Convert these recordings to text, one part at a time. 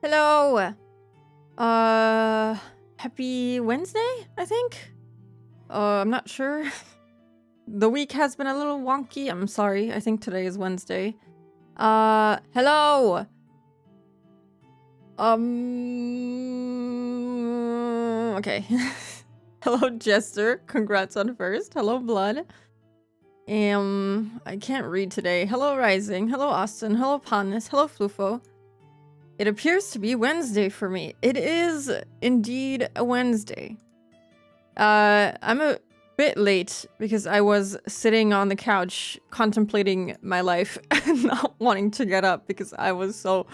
Hello. Happy Wednesday, I think? I'm not sure. The week has been a little wonky. I'm sorry. I think today is Wednesday. Hello. Okay. Hello, Jester. Congrats on first. Hello, Blood. I can't read today. Hello, Rising. Hello, Austin. Hello, Panis. Hello, Flufo. It appears to be Wednesday for me. It is indeed a Wednesday. I'm a bit late because I was sitting on the couch contemplating my life and not wanting to get up because I was so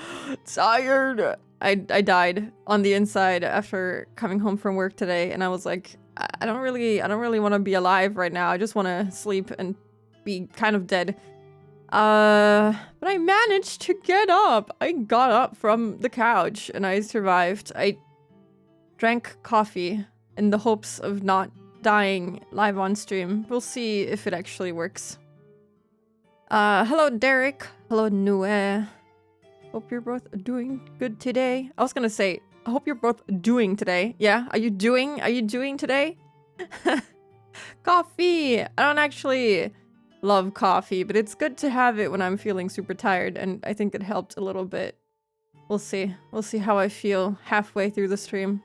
tired. I died on the inside after coming home from work today, and I was like, I don't really want to be alive right now. I just want to sleep and be kind of dead. But I managed to get up. I got up from the couch and I survived. I drank coffee in the hopes of not dying live on stream. We'll see if it actually works. Hello, Derek. Hello, Nue. Hope you're both doing good today. I was gonna say, I hope you're both doing today. Yeah, are you doing today? Coffee! I don't actually love coffee, but it's good to have it when I'm feeling super tired, and I think it helped a little bit. We'll see. We'll see how I feel halfway through the stream.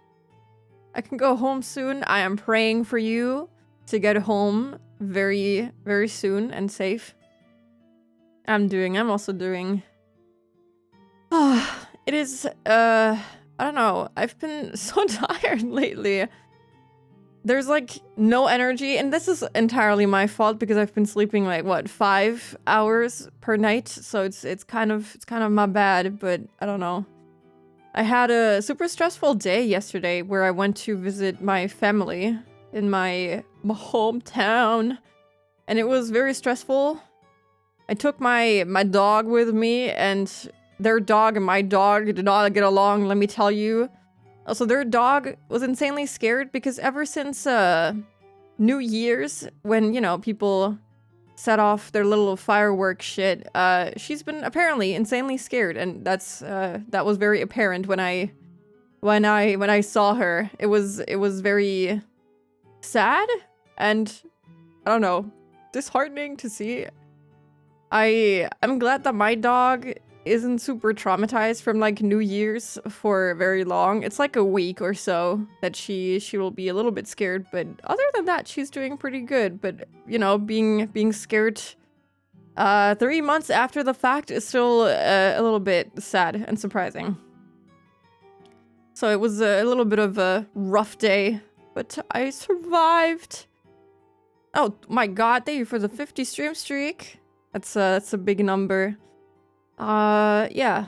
I can go home soon. I am praying for you to get home very, very soon and safe. I'm also doing. It is, I don't know. I've been so tired lately. There's like no energy, and this is entirely my fault because I've been sleeping like what, 5 hours per night, so it's kind of my bad, but I don't know. I had a super stressful day yesterday where I went to visit my family in my hometown, and it was very stressful. I took my dog with me, and their dog and my dog did not get along, let me tell you. Also, their dog was insanely scared because ever since New Year's, when, you know, people set off their little fireworks shit, she's been apparently insanely scared, and that was very apparent when I saw her. It was very sad and, I don't know, disheartening to see. I'm glad that my dog isn't super traumatized from like New Year's for very long. It's like a week or so that she will be a little bit scared, but other than that, she's doing pretty good. But you know, being scared 3 months after the fact is still a little bit sad and surprising. So it was a little bit of a rough day, but I survived. Oh my god, thank you for the 50 stream streak. That's a big number. Yeah.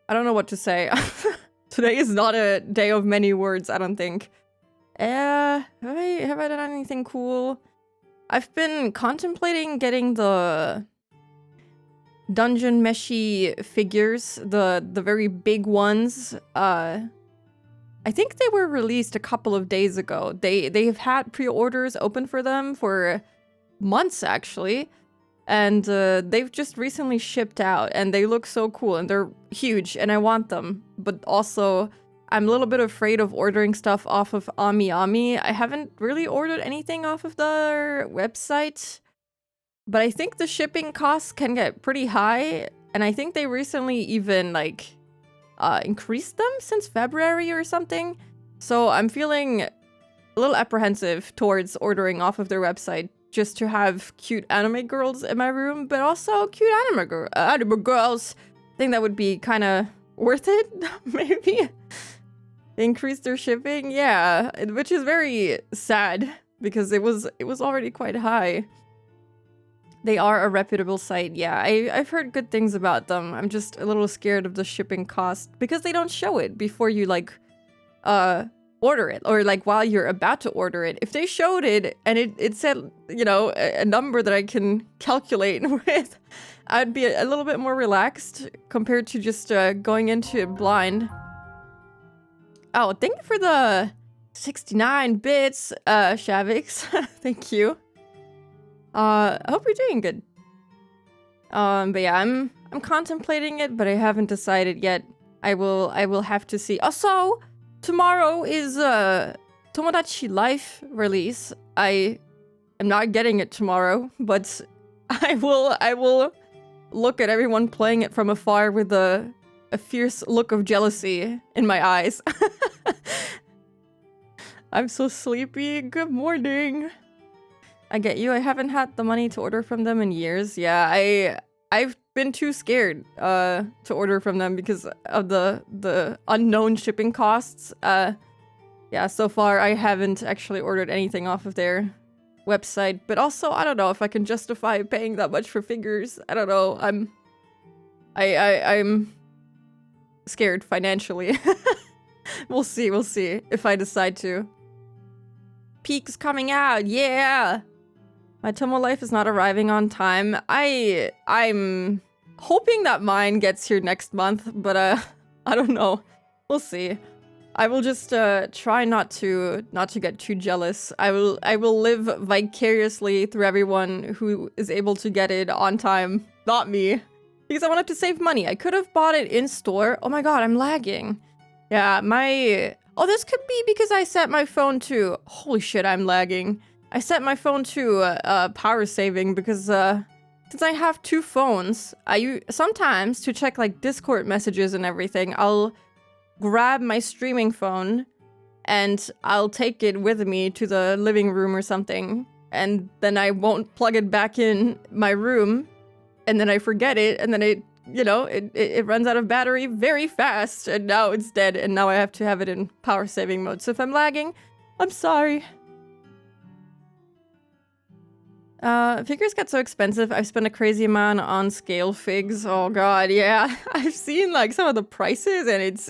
I don't know what to say. Today is not a day of many words, I don't think. Have I done anything cool? I've been contemplating getting the dungeon meshy figures, the very big ones. I think they were released a couple of days ago. They've had pre-orders open for them for months, actually. And they've just recently shipped out, and they look so cool, and they're huge, and I want them. But also, I'm a little bit afraid of ordering stuff off of AmiAmi. I haven't really ordered anything off of their website, but I think the shipping costs can get pretty high, and I think they recently even, like, increased them since February or something. So I'm feeling a little apprehensive towards ordering off of their website, just to have cute anime girls in my room, but also cute anime girls. I think that would be kind of worth it, maybe. Increase their shipping, yeah, which is very sad because it was already quite high. They are a reputable site, yeah. I've heard good things about them. I'm just a little scared of the shipping cost because they don't show it before you like order it, or like while you're about to order it. If they showed it and it said, you know, a number that I can calculate with, I'd be a little bit more relaxed compared to just going into it blind. Oh, thank you for the 69 bits, Shavix. Thank you. I hope you're doing good. But yeah, I'm contemplating it, but I haven't decided yet. I will have to see. Also, tomorrow is Tomodachi Life release. I am not getting it tomorrow, but I will look at everyone playing it from afar with a fierce look of jealousy in my eyes. I'm so sleepy. Good morning. I get you. I haven't had the money to order from them in years. Yeah, I've been too scared to order from them because of the unknown shipping costs. Yeah, so far I haven't actually ordered anything off of their website, but also I don't know if I can justify paying that much for figures. I don't know. I'm scared financially. We'll see if I decide to. Peak's coming out, yeah! My Tomo Life is not arriving on time. I'm hoping that mine gets here next month, but I don't know. We'll see. I will just try not to get too jealous. I will live vicariously through everyone who is able to get it on time, not me. Because I wanted to save money. I could have bought it in store. Oh my god, I'm lagging. Yeah, oh, this could be because I set my phone to... Holy shit, I'm lagging. I set my phone to power saving because since I have two phones, sometimes to check like Discord messages and everything, I'll grab my streaming phone and I'll take it with me to the living room or something, and then I won't plug it back in my room, and then I forget it, and then it runs out of battery very fast, and now it's dead, and now I have to have it in power saving mode. So if I'm lagging, I'm sorry. Figures get so expensive. I've spent a crazy amount on scale figs. Oh god, yeah. I've seen like some of the prices and it's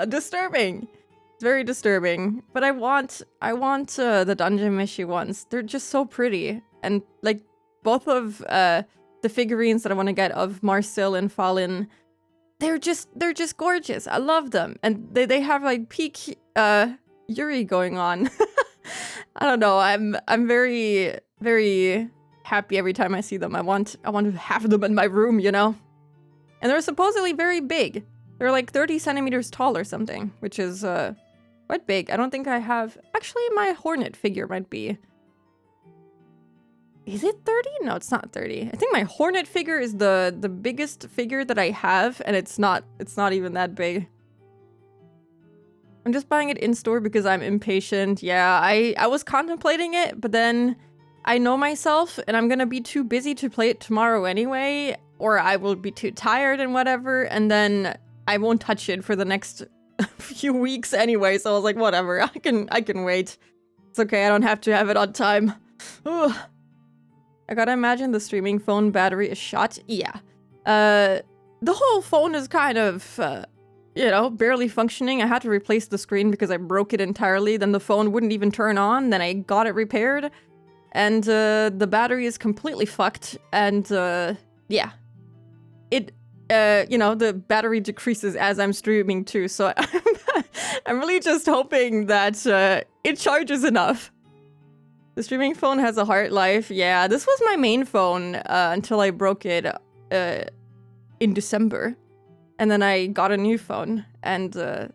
disturbing. It's very disturbing. But I want the Dungeon Mishi ones. They're just so pretty. And like both of the figurines that I want to get of Marcel and Fallen, they're just gorgeous. I love them. And they have like peak Yuri going on. I don't know. I'm very, very happy every time I see them. I want to have them in my room, you know? And they're supposedly very big. They're like 30 centimeters tall or something, which is quite big. I don't think I have... Actually, my Hornet figure might be... Is it 30? No, it's not 30. I think my Hornet figure is the biggest figure that I have, and it's not even that big. I'm just buying it in store because I'm impatient. Yeah, I was contemplating it, but then I know myself and I'm gonna be too busy to play it tomorrow anyway, or I will be too tired and whatever, and then I won't touch it for the next few weeks anyway, so I was like, whatever, I can wait. It's okay, I don't have to have it on time. Ugh. I gotta imagine the streaming phone battery is shot. Yeah. The whole phone is kind of... barely functioning. I had to replace the screen because I broke it entirely. Then the phone wouldn't even turn on. Then I got it repaired. And the battery is completely fucked. And yeah. The battery decreases as I'm streaming too. So I'm really just hoping that it charges enough. The streaming phone has a hard life. Yeah, this was my main phone until I broke it in December. And then I got a new phone, and that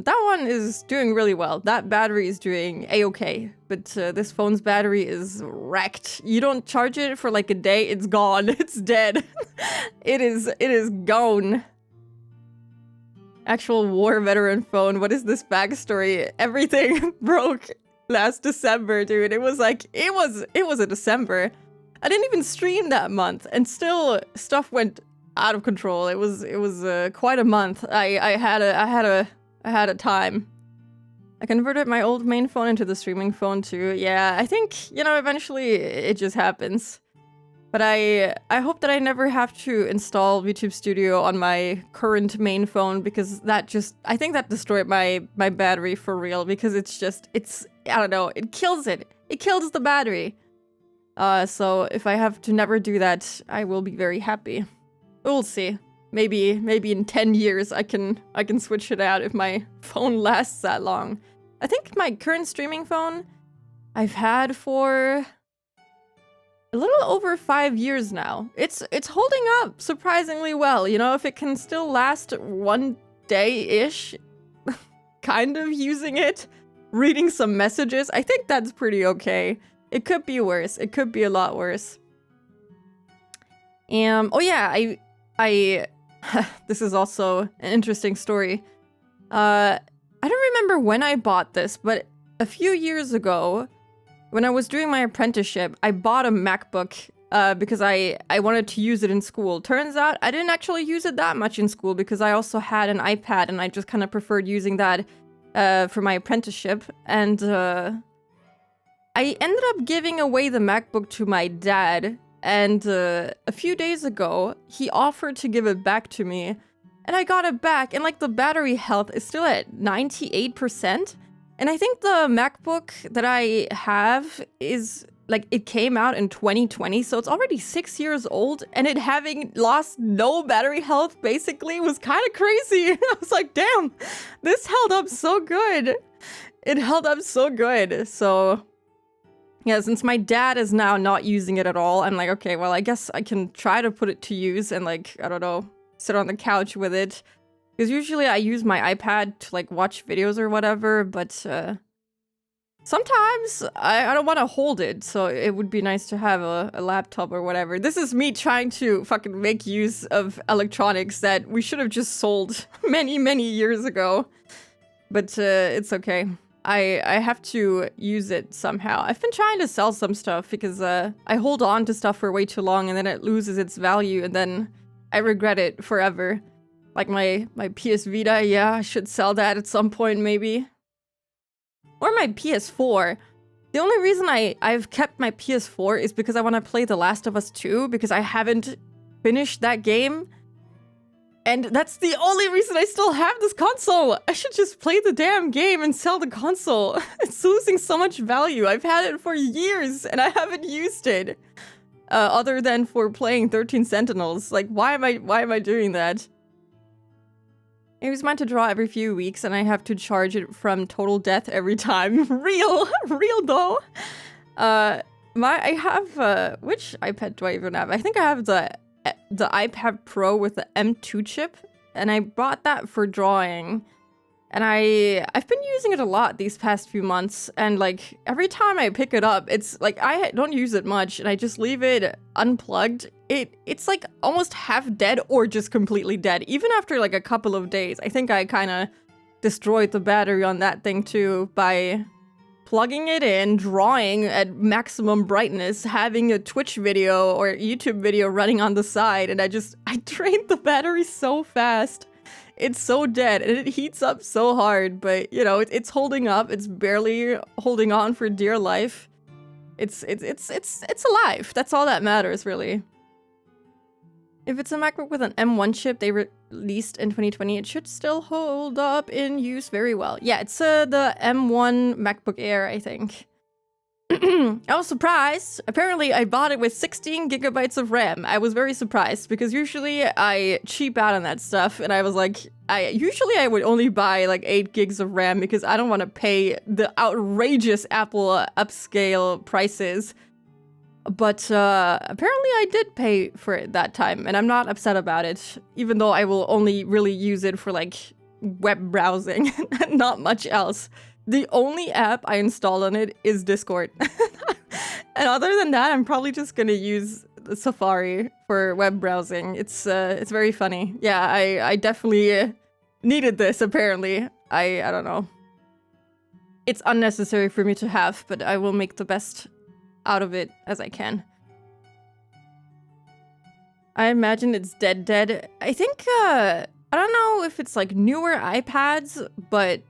one is doing really well. That battery is doing a-okay, but this phone's battery is wrecked. You don't charge it for like a day, it's gone. It's dead. It is gone. Actual war veteran phone. What is this backstory? Everything broke last December, dude. It was a December. I didn't even stream that month, and still stuff went out of control. It was quite a month. I had a time. I converted my old main phone into the streaming phone too. Yeah, I think, eventually it just happens. But I hope that I never have to install VTube Studio on my current main phone, because I think that destroyed my battery for real, because I don't know, it kills it. It kills the battery. So if I have to never do that, I will be very happy. We'll see. Maybe in 10 years I can switch it out if my phone lasts that long. I think my current streaming phone I've had for a little over 5 years now. It's holding up surprisingly well. If it can still last 1 day-ish, kind of using it, reading some messages. I think that's pretty okay. It could be worse. It could be a lot worse. Oh yeah, I this is also an interesting story. I don't remember when I bought this, but a few years ago, when I was doing my apprenticeship, I bought a MacBook because I wanted to use it in school. Turns out I didn't actually use it that much in school because I also had an iPad and I just kind of preferred using that for my apprenticeship. And I ended up giving away the MacBook to my dad. And a few days ago, he offered to give it back to me. And I got it back, and like the battery health is still at 98%. And I think the MacBook that I have is like, it came out in 2020, so it's already 6 years old, and it having lost no battery health basically was kind of crazy. I was like, damn, this held up so good. It held up so good. So yeah, since my dad is now not using it at all, I'm like, okay, well, I guess I can try to put it to use and like, I don't know, sit on the couch with it. Because usually I use my iPad to like watch videos or whatever, but sometimes I don't want to hold it, so it would be nice to have a laptop or whatever. This is me trying to fucking make use of electronics that we should have just sold many, many years ago. But it's okay. I have to use it somehow. I've been trying to sell some stuff because I hold on to stuff for way too long and then it loses its value and then I regret it forever. Like my PS Vita, yeah, I should sell that at some point maybe. Or my PS4. The only reason I've kept my PS4 is because I want to play The Last of Us 2 because I haven't finished that game. And that's the only reason I still have this console. I should just play the damn game and sell the console. It's losing so much value. I've had it for years and I haven't used it. Other than for playing 13 Sentinels. Like, why am I doing that? It was meant to draw every few weeks and I have to charge it from total death every time. Real though. I have, which iPad do I even have? I think I have the iPad Pro with the M2 chip, and I bought that for drawing. And I've been using it a lot these past few months, and like every time I pick it up, it's like I don't use it much, and I just leave it unplugged. It's like almost half dead or just completely dead, even after like a couple of days. I think I kind of destroyed the battery on that thing too by plugging it in, drawing at maximum brightness, having a Twitch video or YouTube video running on the side, and I drained the battery so fast. It's so dead, and it heats up so hard, but, you know, it's holding up. It's barely holding on for dear life. It's alive. That's all that matters, really. If it's a MacBook with an M1 chip they released in 2020, it should still hold up in use very well. Yeah, it's the M1 MacBook Air, I think. I was surprised. Apparently, I bought it with 16 gigabytes of RAM. I was very surprised because usually I cheap out on that stuff, and I was like, usually I would only buy like 8 gigs of RAM because I don't want to pay the outrageous Apple upscale prices. But apparently I did pay for it that time, and I'm not upset about it, even though I will only really use it for like web browsing and not much else. The only app I install on it is Discord. And other than that, I'm probably just gonna use Safari for web browsing. It's very funny. Yeah, I definitely needed this, apparently. I don't know. It's unnecessary for me to have, but I will make the best out of it as I can. I imagine it's dead. I think, I don't know if it's like newer iPads, but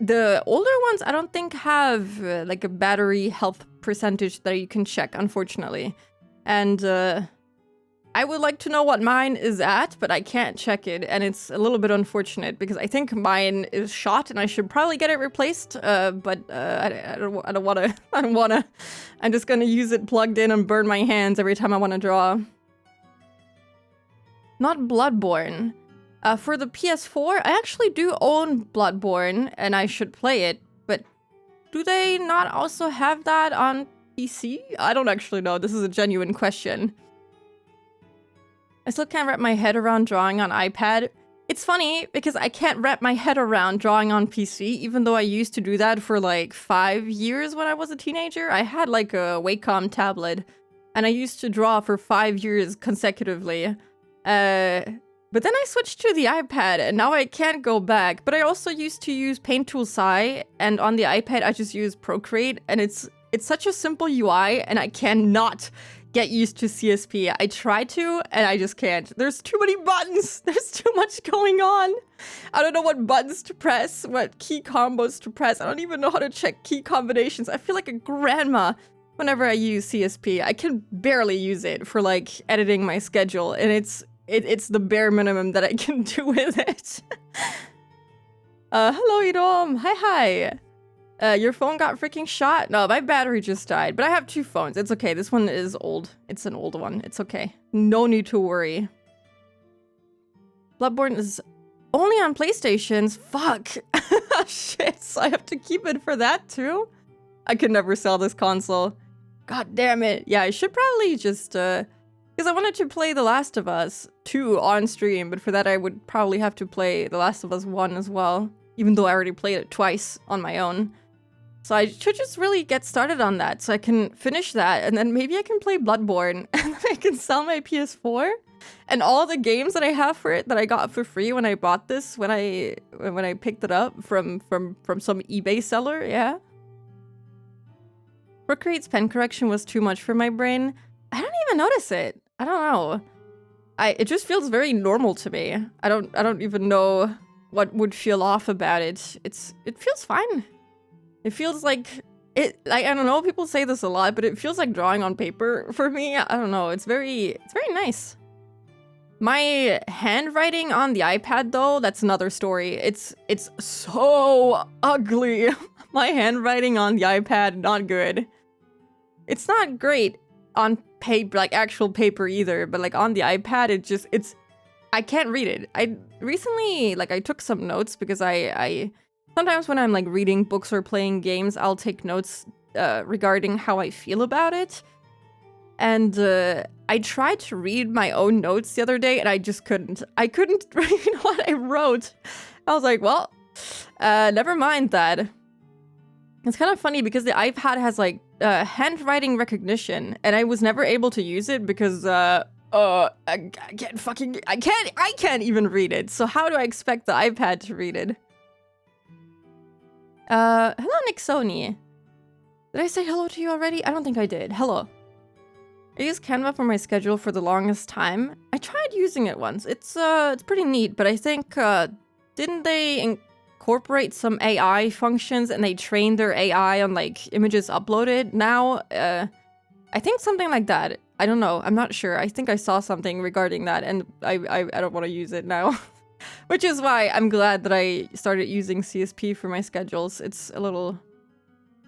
the older ones, I don't think have like a battery health percentage that you can check, unfortunately. And I would like to know what mine is at, but I can't check it, and it's a little bit unfortunate because I think mine is shot and I should probably get it replaced. But I don't wanna. I'm just gonna use it plugged in and burn my hands every time I want to draw. Not Bloodborne. For the PS4, I actually do own Bloodborne, and I should play it, but do they not also have that on PC? I don't actually know. This is a genuine question. I still can't wrap my head around drawing on iPad. It's funny because I can't wrap my head around drawing on PC, even though I used to do that for like 5 years when I was a teenager. I had like a Wacom tablet, and I used to draw for 5 years consecutively. But then I switched to the iPad, and now I can't go back. But I also used to use Paint Tool Sci, and on the iPad I just use Procreate, and it's such a simple UI, and I cannot get used to CSP. I try to, and I just can't. There's too many buttons. There's too much going on. I don't know what buttons to press, what key combos to press. I don't even know how to check key combinations. I feel like a grandma whenever I use CSP. I can barely use it for like editing my schedule, and it's the bare minimum that I can do with it. Hello, Idom. Hi. Your phone got freaking shot? No, my battery just died. But I have 2 phones. It's okay. This one is old. It's an old one. It's okay. No need to worry. Bloodborne is only on PlayStations? Fuck. Shit, so I have to keep it for that too? I could never sell this console. God damn it. Yeah, I should probably just, because I wanted to play The Last of Us 2 on stream, but for that I would probably have to play The Last of Us 1 as well, even though I already played it twice on my own. So I should just really get started on that so I can finish that, and then maybe I can play Bloodborne, and then I can sell my PS4 and all the games that I have for it that I got for free when I bought this, when I picked it up from some eBay seller, yeah. Procreate's pen correction was too much for my brain. I don't even notice it. I don't know. It just feels very normal to me. I don't even know what would feel off about it. It feels fine. It feels like I don't know, people say this a lot, but it feels like drawing on paper for me. I don't know. It's very nice. My handwriting on the iPad though, that's another story. It's so ugly. My handwriting on the iPad, not good. It's not great on paper, like actual paper either, but like on the iPad, I can't read it. I recently, like, I took some notes because I sometimes when I'm like reading books or playing games, I'll take notes regarding how I feel about it. And I tried to read my own notes the other day and I just couldn't. I couldn't read what I wrote. I was like, well, never mind that. It's kind of funny because the iPad has like handwriting recognition, and I was never able to use it because I can't even read it. So how do I expect the iPad to read it? Hello, Nixoni. Did I say hello to you already? I don't think I did. Hello. I used Canva for my schedule for the longest time. I tried using it once. It's pretty neat, but I think didn't they incorporate some AI functions and they trained their AI on like images uploaded now? I think something like that. I don't know. I'm not sure. I think I saw something regarding that, and I don't want to use it now. Which is why I'm glad that I started using CSP for my schedules. It's a little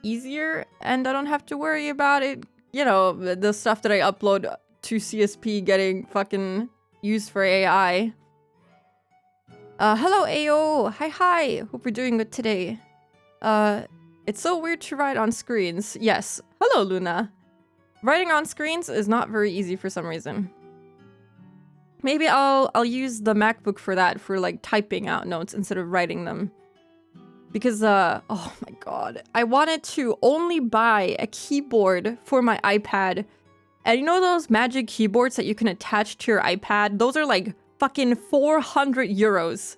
easier, and I don't have to worry about it. You know, the stuff that I upload to CSP getting fucking used for AI. Hello, Ayo. Hi. Hope you're doing good today. It's so weird to write on screens. Yes. Hello, Luna. Writing on screens is not very easy for some reason. Maybe I'll use the MacBook for that, for like typing out notes instead of writing them. Because, oh my god. I wanted to only buy a keyboard for my iPad. And you know those magic keyboards that you can attach to your iPad? Those are like fucking 400 euros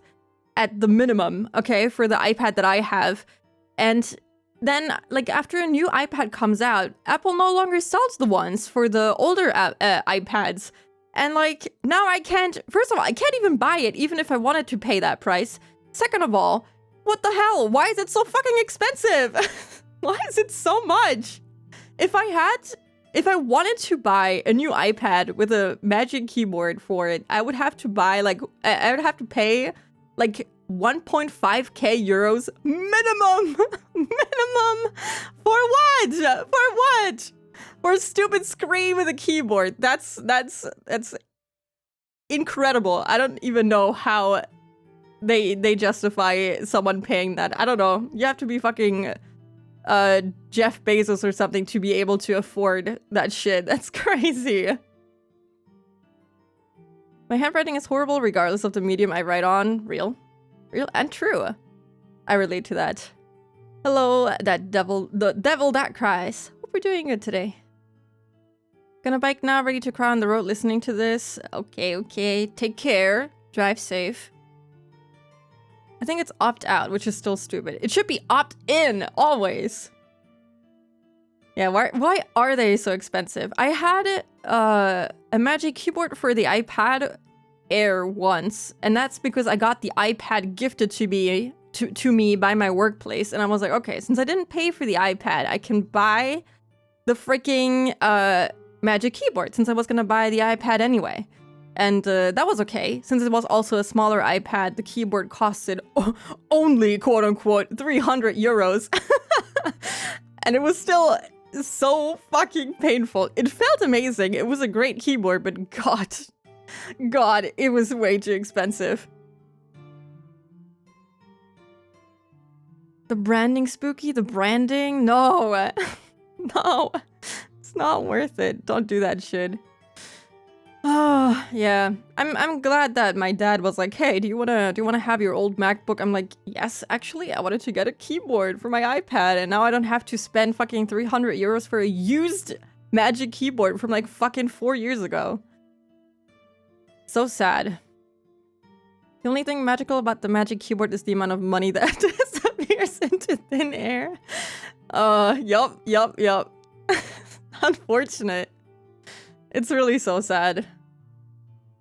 at the minimum, okay, for the iPad that I have. And then, like, after a new iPad comes out, Apple no longer sells the ones for the older iPads. And, like, now I can't... First of all, I can't even buy it, even if I wanted to pay that price. Second of all, what the hell? Why is it so fucking expensive? Why is it so much? If I wanted to buy a new iPad with a magic keyboard for it, I would have to buy, like... I would have to pay, like, 1.5k euros minimum. Minimum. For what? For what? For a stupid screen with a keyboard. That's incredible. I don't even know how they justify someone paying that. I don't know. You have to be fucking Jeff Bezos or something to be able to afford that shit. That's crazy. My handwriting is horrible regardless of the medium I write on. Real and true. I relate to that. Hello, the devil that cries. Hope we're doing good today. Gonna bike now, ready to cry on the road listening to this. Okay. Take care. Drive safe. I think it's opt out, which is still stupid. It should be opt in, always. Yeah, why are they so expensive? I had a Magic Keyboard for the iPad Air once, and that's because I got the iPad gifted to me by my workplace, and I was like, okay, since I didn't pay for the iPad, I can buy the freaking Magic Keyboard, since I was gonna buy the iPad anyway. And that was okay. Since it was also a smaller iPad, the keyboard costed only, quote-unquote, 300 euros. And it was still so fucking painful. It felt amazing. It was a great keyboard, but God, it was way too expensive. The branding spooky? The branding? No. No. It's not worth it. Don't do that shit. Oh, yeah. I'm glad that my dad was like, hey, do you wanna have your old MacBook? I'm like, yes, actually, I wanted to get a keyboard for my iPad, and now I don't have to spend fucking 300 euros for a used Magic Keyboard from like fucking 4 years ago. So sad. The only thing magical about the Magic Keyboard is the amount of money that disappears into thin air. Yup. Unfortunate. It's really so sad.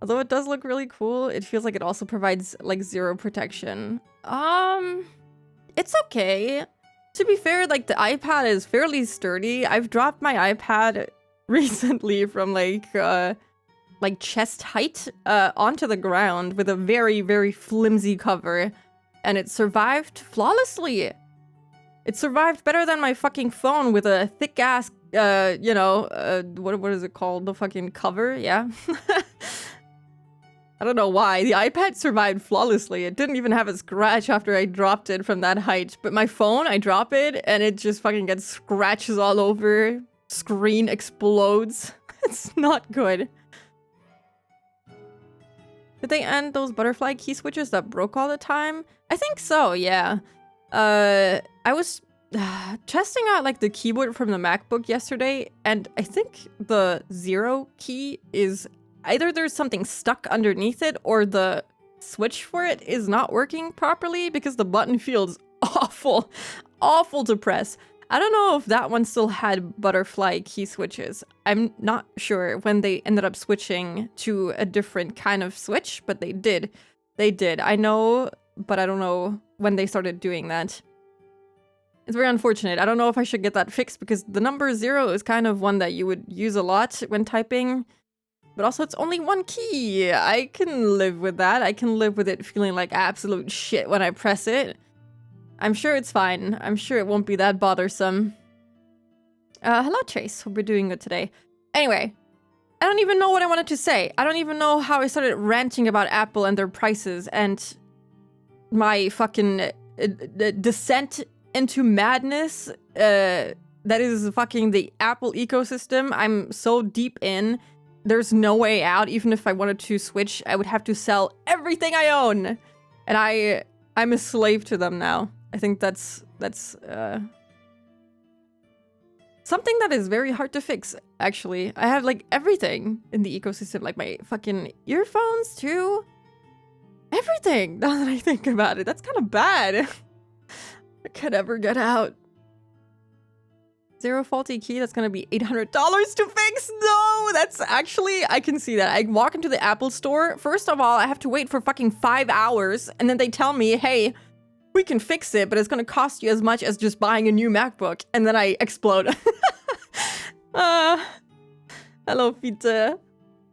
Although it does look really cool, it feels like it also provides like zero protection. It's okay. To be fair, like the iPad is fairly sturdy. I've dropped my iPad recently from like chest height onto the ground with a very, very flimsy cover, and it survived flawlessly. It survived better than my fucking phone with a thick ass what is it called? The fucking cover? Yeah. I don't know why. The iPad survived flawlessly. It didn't even have a scratch after I dropped it from that height. But my phone, I drop it and it just fucking gets scratches all over. Screen explodes. It's not good. Did they end those butterfly key switches that broke all the time? I think so, yeah. I was testing out like the keyboard from the MacBook yesterday, and I think the 0 key is either there's something stuck underneath it or the switch for it is not working properly because the button feels awful to press. I don't know if that one still had butterfly key switches. I'm not sure when they ended up switching to a different kind of switch, but they did. I know, but I don't know when they started doing that. It's very unfortunate. I don't know if I should get that fixed because the number 0 is kind of one that you would use a lot when typing. But also it's only one key. I can live with that. I can live with it feeling like absolute shit when I press it. I'm sure it's fine. I'm sure it won't be that bothersome. Hello Trace. Hope we're doing good today. Anyway, I don't even know what I wanted to say. I don't even know how I started ranting about Apple and their prices and my fucking descent into madness that is fucking the Apple ecosystem. I'm so deep in. There's no way out. Even if I wanted to switch, I would have to sell everything I own. And I'm a slave to them now. I think that's something that is very hard to fix, actually. I have like everything in the ecosystem, like my fucking earphones too. Everything, now that I think about it. That's kind of bad. I could ever get out. 0 faulty key, that's gonna be $800 to fix? No, that's actually, I can see that. I walk into the Apple store. First of all, I have to wait for fucking 5 hours. And then they tell me, hey, we can fix it, but it's gonna cost you as much as just buying a new MacBook. And then I explode. Hello, Fita.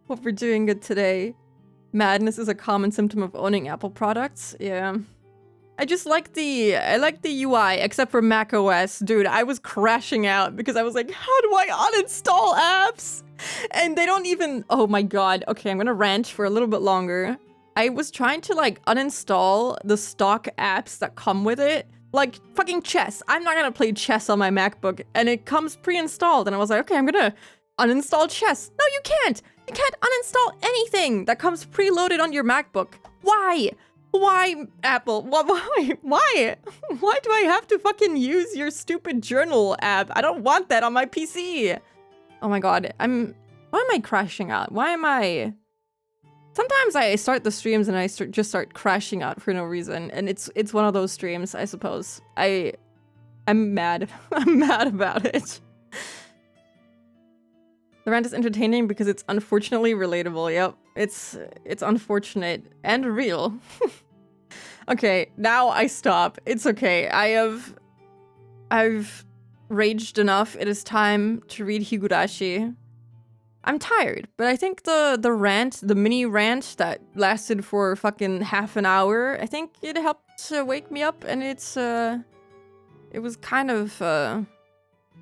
Hope we're doing good today. Madness is a common symptom of owning Apple products. Yeah. I just like the UI, except for macOS. Dude, I was crashing out because I was like, how do I uninstall apps? And they don't even, oh my god. Okay, I'm gonna rant for a little bit longer. I was trying to like uninstall the stock apps that come with it. Like fucking chess. I'm not gonna play chess on my MacBook, and it comes pre-installed. And I was like, okay, I'm gonna uninstall chess. No, you can't. You can't uninstall anything that comes preloaded on your MacBook. Why? Why, Apple? Why? Why? Why do I have to fucking use your stupid journal app? I don't want that on my PC. Oh my god, why am I crashing out? Why am I... Sometimes I start the streams and I just start crashing out for no reason, and it's one of those streams, I suppose. I'm mad. I'm mad about it. The rant is entertaining because it's unfortunately relatable. Yep, it's unfortunate and real. Okay, now I stop. It's okay. I've raged enough. It is time to read Higurashi. I'm tired, but I think the mini rant that lasted for fucking half an hour, I think it helped to wake me up, and it was kind of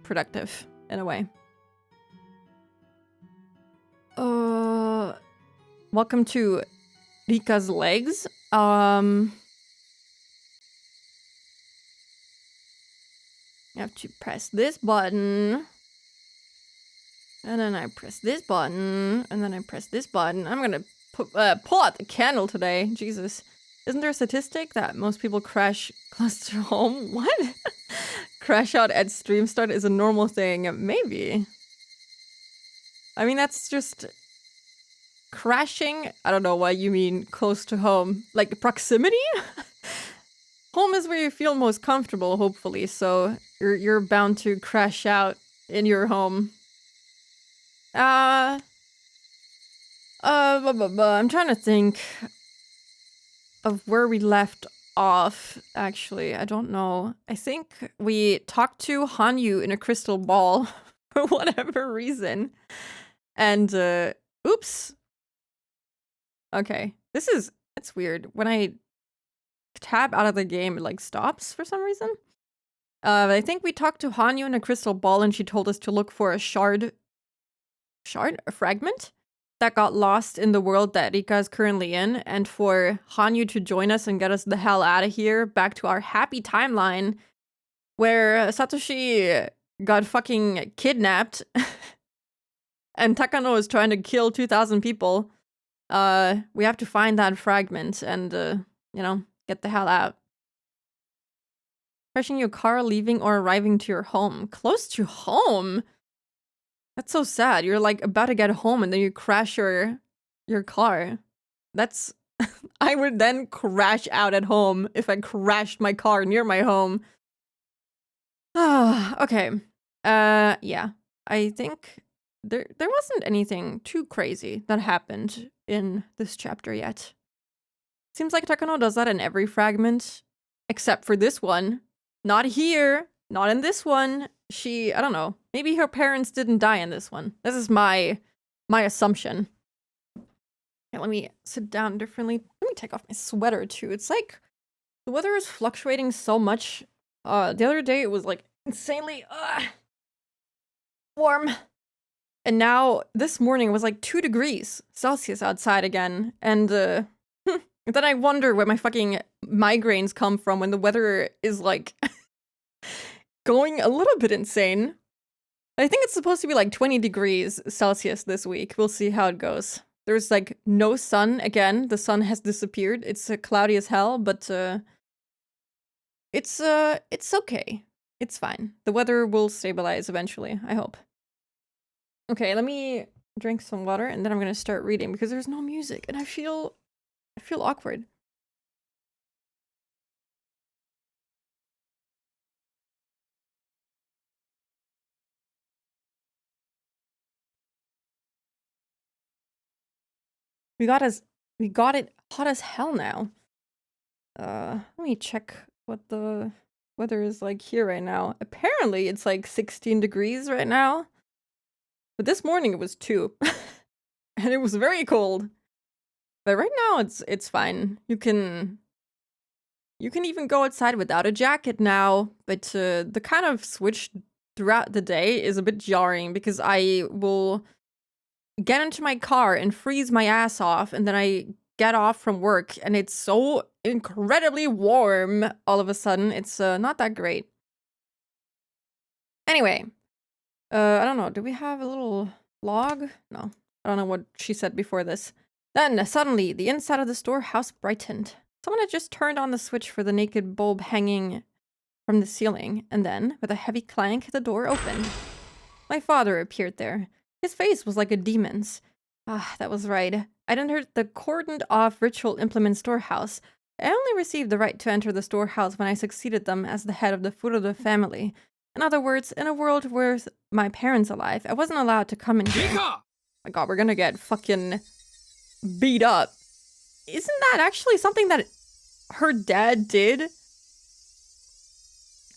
productive in a way. Welcome to Rika's legs. You have to press this button. And then I press this button. And then I press this button. I'm gonna pull out the candle today. Jesus. Isn't there a statistic that most people crash close to home? What? Crash out at stream start is a normal thing. Maybe. I mean, that's just... crashing? I don't know what you mean close to home. Like proximity? Home is where you feel most comfortable, hopefully, so you're bound to crash out in your home. I'm trying to think of where we left off, actually. I don't know. I think we talked to Hanyu in a crystal ball for whatever reason. And, oops. Okay. It's weird. When I tab out of the game, it like stops for some reason. I think we talked to Hanyu in a crystal ball and she told us to look for a a fragment that got lost in the world that Rika is currently in, and for Hanyu to join us and get us the hell out of here back to our happy timeline where Satoshi got fucking kidnapped and Takano is trying to kill 2,000 people. We have to find that fragment and, you know, get the hell out. Crashing your car, leaving or arriving to your home. Close to home? That's so sad. You're like about to get home and then you crash your car. That's... I would then crash out at home if I crashed my car near my home. Okay. Yeah. I think there wasn't anything too crazy that happened in this chapter yet. Seems like Takano does that in every fragment, except for this one. Not here. Not in this one. I don't know. Maybe her parents didn't die in this one. This is my assumption. Okay, let me sit down differently. Let me take off my sweater too. It's like the weather is fluctuating so much. The other day it was like insanely warm. And now this morning it was like 2 degrees Celsius outside again. And then I wonder where my fucking migraines come from when the weather is like going a little bit insane. I think it's supposed to be like 20 degrees Celsius this week. We'll see how it goes. There's like no sun again. The sun has disappeared. It's cloudy as hell, but it's okay. It's fine. The weather will stabilize eventually, I hope. Okay, let me drink some water and then I'm gonna start reading because there's no music and I feel awkward. We got it hot as hell now. Let me check what the weather is like here right now. Apparently it's like 16 degrees right now. But this morning it was 2. And it was very cold. But right now it's fine. You can even go outside without a jacket now, but the kind of switch throughout the day is a bit jarring because I will get into my car and freeze my ass off, and then I get off from work and it's so incredibly warm all of a sudden. It's not that great. Anyway, I don't know. Do we have a little log? No. I don't know what she said before this. Then, suddenly, the inside of the storehouse brightened. Someone had just turned on the switch for the naked bulb hanging from the ceiling, and then, with a heavy clank, the door opened. My father appeared there. His face was like a demon's. Ah, that was right. I'd entered the cordoned-off ritual implement storehouse. I only received the right to enter the storehouse when I succeeded them as the head of the vtuber family. In other words, in a world with my parents alive, I wasn't allowed to come in here. My god, we're gonna get fucking beat up. Isn't that actually something that her dad did?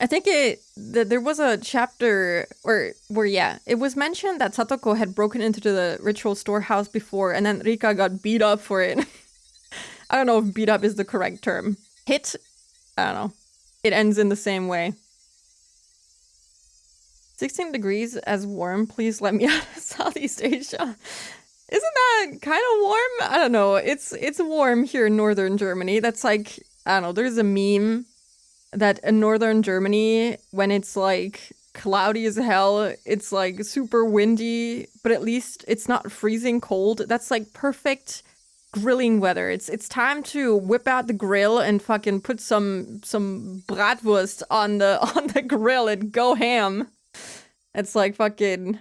I think there was a chapter where it was mentioned that Satoko had broken into the ritual storehouse before, and then Rika got beat up for it. I don't know if beat up is the correct term. Hit? I don't know. It ends in the same way. 16 degrees as warm. Please let me out of Southeast Asia. Isn't that kind of warm? I don't know. It's warm here in northern Germany. That's like, I don't know, there's a meme that in northern Germany, when it's like cloudy as hell, it's like super windy, but at least it's not freezing cold. That's like perfect grilling weather. It's time to whip out the grill and fucking put some bratwurst on the grill and go ham. It's like fucking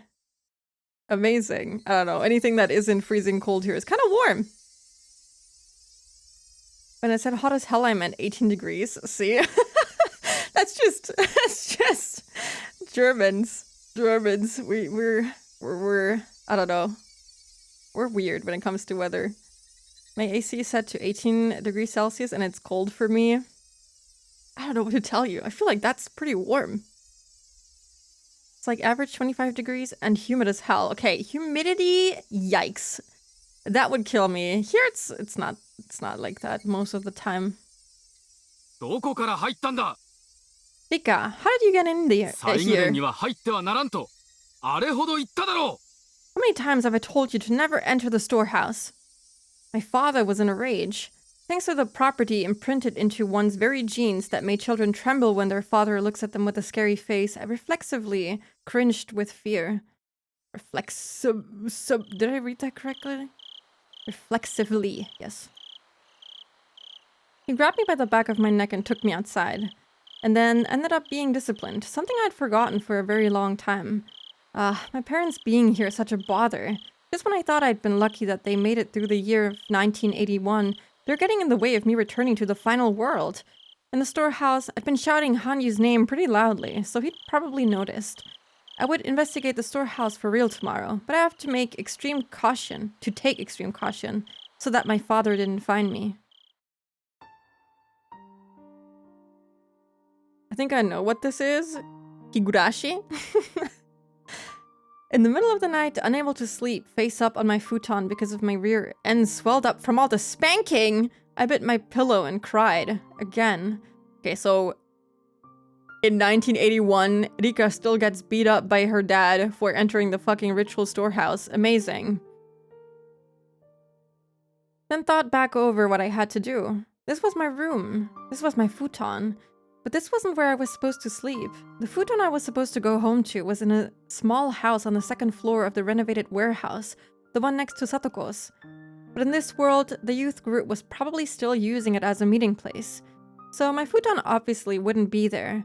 amazing. I don't know. Anything that isn't freezing cold here is kind of warm. When I said hot as hell, I meant 18 degrees. See? That's just Germans. We're I don't know. We're weird when it comes to weather. My AC is set to 18 degrees Celsius and it's cold for me. I don't know what to tell you. I feel like that's pretty warm. It's like average 25 degrees and humid as hell. Okay, humidity, yikes. That would kill me. Here it's not like that most of the time. Rika, how did you get in there here? How many times have I told you to never enter the storehouse? My father was in a rage. Thanks to the property imprinted into one's very genes that made children tremble when their father looks at them with a scary face, I reflexively cringed with fear. Did I read that correctly? Reflexively, yes. He grabbed me by the back of my neck and took me outside. And then ended up being disciplined, something I'd forgotten for a very long time. My parents being here is such a bother. Just when I thought I'd been lucky that they made it through the year of 1981, they're getting in the way of me returning to the final world. In the storehouse, I'd been shouting Hanyu's name pretty loudly, so he'd probably noticed. I would investigate the storehouse for real tomorrow, but I have to take extreme caution, so that my father didn't find me. I think I know what this is. Higurashi? In the middle of the night, unable to sleep, face up on my futon because of my rear end swelled up from all the spanking, I bit my pillow and cried. Again. Okay, so in 1981, Rika still gets beat up by her dad for entering the fucking ritual storehouse. Amazing. Then thought back over what I had to do. This was my room. This was my futon. But this wasn't where I was supposed to sleep. The futon I was supposed to go home to was in a small house on the second floor of the renovated warehouse, the one next to Satoko's. But in this world, the youth group was probably still using it as a meeting place. So my futon obviously wouldn't be there.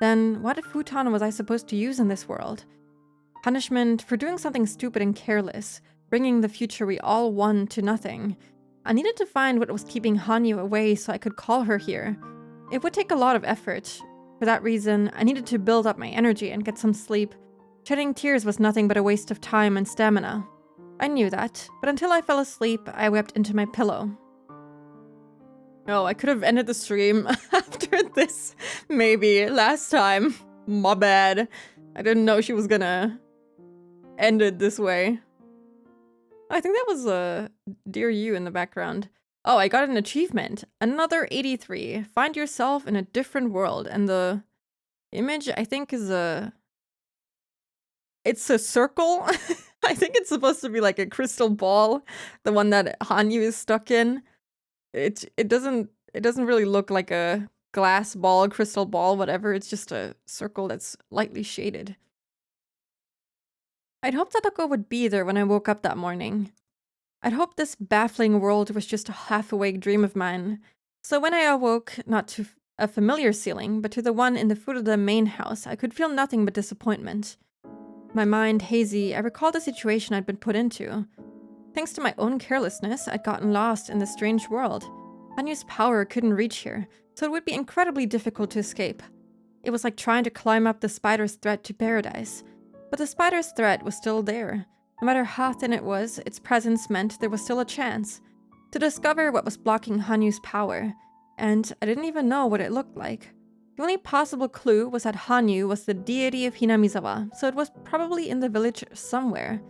Then what futon was I supposed to use in this world? Punishment for doing something stupid and careless, bringing the future we all won to nothing. I needed to find what was keeping Hanyu away so I could call her here. It would take a lot of effort. For that reason, I needed to build up my energy and get some sleep. Shedding tears was nothing but a waste of time and stamina. I knew that, but until I fell asleep, I wept into my pillow. Oh, I could have ended the stream after this, maybe, last time. My bad. I didn't know she was gonna end it this way. I think that was Dear You in the background. Oh, I got an achievement. Another 83. Find yourself in a different world. And the image, I think, is it's a circle. I think it's supposed to be like a crystal ball. The one that Hanyu is stuck in. It doesn't really look like a glass ball, crystal ball, whatever. It's just a circle that's lightly shaded. I'd hoped Sadako would be there when I woke up that morning. I'd hoped this baffling world was just a half-awake dream of mine. So when I awoke, not to a familiar ceiling, but to the one in the foot of the main house, I could feel nothing but disappointment. My mind hazy, I recalled the situation I'd been put into. Thanks to my own carelessness, I'd gotten lost in this strange world. Hanyu's power couldn't reach here, so it would be incredibly difficult to escape. It was like trying to climb up the spider's thread to paradise. But the spider's thread was still there. No matter how thin it was, its presence meant there was still a chance to discover what was blocking Hanyu's power. And I didn't even know what it looked like. The only possible clue was that Hanyu was the deity of Hinamizawa, so it was probably in the village somewhere.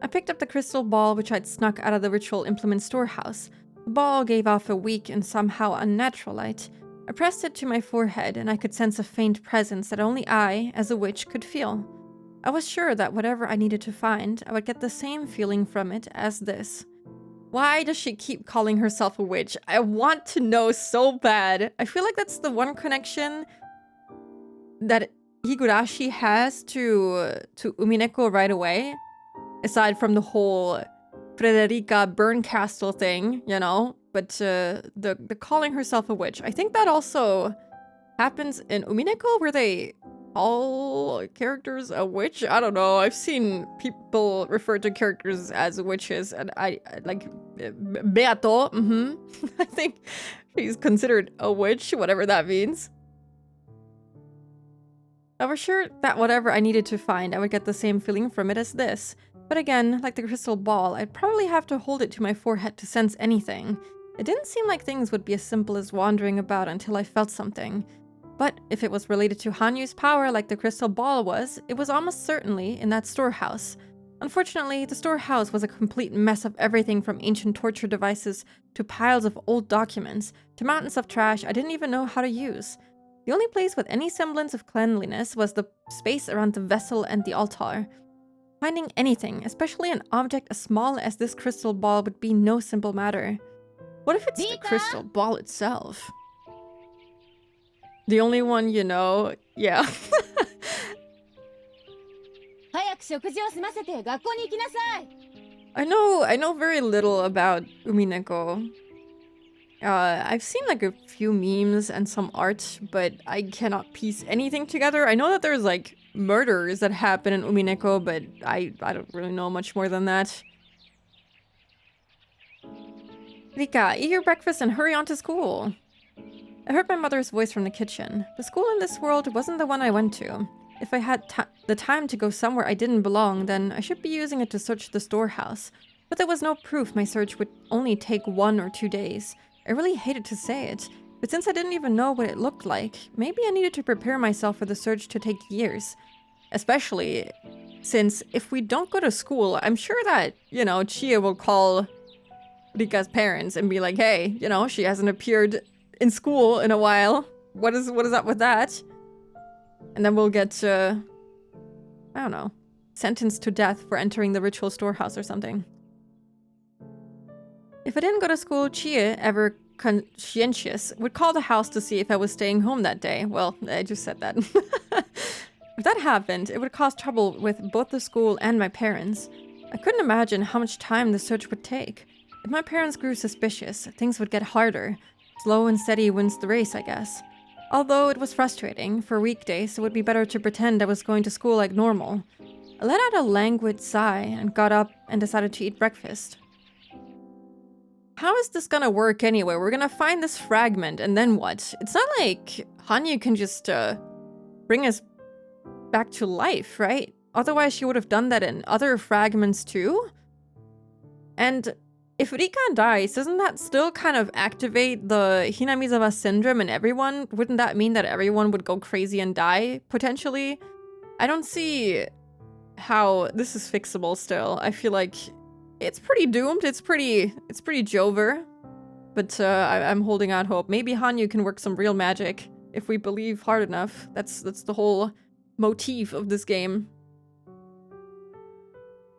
I picked up the crystal ball which I'd snuck out of the ritual implement storehouse. The ball gave off a weak and somehow unnatural light. I pressed it to my forehead and I could sense a faint presence that only I, as a witch, could feel. I was sure that whatever I needed to find, I would get the same feeling from it as this. Why does she keep calling herself a witch? I want to know so bad. I feel like that's the one connection that Higurashi has to Umineko right away. Aside from the whole Frederica Berncastle thing, you know? But the calling herself a witch. I think that also happens in Umineko, where they call characters a witch. I don't know. I've seen people refer to characters as witches, and I like Beato. I think she's considered a witch, whatever that means. I was sure that whatever I needed to find, I would get the same feeling from it as this. But again, like the crystal ball, I'd probably have to hold it to my forehead to sense anything. It didn't seem like things would be as simple as wandering about until I felt something. But if it was related to Hanyu's power like the crystal ball was, it was almost certainly in that storehouse. Unfortunately, the storehouse was a complete mess of everything from ancient torture devices to piles of old documents to mountains of trash I didn't even know how to use. The only place with any semblance of cleanliness was the space around the vessel and the altar. Finding anything, especially an object as small as this crystal ball, would be no simple matter. What if it's the crystal ball itself? The only one you know? Yeah. I know very little about Umineko. I've seen like a few memes and some art, but I cannot piece anything together. I know that there's like murders that happen in Umineko, but I don't really know much more than that. Rika, eat your breakfast and hurry on to school. I heard my mother's voice from the kitchen. The school in this world wasn't the one I went to. If I had the time to go somewhere I didn't belong, then I should be using it to search the storehouse. But there was no proof my search would only take 1 or 2 days. I really hated to say it, but since I didn't even know what it looked like, maybe I needed to prepare myself for the search to take years. Especially since if we don't go to school, I'm sure that, you know, Chia will call Rika's parents and be like, hey, you know, she hasn't appeared in school in a while. What is up with that? And then we'll get, I don't know, sentenced to death for entering the ritual storehouse or something. If I didn't go to school, Chia, ever conscientious, would call the house to see if I was staying home that day. Well, I just said that. If that happened, it would cause trouble with both the school and my parents. I couldn't imagine how much time the search would take. If my parents grew suspicious, things would get harder. Slow and steady wins the race, I guess. Although it was frustrating, for weekdays it would be better to pretend I was going to school like normal. I let out a languid sigh and got up and decided to eat breakfast. How is this gonna work anyway? We're gonna find this fragment, and then what? It's not like Hanyu can just bring us back to life, right? Otherwise she would have done that in other fragments too? And if Rika dies, doesn't that still kind of activate the Hinamizawa syndrome in everyone? Wouldn't that mean that everyone would go crazy and die, potentially? I don't see how this is fixable still. I feel like it's pretty doomed. It's pretty Jover. But I'm holding out hope. Maybe Hanyu can work some real magic if we believe hard enough. That's the whole motif of this game.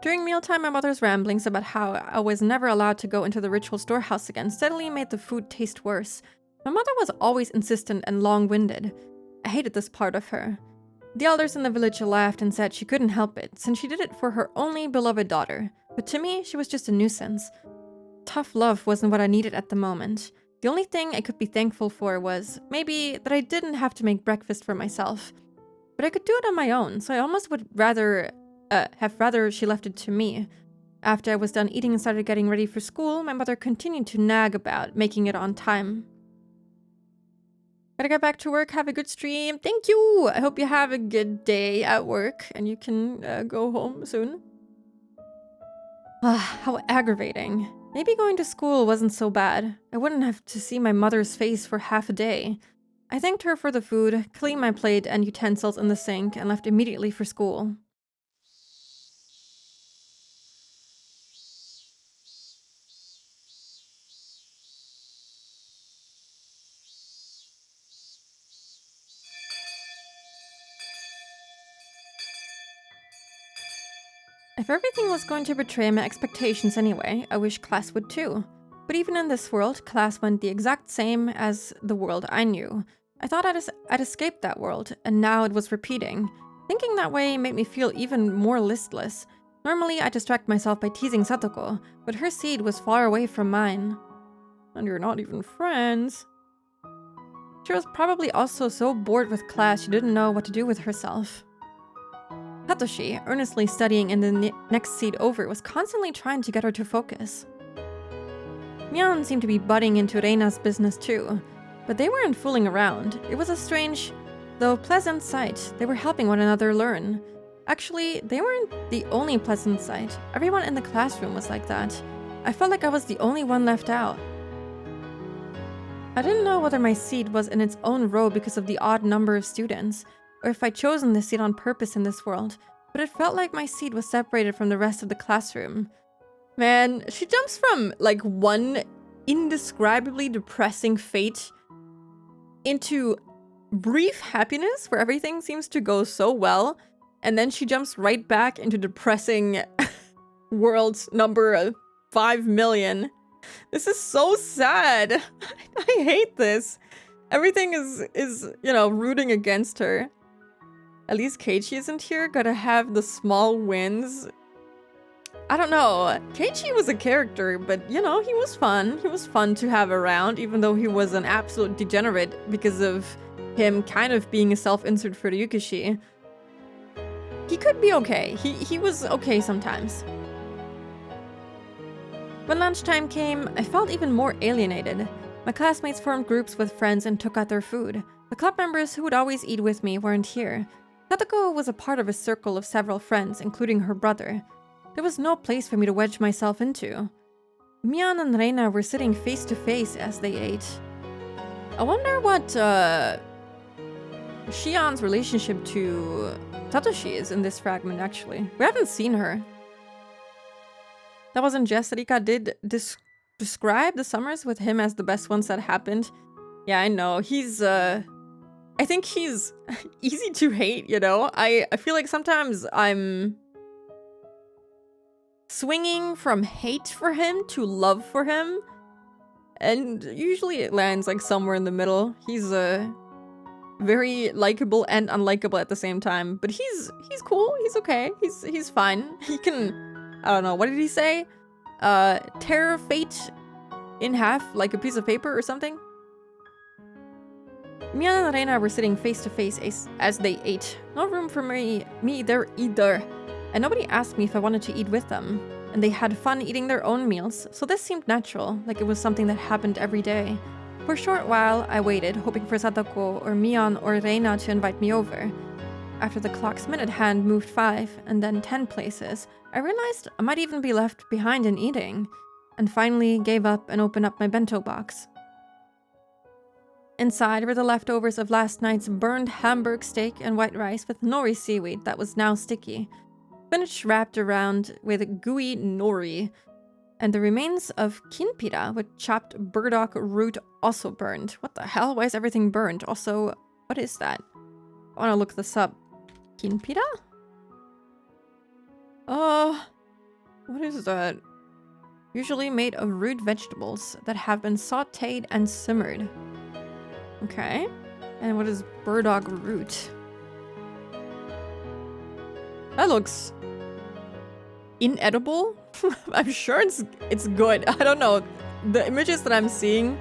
During mealtime, my mother's ramblings about how I was never allowed to go into the ritual storehouse again steadily made the food taste worse. My mother was always insistent and long-winded. I hated this part of her. The elders in the village laughed and said she couldn't help it, since she did it for her only beloved daughter. But to me, she was just a nuisance. Tough love wasn't what I needed at the moment. The only thing I could be thankful for was, maybe, that I didn't have to make breakfast for myself. But I could do it on my own, so I almost would have rather she left it to me. After I was done eating and started getting ready for school, my mother continued to nag about making it on time. Gotta get back to work, have a good stream. Thank you! I hope you have a good day at work and you can go home soon. How aggravating. Maybe going to school wasn't so bad. I wouldn't have to see my mother's face for half a day. I thanked her for the food, cleaned my plate and utensils in the sink, and left immediately for school. If everything was going to betray my expectations anyway, I wish class would too. But even in this world, class went the exact same as the world I knew. I thought I'd escaped that world, and now it was repeating. Thinking that way made me feel even more listless. Normally, I distract myself by teasing Satoko, but her seat was far away from mine. And you're not even friends. She was probably also so bored with class she didn't know what to do with herself. Satoshi, earnestly studying in the next seat over, was constantly trying to get her to focus. Mion seemed to be butting into Reina's business too, but they weren't fooling around. It was a strange, though pleasant sight. They were helping one another learn. Actually, they weren't the only pleasant sight. Everyone in the classroom was like that. I felt like I was the only one left out. I didn't know whether my seat was in its own row because of the odd number of students, or if I'd chosen this seat on purpose in this world, but it felt like my seat was separated from the rest of the classroom. Man, she jumps from, like, one indescribably depressing fate into brief happiness, where everything seems to go so well, and then she jumps right back into depressing world number 5 million. This is so sad. I hate this. Everything is, you know, rooting against her. At least Keiichi isn't here. Gotta have the small wins. I don't know. Keiichi was a character, but, you know, he was fun. He was fun to have around, even though he was an absolute degenerate because of him kind of being a self-insert for Ryukishi. He could be okay. He was okay sometimes. When lunchtime came, I felt even more alienated. My classmates formed groups with friends and took out their food. The club members who would always eat with me weren't here. Satoko was a part of a circle of several friends, including her brother. There was no place for me to wedge myself into. Mion and Reina were sitting face to face as they ate. I wonder what Shion's relationship to Satoshi is in this fragment, actually. We haven't seen her. That wasn't Jess. Rika did describe the summers with him as the best ones that happened. Yeah, I know. He's, I think he's easy to hate, you know? I feel like sometimes I'm swinging from hate for him to love for him. And usually it lands like somewhere in the middle. He's, very likable and unlikable at the same time. But he's cool. He's okay. He's fine. He can... I don't know, what did he say? Tear fate in half like a piece of paper or something? Mion and Reina were sitting face to face as they ate. No room for me there either. And nobody asked me if I wanted to eat with them. And they had fun eating their own meals, so this seemed natural, like it was something that happened every day. For a short while, I waited, hoping for Satoko or Mion or Reina to invite me over. After the clock's minute hand moved 5 and then 10 places, I realized I might even be left behind in eating, and finally gave up and opened up my bento box. Inside were the leftovers of last night's burned Hamburg steak and white rice with nori seaweed that was now sticky, spinach wrapped around with gooey nori, and the remains of kinpira with chopped burdock root also burned. What the hell? Why is everything burned? Also, what is that? I want to look this up. Kinpira? What is that? Usually made of root vegetables that have been sauteed and simmered. Okay. And what is burdock root? That looks inedible. I'm sure it's good. I don't know. The images that I'm seeing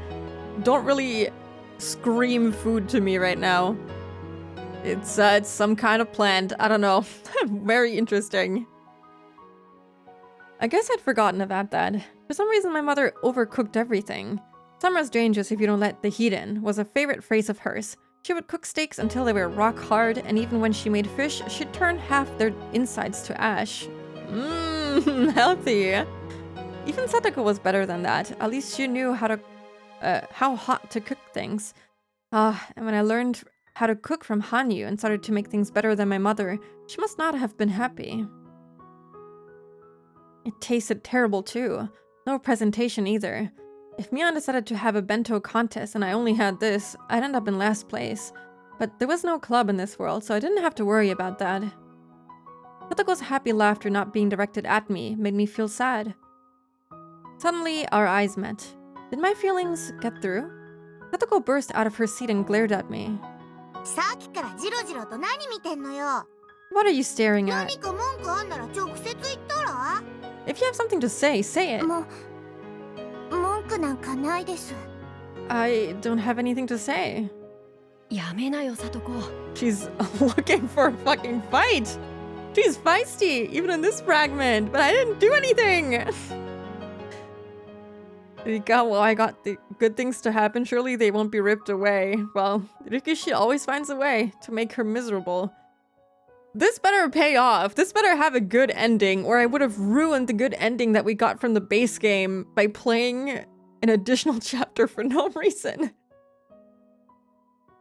don't really scream food to me right now. It's some kind of plant. I don't know. Very interesting. I guess I'd forgotten about that. For some reason, my mother overcooked everything. "Summer's dangerous if you don't let the heat in" was a favorite phrase of hers. She would cook steaks until they were rock hard, and even when she made fish, she'd turn half their insides to ash. Mmm, healthy. Even Satoko was better than that. At least she knew how hot to cook things. And when I learned how to cook from Hanyu and started to make things better than my mother, she must not have been happy. It tasted terrible too. No presentation either. If Mion decided to have a bento contest and I only had this, I'd end up in last place. But there was no club in this world, so I didn't have to worry about that. Satoko's happy laughter not being directed at me made me feel sad. Suddenly, our eyes met. Did my feelings get through? Satoko burst out of her seat and glared at me. What are you staring at? If you have something to say it. I don't have anything to say. She's looking for a fucking fight. She's feisty, even in this fragment, but I didn't do anything. Well, I got the good things to happen. Surely they won't be ripped away. Well, Rikishi always finds a way to make her miserable. This better pay off. This better have a good ending, or I would have ruined the good ending that we got from the base game by playing an additional chapter for no reason.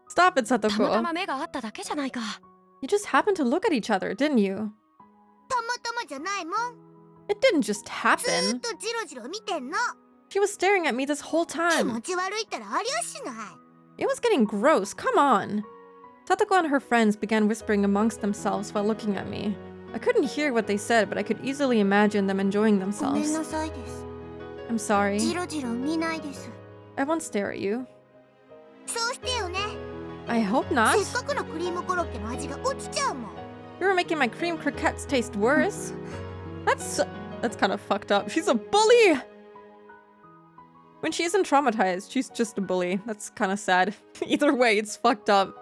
Stop it, Satoko. You just happened to look at each other, didn't you? It didn't just happen. She was staring at me this whole time. It was getting gross, come on. Satoko and her friends began whispering amongst themselves while looking at me. I couldn't hear what they said, but I could easily imagine them enjoying themselves. I'm sorry. I won't stare at you. I hope not. You were making my cream croquettes taste worse. That's kind of fucked up. She's a bully! When she isn't traumatized, she's just a bully. That's kind of sad. Either way, it's fucked up.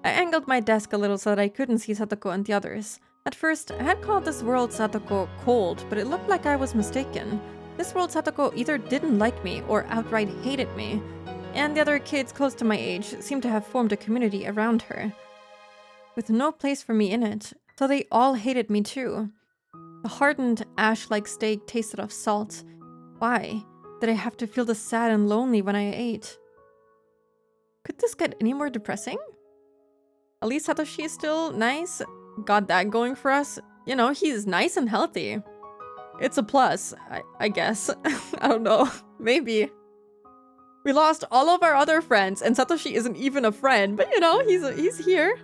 I angled my desk a little so that I couldn't see Satoko and the others. At first, I had called this world Satoko cold, but it looked like I was mistaken. This world Satoko either didn't like me or outright hated me. And the other kids close to my age seemed to have formed a community around her, with no place for me in it, so they all hated me too. The hardened, ash-like steak tasted of salt. Why did I have to feel this sad and lonely when I ate? Could this get any more depressing? At least Satoshi is still nice. Got that going for us. You know, he's nice and healthy. It's a plus, I guess. I don't know. Maybe. We lost all of our other friends, and Satoshi isn't even a friend, but you know, he's here.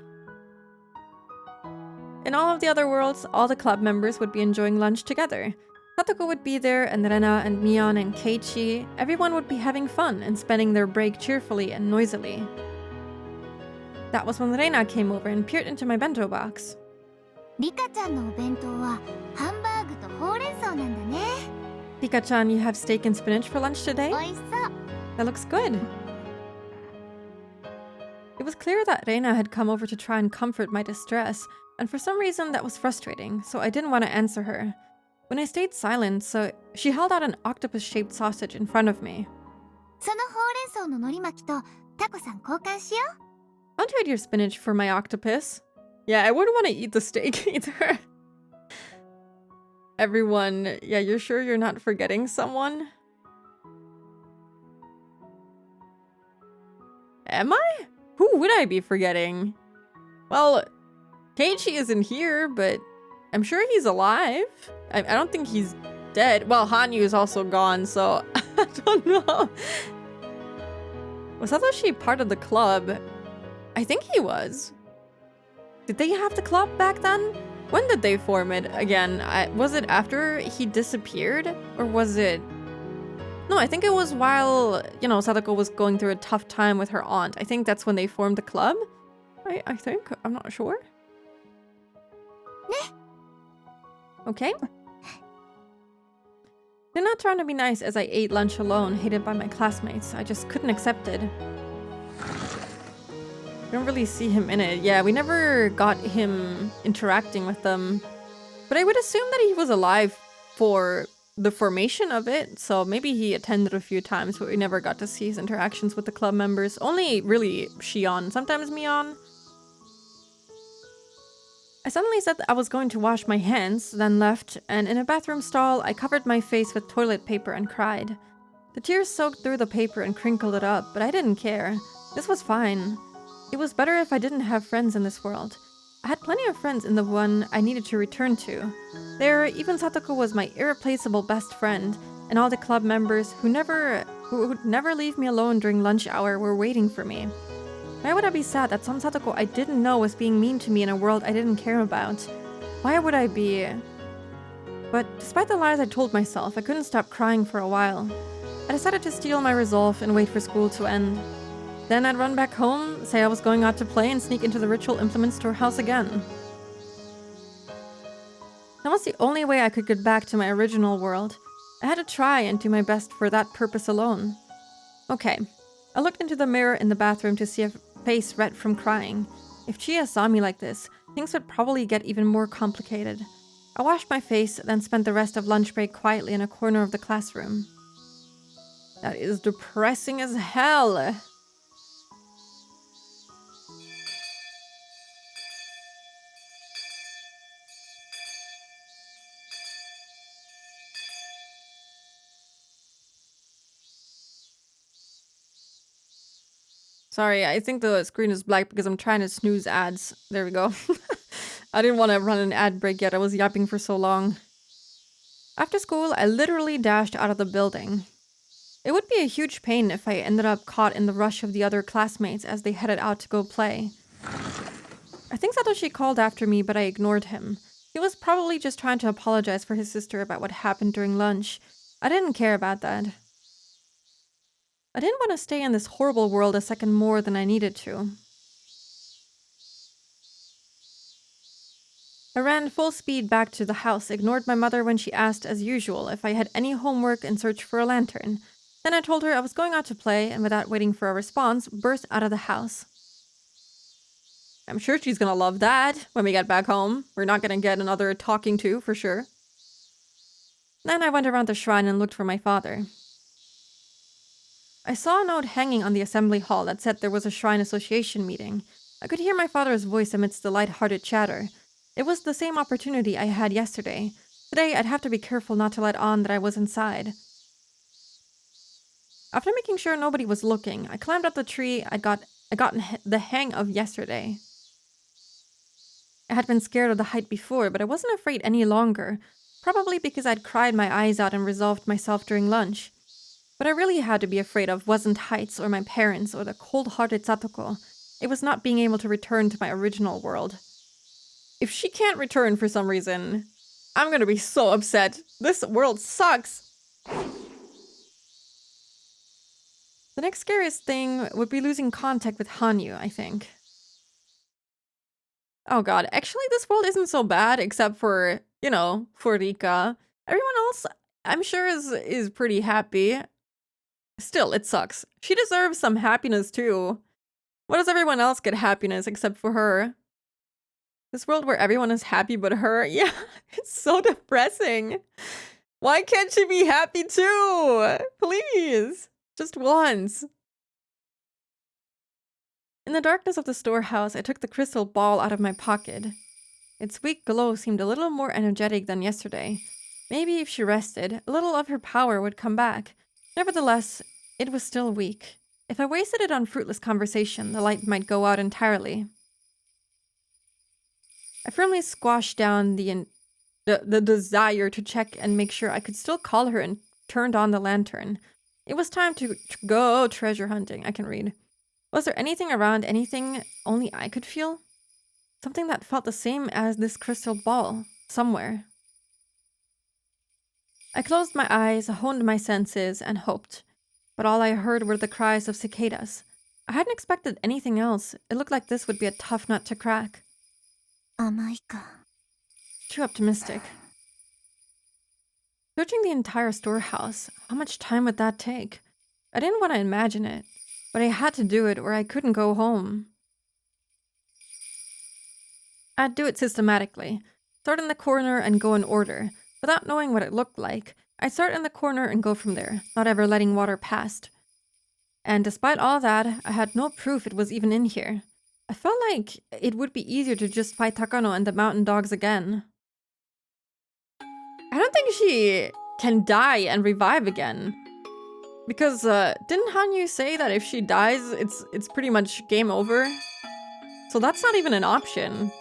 In all of the other worlds, all the club members would be enjoying lunch together. Satoko would be there, and Rena and Mion and Keiichi. Everyone would be having fun and spending their break cheerfully and noisily. That was when Rena came over and peered into my bento box. Rika-chan, you have steak and spinach for lunch today? That looks good. It was clear that Rena had come over to try and comfort my distress, and for some reason that was frustrating, so I didn't want to answer her. When I stayed silent, so she held out an octopus-shaped sausage in front of me. I'll trade your spinach for my octopus. Yeah, I wouldn't want to eat the steak either. Everyone, yeah, you're sure you're not forgetting someone? Am I? Who would I be forgetting? Well, Keiichi isn't here, but I'm sure he's alive. I don't think he's dead. Well, Hanyu is also gone, so I don't know. Was Satoshi part of the club? I think he was. Did they have the club back then? When did they form it again? Was it after he disappeared? Or was it... No, I think it was while, you know, Sadako was going through a tough time with her aunt. I think that's when they formed the club. I think. I'm not sure. Okay? They're not trying to be nice as I ate lunch alone, hated by my classmates. I just couldn't accept it. We don't really see him in it. Yeah, we never got him interacting with them. But I would assume that he was alive for the formation of it. So maybe he attended a few times, but we never got to see his interactions with the club members. Only really Shion, sometimes Mion. I suddenly said that I was going to wash my hands, then left, and in a bathroom stall, I covered my face with toilet paper and cried. The tears soaked through the paper and crinkled it up, but I didn't care. This was fine. It was better if I didn't have friends in this world. I had plenty of friends in the one I needed to return to. There, even Satoko was my irreplaceable best friend, and all the club members who would never leave me alone during lunch hour were waiting for me. Why would I be sad that some Satoko I didn't know was being mean to me in a world I didn't care about? Why would I be? But despite the lies I told myself, I couldn't stop crying for a while. I decided to steel my resolve and wait for school to end. Then I'd run back home, say I was going out to play, and sneak into the ritual implement storehouse again. That was the only way I could get back to my original world. I had to try and do my best for that purpose alone. Okay. I looked into the mirror in the bathroom to see a face red from crying. If Chia saw me like this, things would probably get even more complicated. I washed my face, then spent the rest of lunch break quietly in a corner of the classroom. That is depressing as hell. Sorry, I think the screen is black because I'm trying to snooze ads. There we go. I didn't want to run an ad break yet. I was yapping for so long. After school, I literally dashed out of the building. It would be a huge pain if I ended up caught in the rush of the other classmates as they headed out to go play. I think Satoshi called after me, but I ignored him. He was probably just trying to apologize for his sister about what happened during lunch. I didn't care about that. I didn't want to stay in this horrible world a second more than I needed to. I ran full speed back to the house, ignored my mother when she asked, as usual, if I had any homework and searched for a lantern. Then I told her I was going out to play, and without waiting for a response, burst out of the house. I'm sure she's gonna love that when we get back home. We're not gonna get another talking to, for sure. Then I went around the shrine and looked for my father. I saw a note hanging on the assembly hall that said there was a shrine association meeting. I could hear my father's voice amidst the light-hearted chatter. It was the same opportunity I had yesterday. Today, I'd have to be careful not to let on that I was inside. After making sure nobody was looking, I climbed up the tree I'd gotten the hang of yesterday. I had been scared of the height before, but I wasn't afraid any longer, probably because I'd cried my eyes out and resolved myself during lunch. What I really had to be afraid of wasn't heights or my parents or the cold-hearted Satoko. It was not being able to return to my original world. If she can't return for some reason, I'm gonna be so upset. This world sucks. The next scariest thing would be losing contact with Hanyu, I think. Oh god, actually this world isn't so bad except for, for Rika. Everyone else, I'm sure is pretty happy. Still, it sucks. She deserves some happiness too. Why does everyone else get happiness except for her? This world where everyone is happy but her? Yeah, it's so depressing. Why can't she be happy too? Please, just once. In the darkness of the storehouse, I took the crystal ball out of my pocket. Its weak glow seemed a little more energetic than yesterday. Maybe if she rested, a little of her power would come back. Nevertheless, it was still weak. If I wasted it on fruitless conversation, the light might go out entirely. I firmly squashed down the desire to check and make sure I could still call her and turned on the lantern. It was time to go treasure hunting. I can read. Was there anything around, anything only I could feel? Something that felt the same as this crystal ball, somewhere. I closed my eyes, honed my senses, and hoped. But all I heard were the cries of cicadas. I hadn't expected anything else. It looked like this would be a tough nut to crack. Too optimistic. Searching the entire storehouse, how much time would that take? I didn't want to imagine it, but I had to do it or I couldn't go home. I'd do it systematically. Start in the corner and go in order. Without knowing what it looked like, I'd start in the corner and go from there, not ever letting water past. And despite all that, I had no proof it was even in here. I felt like it would be easier to just fight Takano and the mountain dogs again. I don't think she can die and revive again. Because, didn't Hanyu say that if she dies, it's pretty much game over? So that's not even an option.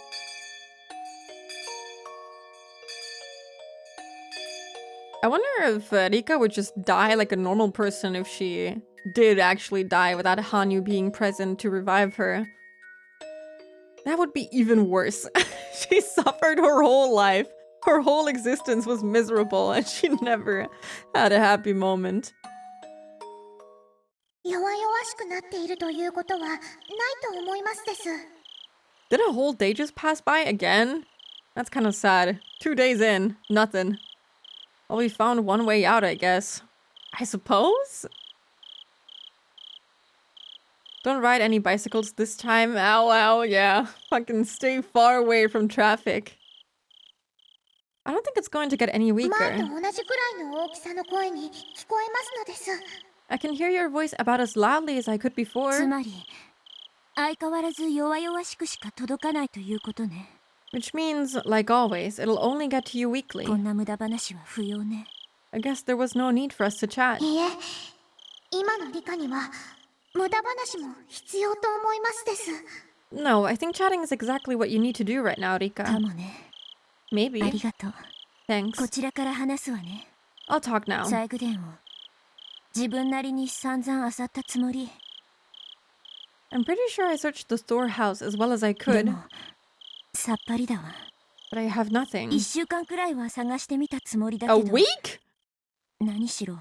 I wonder if Rika would just die like a normal person if she did actually die without Hanyu being present to revive her. That would be even worse. She suffered her whole life. Her whole existence was miserable and she never had a happy moment. 弱々しくなっているということはないと思いますです。 Did a whole day just pass by again? That's kind of sad. 2 days in, nothing. Well, we found one way out, I guess. I suppose? Don't ride any bicycles this time. Ow, ow, yeah. Fucking stay far away from traffic. I don't think it's going to get any weaker. 前と同じくらいの大きさの声に聞こえますのです。 I can hear your voice about as loudly as I could before. つまり相変わらず弱々しくしか届かないということね。 Which means, like always, it'll only get to you weakly. こんな無駄話は不要ね。 I guess there was no need for us to chat. いいえ、今の理科には無駄話も必要と思いますです。 No, I think chatting is exactly what you need to do right now, か Rika. もね。 Maybe. ありがとう。 Thanks. こちらから話すわね。 I'll talk now. 細工殿を自分なりに散々漁ったつもり。 I'm pretty sure I searched the storehouse as well as I で could, もさっぱりだわ。 but I have nothing. 1週間くらいは探してみたつもりだ A けど。 week? 何しろ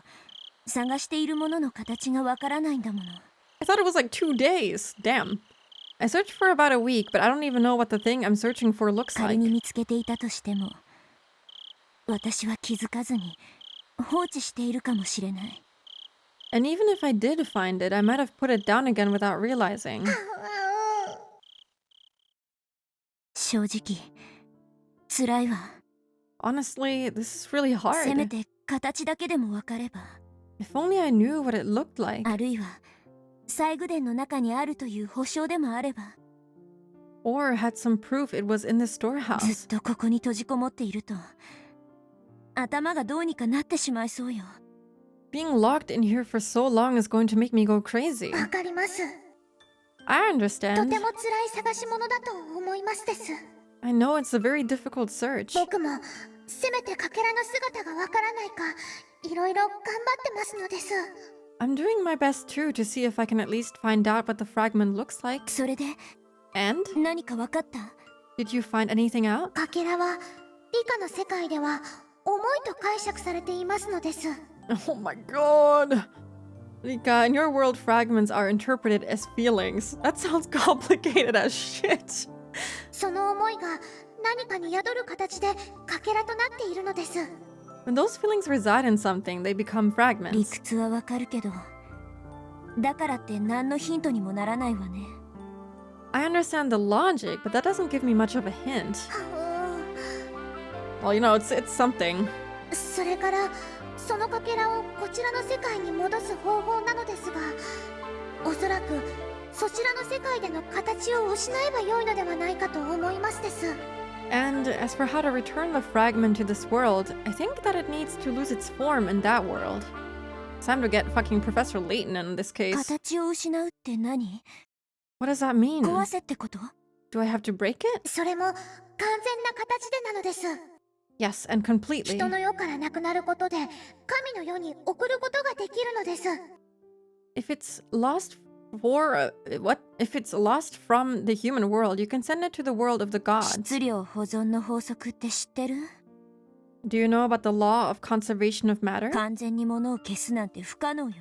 探しているものの形がわからないんだもの。 I thought it was like 2 days. Damn. I searched for about a week, but I don't even know what the thing I'm searching for looks 仮 like. に見つけていたとしても私は気づかずに放置しているかもしれない。 And even if I did find it, I might have put it down again without realizing. 正直辛いわ。 Honestly, this is really せめ hard. て形だけでもわかれば、 If only I knew what it looked like. あるいは細工殿の中にあるという保証でもあれば。 Or had some proof it was in the ず storehouse. っとここに閉じこもっていると頭がどうにかなってしまいそうよ。 Being locked in here for so long is going to make me go crazy. わかります。 I と understand. ても辛い探し物だと思いますです。 I know it's a very difficult search. 僕もせめてかけらの姿がわからないかいろいろ頑張ってますのです。 I'm doing my best too to see if I can at least find out what the fragment looks like. それで And? 何かわかった？ Did you find anything out? かけらは理科の世界では重いと解釈されていますのです。 Oh my god! Rika, in your world, fragments are interpreted as feelings. That sounds complicated as shit. その思いが何かに宿る形でかけらとなっているのです。 When those feelings reside in something, they become 理 fragments. 屈はわかるけどだからって何のヒントにもならないわね。 I understand the logic, but that doesn't give me much of a hint. Well, you know, it's something. それからそのかけらをこちらの世界に戻す方法なのですが、おそらくそちらの世界での形を失えば良いのではないかと思いますです。 And as for how to return the fragment to this world, I think that it needs to lose its form in that world. It's time to get fucking Professor Layton in this case. 形を失うって何？ What does that mean? 壊せってこと？ Do I have to break it? それも完全な形でなのです。 Yes, and completely. 人の世からなくなることで神の世に送ることができるのです。 If it's lost If it's lost from the human world, you can send it to the world of the gods. 質量保存の法則って知ってる？ Do you know about the law of conservation of matter? 完全に物を消すなんて不可能よ。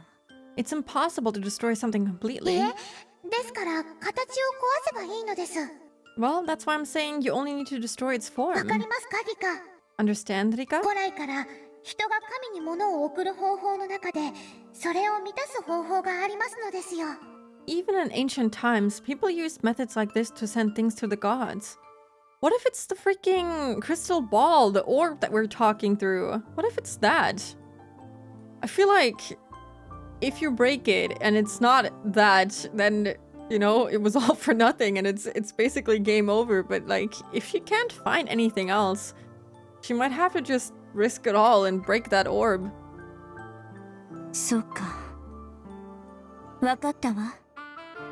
It's impossible to destroy something い completely. え、ですから形を壊せばいいのです。 Well, that's why I'm saying you only need to destroy its わ form. かりますか、リカ？ Understand, Rika? 古来から人が神に物を送る方法の中でそれを満たす方法がありますのですよ。 Even in ancient times, people used methods like this to send things to the gods. What if it's the freaking crystal ball, the orb that we're talking through? What if it's that? I feel like if you break it and it's not that, then, you know, it was all for nothing and it's basically game over. But like, if she can't find anything else, she might have to just risk it all and break that orb. そうか。わかったわ。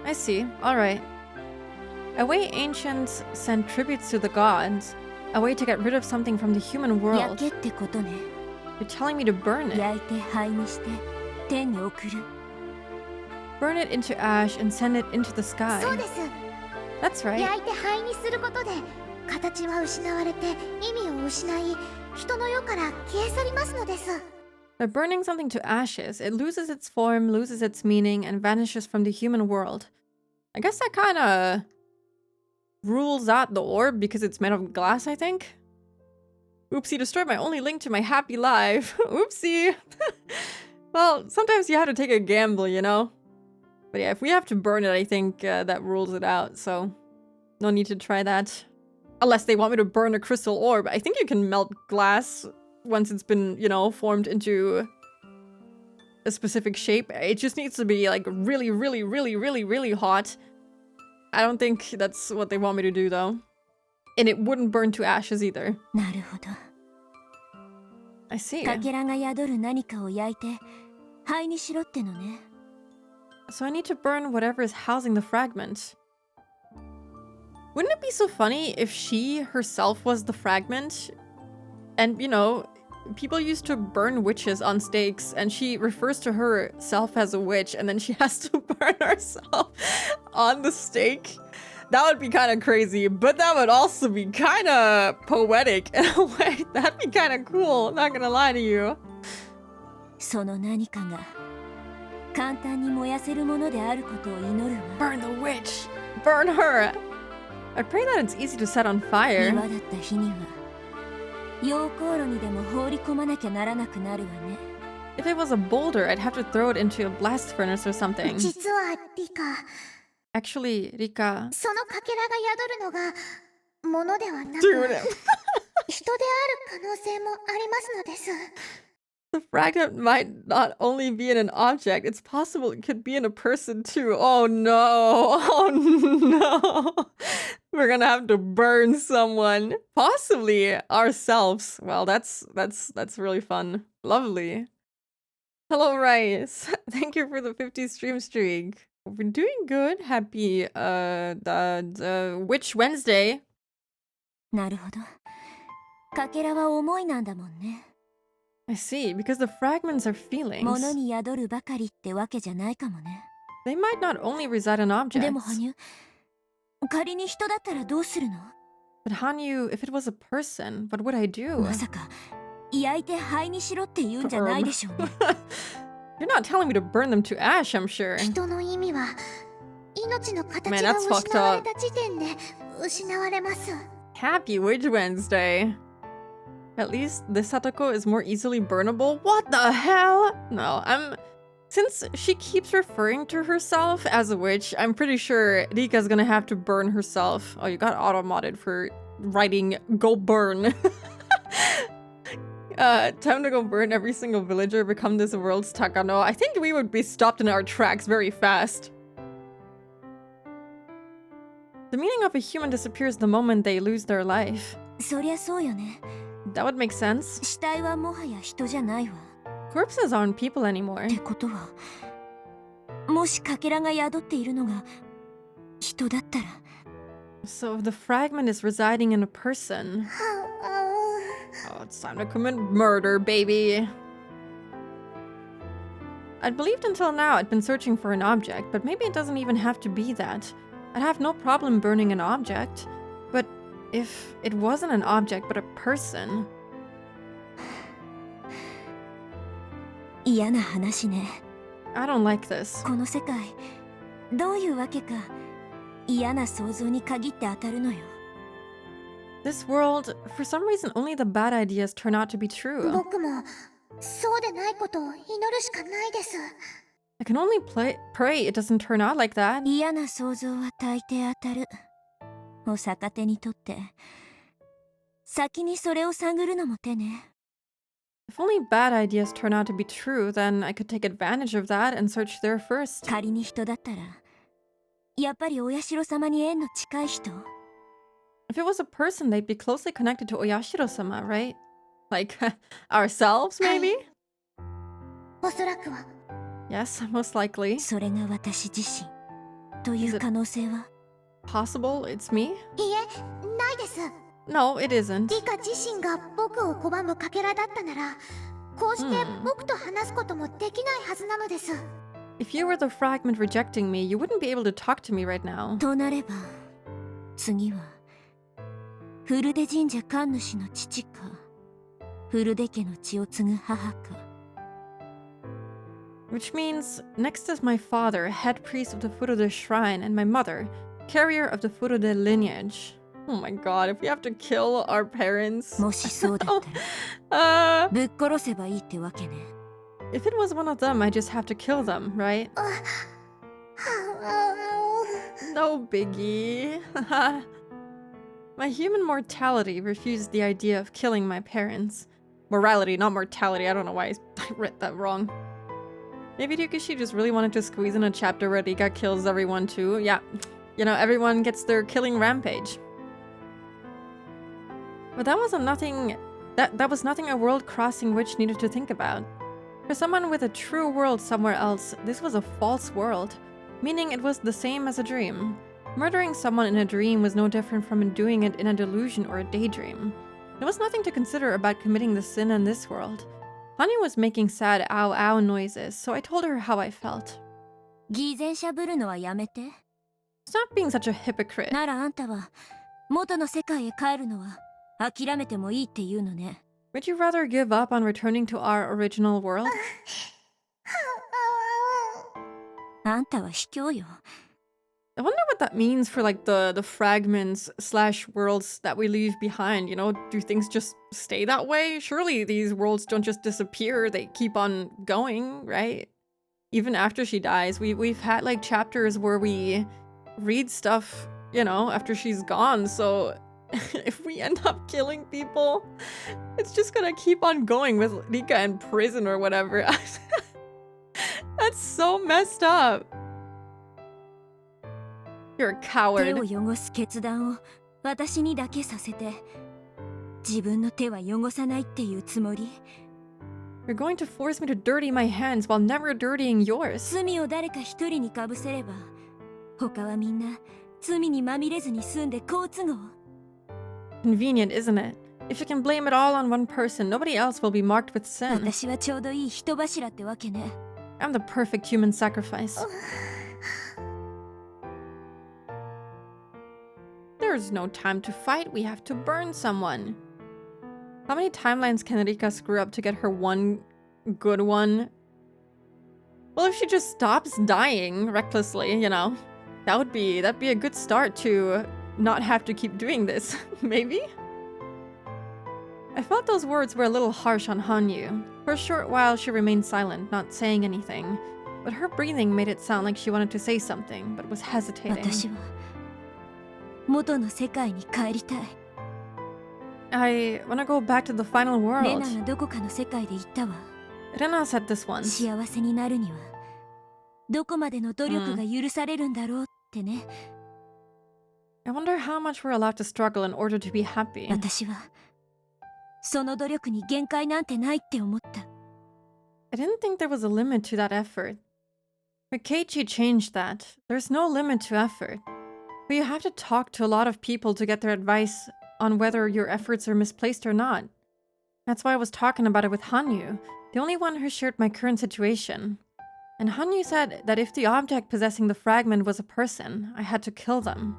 I see. Alright. A way ancients sent tributes to the gods. A way to get rid of something from the human 焼 world. けってことね。 You're telling me to burn it. 焼いて灰にして天に送る。 Burn it into ash and send it into the そう sky. です。 That's right. 焼いて灰にすることで形は失われて意味を失い人の世から消え去りますのです。 By burning something to ashes, it loses its form, loses its meaning, and vanishes from the human world. I guess that kind of rules out the orb because it's made of glass, I think. Oopsie, destroyed my only link to my happy life. Oopsie. Well, sometimes you have to take a gamble, you know? But yeah, if we have to burn it, I think that rules it out, so no need to try that. Unless they want me to burn a crystal orb. I think you can melt glass once it's been, you know, formed into a specific shape. It just needs to be like really, really, really, really, really hot. I don't think that's what they want me to do though. And it wouldn't burn to ashes either. なるほど。 I see. かけらが宿る何かを焼いて灰にしろってのね。 So I need to burn whatever is housing the fragment. Wouldn't it be so funny if she herself was the fragment? And, you know, people used to burn witches on stakes, and she refers to herself as a witch, and then she has to burn herself on the stake. That would be kind of crazy, but that would also be kind of poetic in a way. That'd be kind of cool, not gonna lie to you. その何かが簡単に燃やせるものであることを祈るわ。 Burn the witch! Burn her! I pray that it's easy to set on fire. 岩だった日には溶鉱炉にでも放り込まなきゃならなくなるわね。 If it was a boulder, I'd have to throw it into a blast furnace or something. 実はリカ、 Actually, Rika... そのかけらが宿るのが物ではなく Dude, 人である可能性もありますのです。 the fragment might not only be in an object, it's possible it could be in a person too. Oh no! Oh no! We're gonna have to burn someone. Possibly ourselves. Well, that's really fun. Lovely. Hello, Rice. Thank you for the 50 stream streak. We're doing good. Happy the Witch Wednesday. なるほど。かけらは思いなんだもんね。 I see, because the fragments are feelings. 物に宿るばかりってわけじゃないかもね。 They might not only reside in でも objects. 羽生、仮に人だったらどうするの？ But Hanyu, if it was a person, what would I do? まさか焼いて灰にしろって言うんじゃないでしょうね。 You're not telling me to burn them to ash, I'm sure. 人の意味は命の形 Man, が that's fucked 失われた時点で失われます。 Happy Witch Wednesday. At least this Satoko is more easily burnable. What the hell? No, since she keeps referring to herself as a witch, I'm pretty sure Rika's gonna have to burn herself. Oh, you got auto-modded for writing "go burn." Time to go burn every single villager, become this world's Takano. I think we would be stopped in our tracks very fast. The meaning of a human disappears the moment they lose their life. そりゃそうよね。 That would make sense. 死体はもはや人じゃないわ。 Corpses aren't people anymore. ってことは、もしかけらが宿っているのが人だったら。 So if the fragment is residing in a person. Oh, it's time to commit murder, baby. I'd believed until now I'd been searching for an object, but maybe it doesn't even have to be that. I'd have no problem burning an object. But if it wasn't an object but a person... 嫌な話ね。 I don't like this. この世界、どういうわけか嫌な想像に限って当たるのよ。This world, for some reason, only the bad ideas turn out to be true. 僕もそうでないことを祈るしかないです。 I can only pray it doesn't turn out like that. 嫌な想像は大抵当たる。お逆手にとって、先にそれを探るのも手ね。If only bad ideas turn out to be true, then I could take advantage of that and search there first. 仮に人だったら、やっぱりお社様に縁の近い人。If it was a person, they'd be closely connected to Oyashiro-sama, right? Like, ourselves, maybe? おそらくは Yes, most likely. それが私自身という可能性は。 Possible it's me? いえ、ないです。 No, it isn't. リカ自身が僕を拒むかけらだったなら、こうして僕と話すこともできないはずなのです。 If you were the fragment rejecting me, you wouldn't be able to talk to me right now. となれば、次は、古出神社神主の父か、古出家の血を継ぐ母か。Which means, next is my father, head priest of the Furude shrine, and my mother, carrier of the Furude lineage. Oh my god, if we have to kill our parents. もしそうだったら、 Uh, ぶっ殺せばいいってわけね。 if it was one of them, I just have to kill them, right? No biggie. My human mortality refused the idea of killing my parents. Morality, not mortality. I don't know why I read that wrong. Maybe Ryukishi just really wanted to squeeze in a chapter where Rika kills everyone too. Yeah, you know, everyone gets their killing rampage. But that was nothing a world-crossing witch needed to think about. For someone with a true world somewhere else, this was a false world, meaning it was the same as a dream. Murdering someone in a dream was no different from doing it in a delusion or a daydream. There was nothing to consider about committing the sin in this world. Honey was making sad ow ow noises, so I told her how I felt. 偽善者ぶるのはやめて。 Stop being such a hypocrite. ならあんたは、元の世界へ帰るのは、諦めてもいいって言うのね。 Would you rather give up on returning to our original world? あんたは卑怯よ。 I wonder what that means for like the fragments slash worlds that we leave behind, you know? Do things just stay that way? Surely these worlds don't just disappear, they keep on going, right? Even after she dies, we've had like chapters where we read stuff, you know, after she's gone, so if we end up killing people, it's just gonna keep on going with Rika in prison or whatever. That's so messed up. You're a 手 coward. を汚す決断を私にだけさせて、自分の手は汚さないっていうつもり。 You're going to force me to dirty my hands while never dirtying yours. 罪を誰か一人にかぶせれば、他はみんな罪にまみれずに済んで好都合。 Convenient, isn't it? If you can blame it all on one person, nobody else will be marked with sin. 私はちょうどいい人柱ってわけね。 I'm the perfect human sacrifice. There's no time to fight, we have to burn someone. How many timelines can Rika screw up to get her one good one? Well, if she just stops dying recklessly, you know, that'd be a good start to not have to keep doing this, maybe? I felt those words were a little harsh on Hanyu. For a short while, she remained silent, not saying anything. But her breathing made it sound like she wanted to say something, but was hesitating. 私は元の世界に帰りたい。 I want to go back to the final レ world. ナがどこかの世界で言ったわ。 Rena said this once. 幸せになるにはどこまでの努力が許されるんだろうってね。 I wonder how much we're allowed to struggle in order to be happy. 私はその努力に限界なんてないって思った。 I didn't think there was a limit to that effort. But Keiichi changed that. There's no limit to effort. But you have to talk to a lot of people to get their advice on whether your efforts are misplaced or not. That's why I was talking about it with Hanyu, the only one who shared my current situation. And Hanyu said that if the object possessing the fragment was a person, I had to kill them.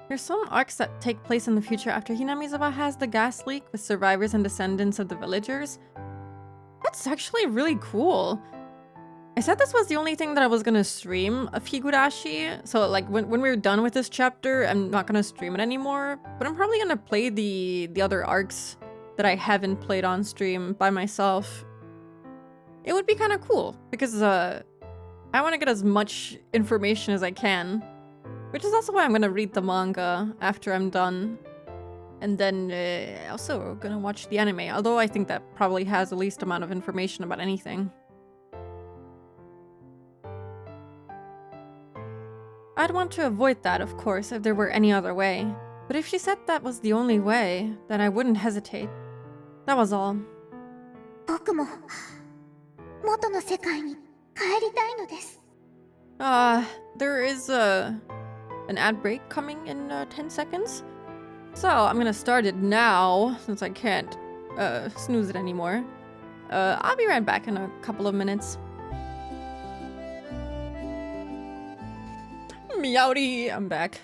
There's some arcs that take place in the future after Hinamizawa has the gas leak with survivors and descendants of the villagers. That's actually really cool. I said this was the only thing that I was gonna stream of Higurashi. So like when we're done with this chapter, I'm not gonna stream it anymore. But I'm probably gonna play the other arcs that I haven't played on stream by myself. It would be kind of cool because I want to get as much information as I can, which is also why I'm gonna read the manga after I'm done. And then also gonna watch the anime, although I think that probably has the least amount of information about anything. I'd want to avoid that, of course, if there were any other way. But if she said that was the only way, then I wouldn't hesitate. That was all. 僕も元の世界に帰りたいのです。There is an ad break coming in 10 seconds. So I'm gonna start it now, since I can't snooze it anymore. I'll be right back in a couple of minutes. Meowdy, I'm back.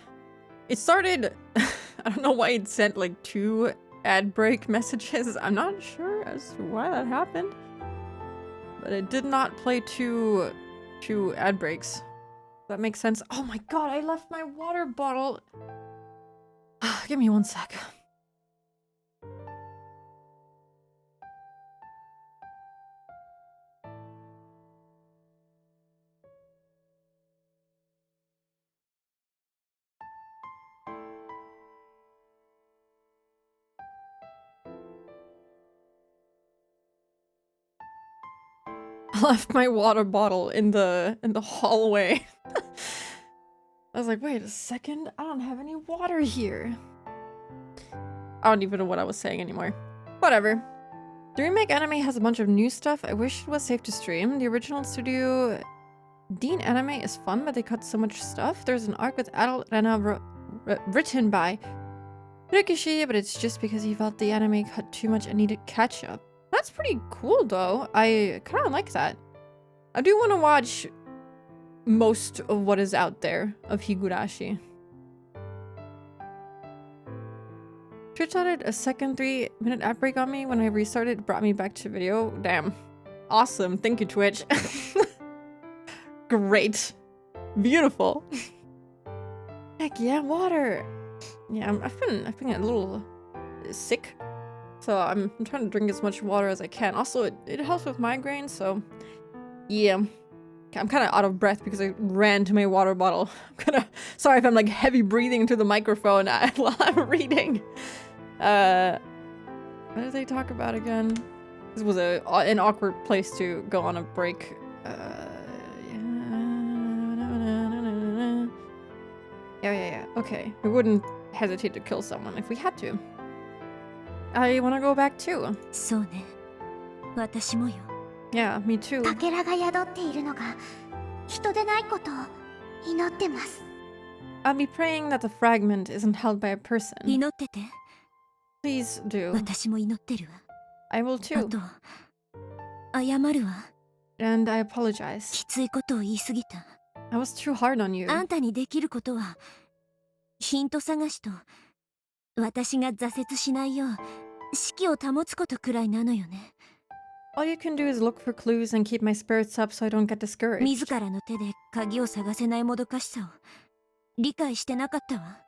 It started, I don't know why it sent like 2 ad break messages. I'm not sure as to why that happened. But it did not play 2 ad breaks. That makes sense. Oh my god, I left my water bottle. Give me 1 sec. I left my water bottle in the hallway. I was like, wait a second, I don't have any water here. I don't even know what I was saying anymore. Whatever. The remake anime has a bunch of new stuff. I wish it was safe to stream. The original Studio Dean anime is fun, but they cut so much stuff. There's an arc with adult Rena written by Higurashi, but it's just because he felt the anime cut too much and needed catch up. That's pretty cool though. I kind of like that. I do want to watch most of what is out there of Higurashi. Twitch started a second 3-minute ad break on me. When I restarted, it brought me back to video. Damn. Awesome. Thank you, Twitch. Great. Beautiful. Heck yeah, water. Yeah, I've been a little sick. So I'm trying to drink as much water as I can. Also, it helps with migraines, so yeah. I'm kind of out of breath because I ran to my water bottle. Sorry if I'm like heavy breathing into the microphone while I'm reading. What did they talk about again? This was an awkward place to go on a break. Yeah. Okay, we wouldn't hesitate to kill someone if we had to. I want to go back too. そうね。私もよ。Yeah, me too. かけらが宿っているのが人でないことを祈ってます。I'll be praying that the fragment isn't held by a person. 祈ってて。Please do. 私も祈ってるわ。I will あ too. と、謝るわ。And I apologize. きついことを言い過ぎた。I was too hard on you. あんたにできることは、ヒント探しと、私が挫折しないよう、士気を保つことくらいなのよね。All you can do is look for clues and keep my spirits up so I don't get discouraged. 自らの手で鍵を探せないもどかしさを理解してなかったわ。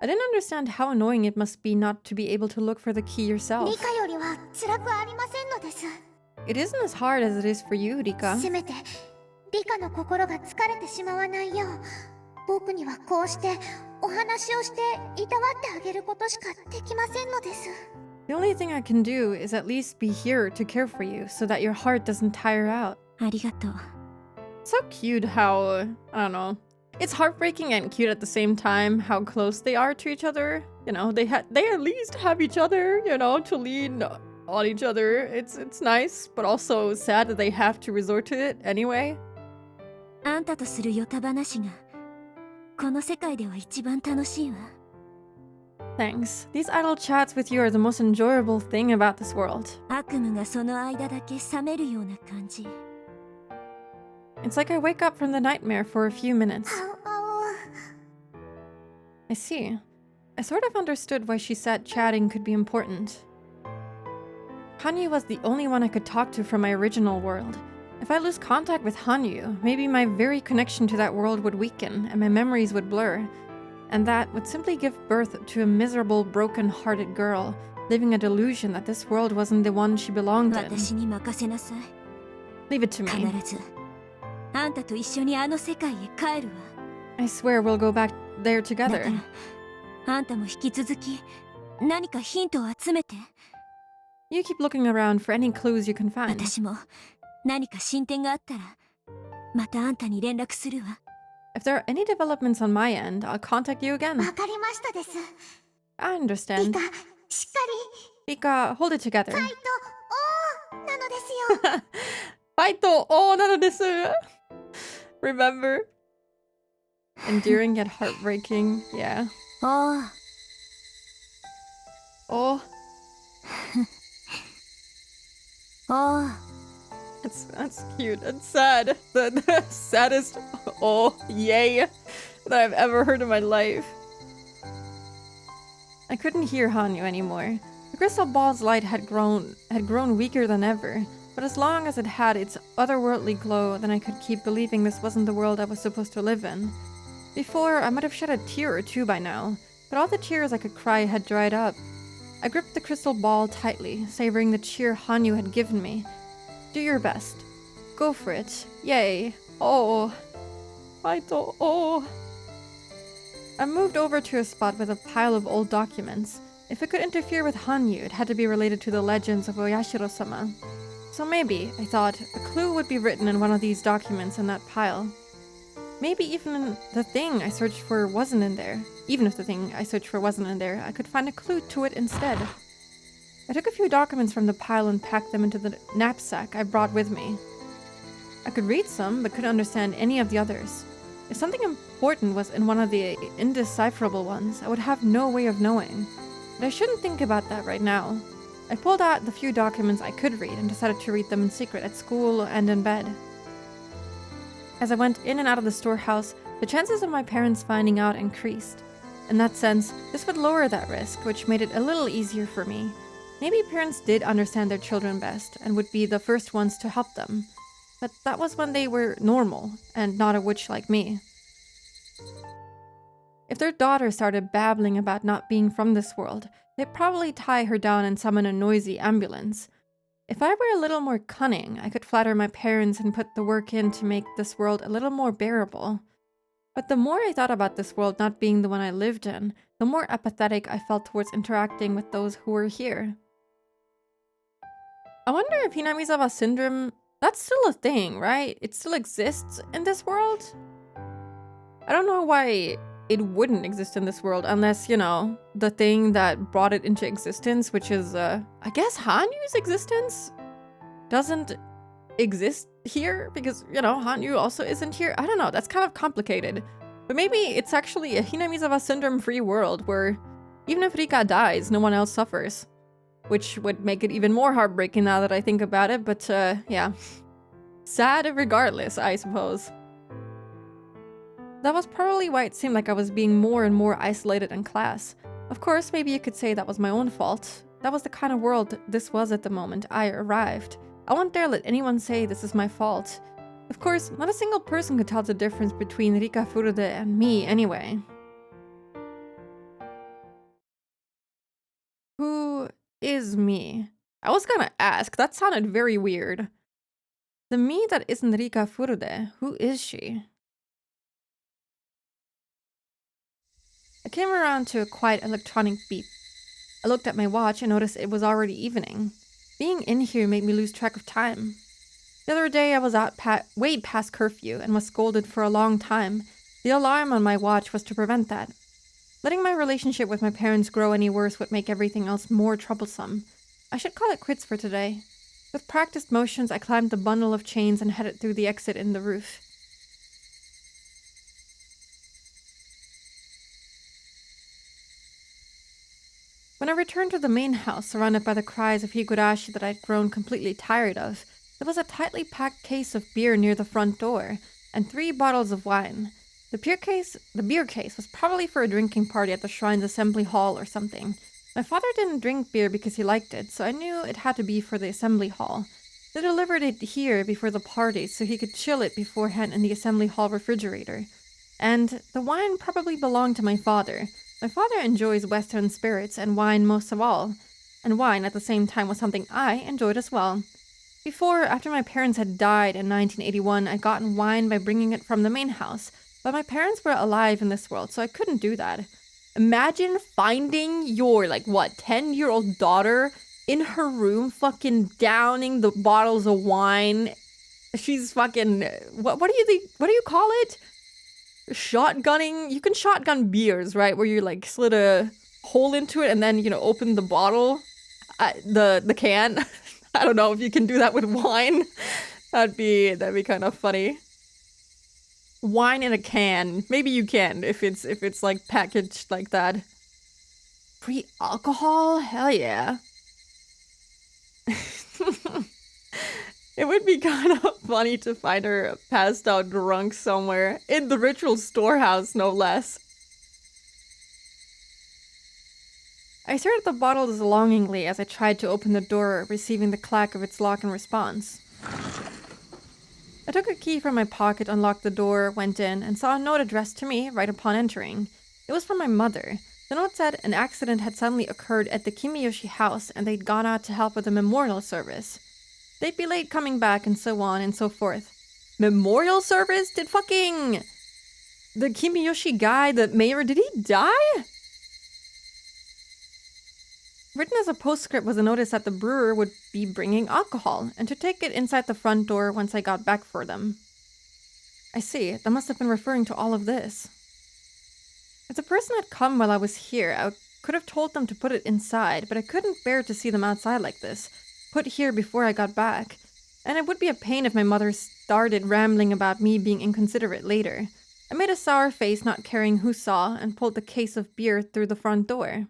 I didn't understand how annoying it must be not to be able to look for the key yourself. リカよりは辛くありませんのです。 It isn't as hard as it is for you, Rika. せめてリカの心が疲れてしまわないよう、僕にはこうしてお話をしていたわってあげることしかできませんのです。 The only thing I can do is at least be here to care for you so that your heart doesn't tire out. ありがとう。 So cute how, I don't know, it's heartbreaking and cute at the same time how close they are to each other. You know, they at least have each other, you know, to lean on each other. It's nice, but also sad that they have to resort to it anyway. あんたとするヨタ話がこの世界では一番楽しいわ。 Thanks. These idle chats with you are the most enjoyable thing about this world. 悪夢がその間だけ覚めるような感じ。 It's like I wake up from the nightmare for a few minutes. I see. I sort of understood why she said chatting could be important. Hanyu was the only one I could talk to from my original world. If I lose contact with Hanyu, maybe my very connection to that world would weaken and my memories would blur. And that would simply give birth to a miserable, broken-hearted girl, living a delusion that this world wasn't the one she belonged in. 私に任せなさい。 Leave it to me. 必ずあんたと一緒にあの世界へ帰るわ。 I swear we'll go back there だか together. らあんたも引き続き何かヒントを集めて。 You keep looking around for any clues you can find. 私も何か進展があったらまたあんたに連絡するわ。 If there are any developments on my end, I'll contact you again. わかりましたです。 I リ understand. カ、しっかり Rika, hold it together. ファイトオーなのですよ。 Fight oh nano desu. Remember? Endearing yet heartbreaking. Yeah. おう Oh, おう that's cute and sad. The saddest oh yay that I've ever heard in my life. I couldn't hear Hanyu anymore. The crystal ball's light had grown weaker than ever, but as long as it had its otherworldly glow, then I could keep believing this wasn't the world I was supposed to live in. Before, I might have shed a tear or two by now, but all the tears I could cry had dried up. I gripped the crystal ball tightly, savoring the cheer Hanyu had given me. Do your best. Go for it. Yay. Oh. Faito. Oh. I moved over to a spot with a pile of old documents. If it could interfere with Hanyu, it had to be related to the legends of Oyashiro-sama. So maybe, I thought, a clue would be written in one of these documents in that pile. Maybe even the thing I searched for wasn't in there. Even if the thing I searched for wasn't in there, I could find a clue to it instead. I took a few documents from the pile and packed them into the knapsack I brought with me. I could read some, but couldn't understand any of the others. If something important was in one of the indecipherable ones, I would have no way of knowing. But I shouldn't think about that right now. I pulled out the few documents I could read and decided to read them in secret at school and in bed. As I went in and out of the storehouse, the chances of my parents finding out increased. In that sense, this would lower that risk, which made it a little easier for me. Maybe parents did understand their children best and would be the first ones to help them. But that was when they were normal and not a witch like me. If their daughter started babbling about not being from this world, they'd probably tie her down and summon a noisy ambulance. If I were a little more cunning, I could flatter my parents and put the work in to make this world a little more bearable. But the more I thought about this world not being the one I lived in, the more apathetic I felt towards interacting with those who were here. I wonder if Hinamizawa syndrome, that's still a thing, right? It still exists in this world? I don't know why it wouldn't exist in this world unless, you know, the thing that brought it into existence, which is, I guess Hanyu's existence doesn't exist here because, you know, Hanyu also isn't here. I don't know, that's kind of complicated. But maybe it's actually a Hinamizawa syndrome-free world where even if Rika dies, no one else suffers. Which would make it even more heartbreaking now that I think about it, but, yeah. Sad regardless, I suppose. That was probably why it seemed like I was being more and more isolated in class. Of course, maybe you could say that was my own fault. That was the kind of world this was at the moment I arrived. I won't dare let anyone say this is my fault. Of course, not a single person could tell the difference between Rika Furude and me anyway. Who is me? I was gonna ask, that sounded very weird. The me that isn't Rika Furude, who is she? I came around to a quiet electronic beep. I looked at my watch and noticed it was already evening. Being in here made me lose track of time. The other day I was out way past curfew and was scolded for a long time. The alarm on my watch was to prevent that. Letting my relationship with my parents grow any worse would make everything else more troublesome. I should call it quits for today. With practiced motions, I climbed the bundle of chains and headed through the exit in the roof. When I returned to the main house, surrounded by the cries of Higurashi that I'd grown completely tired of, there was a tightly packed case of beer near the front door, and 3 bottles of wine. The beer case was probably for a drinking party at the shrine's assembly hall or something. My father didn't drink beer because he liked it, so I knew it had to be for the assembly hall. They delivered it here before the party so he could chill it beforehand in the assembly hall refrigerator. And the wine probably belonged to my father. My father enjoys Western spirits and wine most of all. And wine at the same time was something I enjoyed as well. After my parents had died in 1981, I'd gotten wine by bringing it from the main house. But my parents were alive in this world, so I couldn't do that. Imagine finding your, 10-year-old daughter in her room fucking downing the bottles of wine. She's fucking, what do you call it? Shotgunning. You can shotgun beers, right? Where you slit a hole into it and then, open the bottle, the can. I don't know if you can do that with wine. That'd be kind of funny. Wine in a can. Maybe you can if it's packaged like that. Free alcohol? Hell yeah. It would be kind of funny to find her passed out drunk somewhere. In the ritual storehouse, no less. I stared at the bottles longingly as I tried to open the door, receiving the clack of its lock in response. I took a key from my pocket, unlocked the door, went in, and saw a note addressed to me right upon entering. It was from my mother. The note said an accident had suddenly occurred at the Kimiyoshi house and they'd gone out to help with a memorial service. They'd be late coming back and so on and so forth. Memorial service? Did fucking... the Kimiyoshi guy, the mayor, did he die? Written as a postscript was a notice that the brewer would be bringing alcohol, and to take it inside the front door once I got back for them. I see, that must have been referring to all of this. If the person had come while I was here, I could have told them to put it inside, but I couldn't bear to see them outside like this, put here before I got back. And it would be a pain if my mother started rambling about me being inconsiderate later. I made a sour face, not caring who saw, and pulled the case of beer through the front door.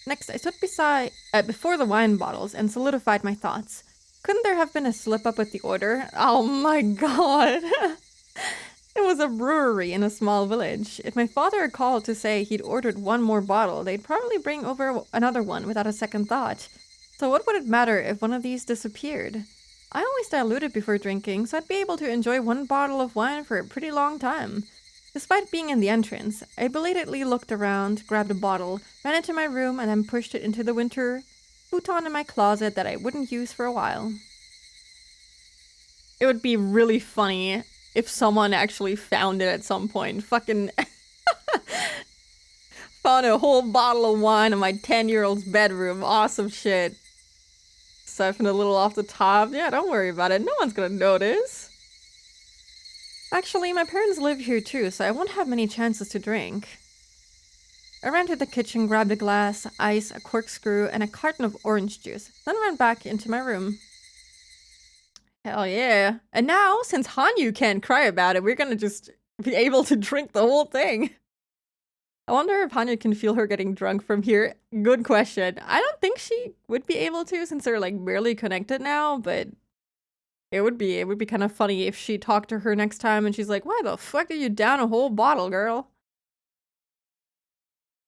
Next, I stood before the wine bottles and solidified my thoughts. Couldn't there have been a slip-up with the order? Oh my god! It was a brewery in a small village. If my father had called to say he'd ordered one more bottle, they'd probably bring over another one without a second thought. So what would it matter if one of these disappeared? I always diluted before drinking, so I'd be able to enjoy one bottle of wine for a pretty long time. Despite being in the entrance, I belatedly looked around, grabbed a bottle, ran into my room, and then pushed it into the winter futon in my closet that I wouldn't use for a while. It would be really funny if someone actually found it at some point. Fucking found a whole bottle of wine in my 10-year-old's bedroom. Awesome shit. Siphoned a little off the top. Yeah, don't worry about it. No one's gonna notice. Actually, my parents live here too, so I won't have many chances to drink. I ran to the kitchen, grabbed a glass, ice, a corkscrew, and a carton of orange juice, then ran back into my room. Hell yeah. And now, since Hanyu can't cry about it, we're gonna just be able to drink the whole thing. I wonder if Hanyu can feel her getting drunk from here. Good question. I don't think she would be able to, since they're barely connected now, but it would be kind of funny if she talked to her next time and she's like, why the fuck did you down a whole bottle, girl?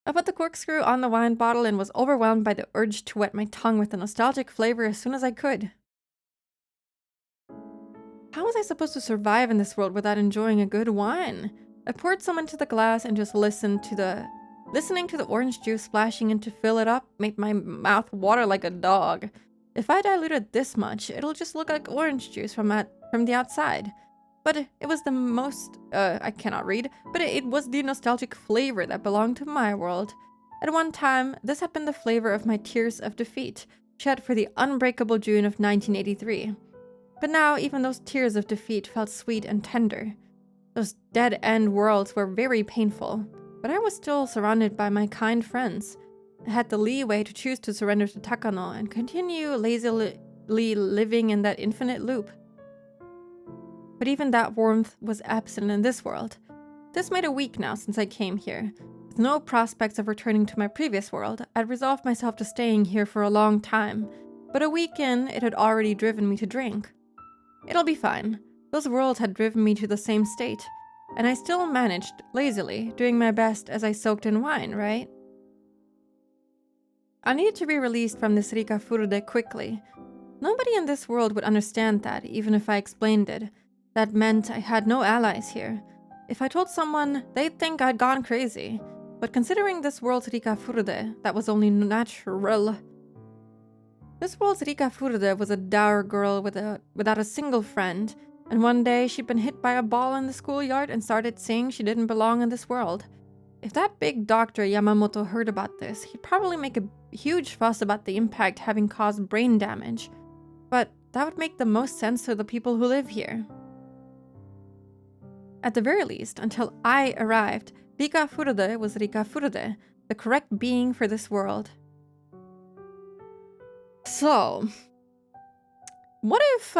I put the corkscrew on the wine bottle and was overwhelmed by the urge to wet my tongue with the nostalgic flavor as soon as I could. How was I supposed to survive in this world without enjoying a good wine? I poured some into the glass and just listening to the orange juice splashing in to fill it up made my mouth water like a dog. If I dilute it this much, it'll just look like orange juice from the outside. But it was the most, I cannot read, but it was the nostalgic flavor that belonged to my world. At one time, this had been the flavor of my tears of defeat, shed for the unbreakable June of 1983. But now, even those tears of defeat felt sweet and tender. Those dead-end worlds were very painful, but I was still surrounded by my kind friends. I had the leeway to choose to surrender to Takano and continue lazily living in that infinite loop. But even that warmth was absent in this world. This made a week now since I came here. With no prospects of returning to my previous world, I'd resolved myself to staying here for a long time, but a week in, it had already driven me to drink. It'll be fine. Those worlds had driven me to the same state, and I still managed, lazily, doing my best as I soaked in wine, right? I needed to be released from this Rika Furude quickly. Nobody in this world would understand that, even if I explained it. That meant I had no allies here. If I told someone, they'd think I'd gone crazy. But considering this world's Rika Furude, that was only natural. This world's Rika Furude was a dour girl without a single friend, and one day she'd been hit by a ball in the schoolyard and started saying she didn't belong in this world. If that big Dr. Yamamoto heard about this, he'd probably make a huge fuss about the impact having caused brain damage. But that would make the most sense to the people who live here. At the very least, until I arrived, Rika Furude was Rika Furude, the correct being for this world. So, what if,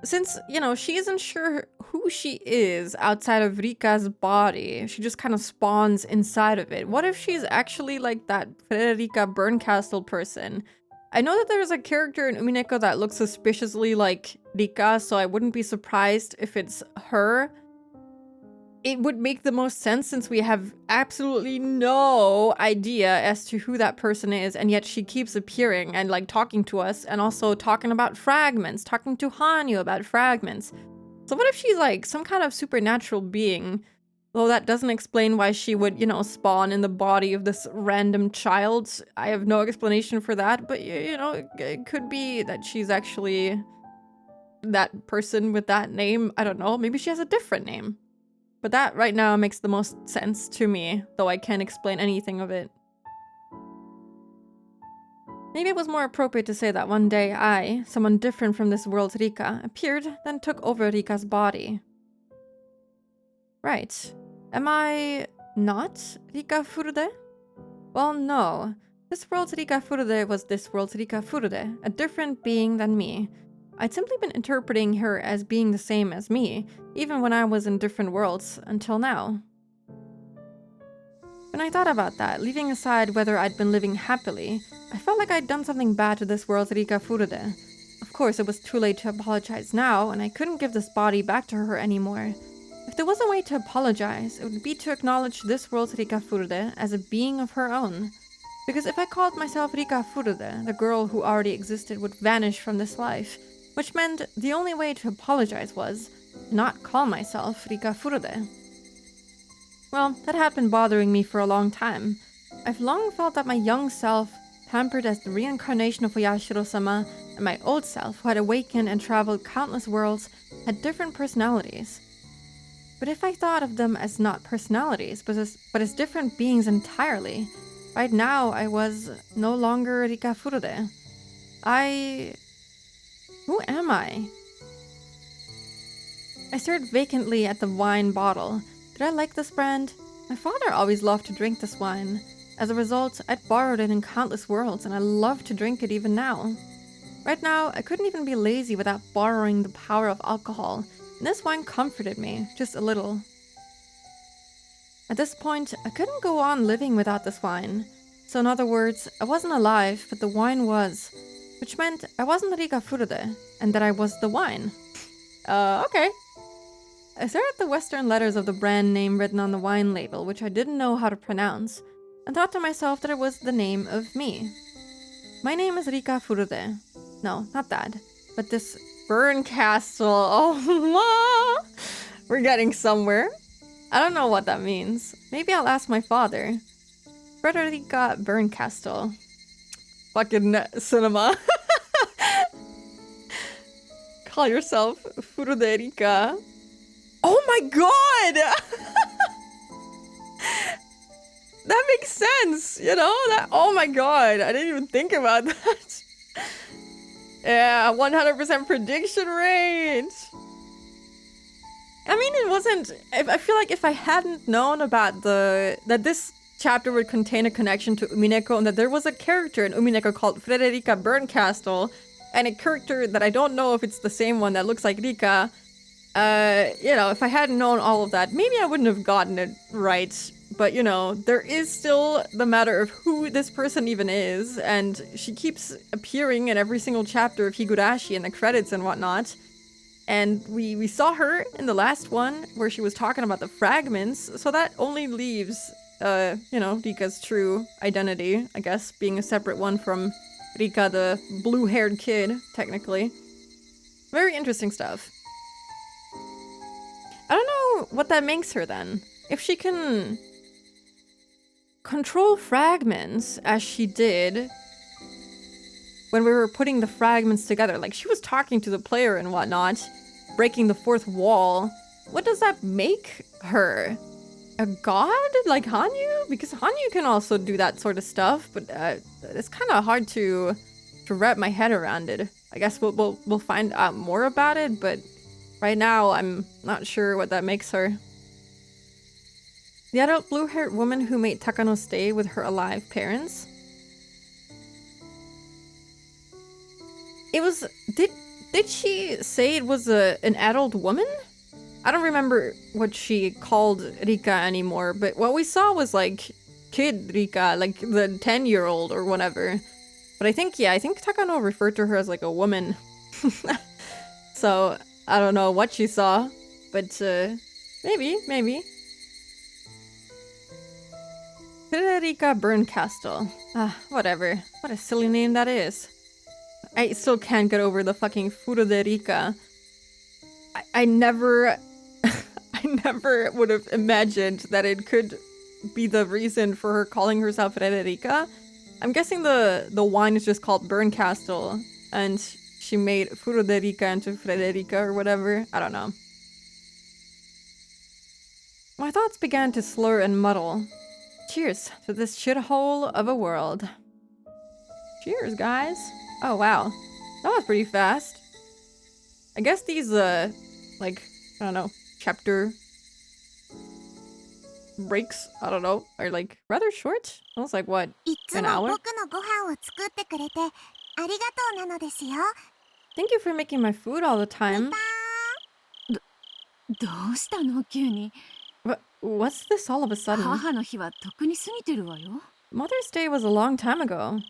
since, she isn't sure who she is outside of Rika's body, she just kind of spawns inside of it. What if she's actually like that Frederica Berncastle person? I know that there's a character in Umineko that looks suspiciously like Rika, so I wouldn't be surprised if it's her. It would make the most sense since we have absolutely no idea as to who that person is, and yet she keeps appearing and like talking to us and also talking about fragments, talking to Hanyu about fragments. So what if she's like some kind of supernatural being? Though that doesn't explain why she would, spawn in the body of this random child. I have no explanation for that, but, it could be that she's actually that person with that name. I don't know. Maybe she has a different name. But that right now makes the most sense to me, though I can't explain anything of it. Maybe it was more appropriate to say that one day I, someone different from this world's Rika, appeared, then took over Rika's body. Right. Am I not Rika Furude? Well, no. This world's Rika Furude was this world's Rika Furude, a different being than me. I'd simply been interpreting her as being the same as me, even when I was in different worlds, until now. When I thought about that, leaving aside whether I'd been living happily, I felt like I'd done something bad to this world's Rika Furude. Of course, it was too late to apologize now, and I couldn't give this body back to her anymore. If there was a way to apologize, it would be to acknowledge this world's Rika Furude as a being of her own. Because if I called myself Rika Furude, the girl who already existed would vanish from this life, which meant the only way to apologize was to not call myself Rika Furude. Well, that had been bothering me for a long time. I've long felt that my young self, pampered as the reincarnation of Oyashiro-sama, and my old self, who had awakened and traveled countless worlds, had different personalities. But if I thought of them as not personalities, but as different beings entirely, right now I was no longer Rika Furude. Who am I? I stared vacantly at the wine bottle. Did I like this brand? My father always loved to drink this wine. As a result, I'd borrowed it in countless worlds, and I love to drink it even now. Right now, I couldn't even be lazy without borrowing the power of alcohol, and this wine comforted me, just a little. At this point, I couldn't go on living without this wine. So in other words, I wasn't alive, but the wine was. Which meant I wasn't Rika Furude, and that I was the wine. Okay. I stared at the Western letters of the brand name written on the wine label, which I didn't know how to pronounce, and thought to myself that it was the name of me. My name is Rika Furude. No, not that, but this Berncastle. Oh, we're getting somewhere. I don't know what that means. Maybe I'll ask my father. Frederica Berncastle. Fucking cinema. Call yourself Furuderica. Oh my god! That makes sense, That. Oh my god, I didn't even think about that. Yeah, 100% prediction rate. I mean, it wasn't. I feel like if I hadn't known about that this chapter would contain a connection to Umineko, and that there was a character in Umineko called Frederica Berncastle, and a character that I don't know if it's the same one that looks like Rika. If I hadn't known all of that, maybe I wouldn't have gotten it right. But, there is still the matter of who this person even is, and she keeps appearing in every single chapter of Higurashi in the credits and whatnot. And we saw her in the last one, where she was talking about the fragments, so that only leaves, Rika's true identity, I guess, being a separate one from Rika, the blue-haired kid, technically. Very interesting stuff. I don't know what that makes her then. If she can control fragments as she did when we were putting the fragments together, like she was talking to the player and whatnot, breaking the fourth wall. What does that make her? A god like Hanyu? Because Hanyu can also do that sort of stuff, but it's kind of hard to wrap my head around it. I guess we'll find out more about it, but right now I'm not sure what that makes her. The adult blue-haired woman who made Takano stay with her alive parents. It was... Did she say it was an adult woman? I don't remember what she called Rika anymore, but what we saw was like kid Rika, like the 10-year-old or whatever. But I think Takano referred to her as like a woman. So I don't know what she saw, but maybe. Frederica Berncastle. Whatever. What a silly name that is. I still can't get over the fucking Frederica. I never would have imagined that it could be the reason for her calling herself Frederica. I'm guessing the wine is just called Berncastle, and she made Frederica into Frederica or whatever. I don't know. My thoughts began to slur and muddle. Cheers to this shithole of a world. Cheers, guys. Oh, wow. That was pretty fast. I guess these, like, I don't know, chapter breaks, I don't know, are like rather short. Almost like, what, an hour? Thank you for making my food all the time. What's this all of a sudden? Mother's Day was a long time ago.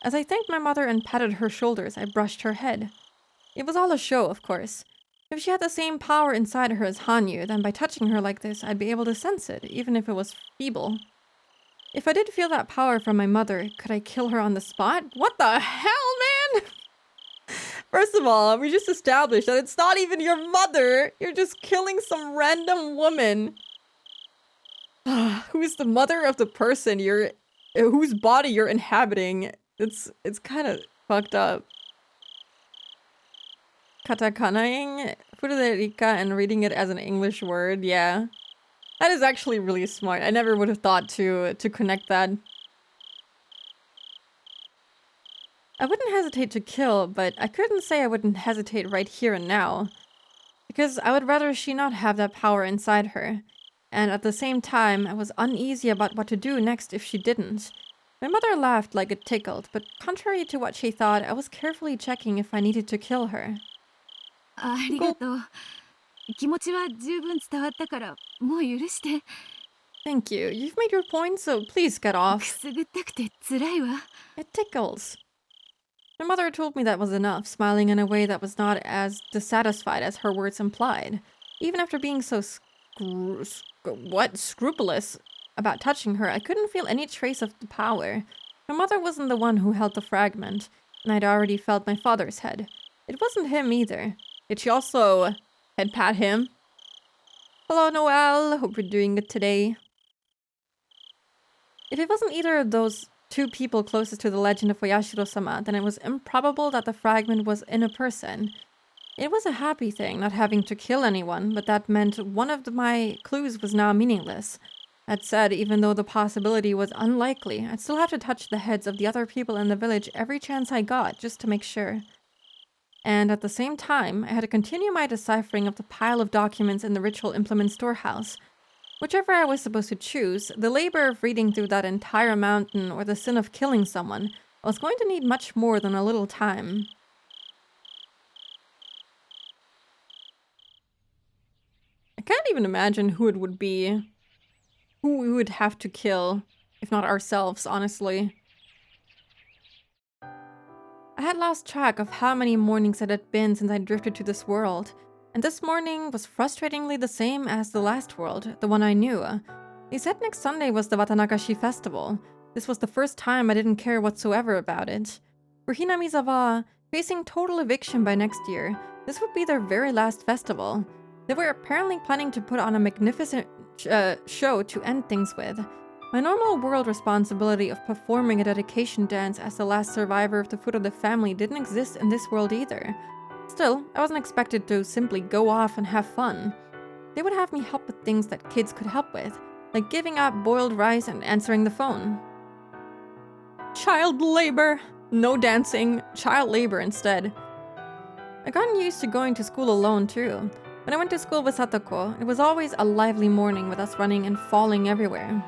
As I thanked my mother and patted her shoulders, I brushed her head. It was all a show, of course. If she had the same power inside her as Hanyu, then by touching her like this, I'd be able to sense it, even if it was feeble. If I did feel that power from my mother, could I kill her on the spot? What the hell, man? First of all, we just established that it's not even your mother. You're just killing some random woman. Who's the mother of the person whose body you're inhabiting? It's kind of fucked up. Katakanaing Frederica and reading it as an English word, yeah. That is actually really smart. I never would have thought to connect that. I wouldn't hesitate to kill, but I couldn't say I wouldn't hesitate right here and now. Because I would rather she not have that power inside her. And at the same time, I was uneasy about what to do next if she didn't. My mother laughed like it tickled, but contrary to what she thought, I was carefully checking if I needed to kill her. Thank you. You've made your point, so please get off. It tickles. My mother told me that was enough, smiling in a way that was not as dissatisfied as her words implied. Even after being so scrupulous about touching her, I couldn't feel any trace of the power. My mother wasn't the one who held the fragment, and I'd already felt my father's head. It wasn't him either. Did she also head pat him? Hello, Noelle. Hope you're doing good today. If it wasn't either of those two people closest to the legend of Oyashiro-sama, then it was improbable that the fragment was in a person. It was a happy thing, not having to kill anyone, but that meant one of my clues was now meaningless. That said, even though the possibility was unlikely, I'd still have to touch the heads of the other people in the village every chance I got, just to make sure. And at the same time, I had to continue my deciphering of the pile of documents in the ritual implement storehouse. Whichever I was supposed to choose, the labor of reading through that entire mountain or the sin of killing someone was going to need much more than a little time. I can't even imagine who it would be. Who we would have to kill, if not ourselves, honestly. I had lost track of how many mornings it had been since I drifted to this world, and this morning was frustratingly the same as the last world, the one I knew. They said next Sunday was the Watanagashi festival. This was the first time I didn't care whatsoever about it. Were Hinamizawa facing total eviction by next year, this would be their very last festival. They were apparently planning to put on a magnificent show to end things with. My normal world responsibility of performing a dedication dance as the last survivor of the Furude family didn't exist in this world either. Still, I wasn't expected to simply go off and have fun. They would have me help with things that kids could help with, like giving out boiled rice and answering the phone. Child labor! No dancing, child labor instead. I'd gotten used to going to school alone too. When I went to school with Satoko, it was always a lively morning with us running and falling everywhere.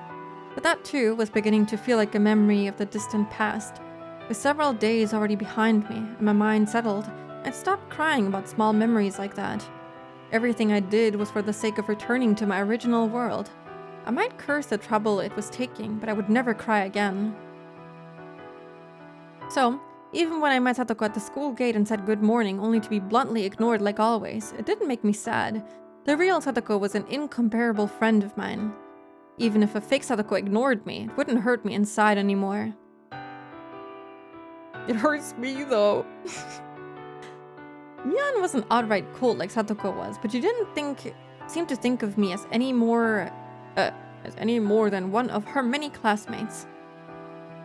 But that too was beginning to feel like a memory of the distant past. With several days already behind me and my mind settled, I'd stopped crying about small memories like that. Everything I did was for the sake of returning to my original world. I might curse the trouble it was taking, but I would never cry again. So, even when I met Satoko at the school gate and said good morning only to be bluntly ignored like always, it didn't make me sad. The real Satoko was an incomparable friend of mine. Even if a fake Satoko ignored me, it wouldn't hurt me inside anymore. It hurts me though. Mian wasn't outright cold like Satoko was, but she didn't seem to think of me as any more than one of her many classmates.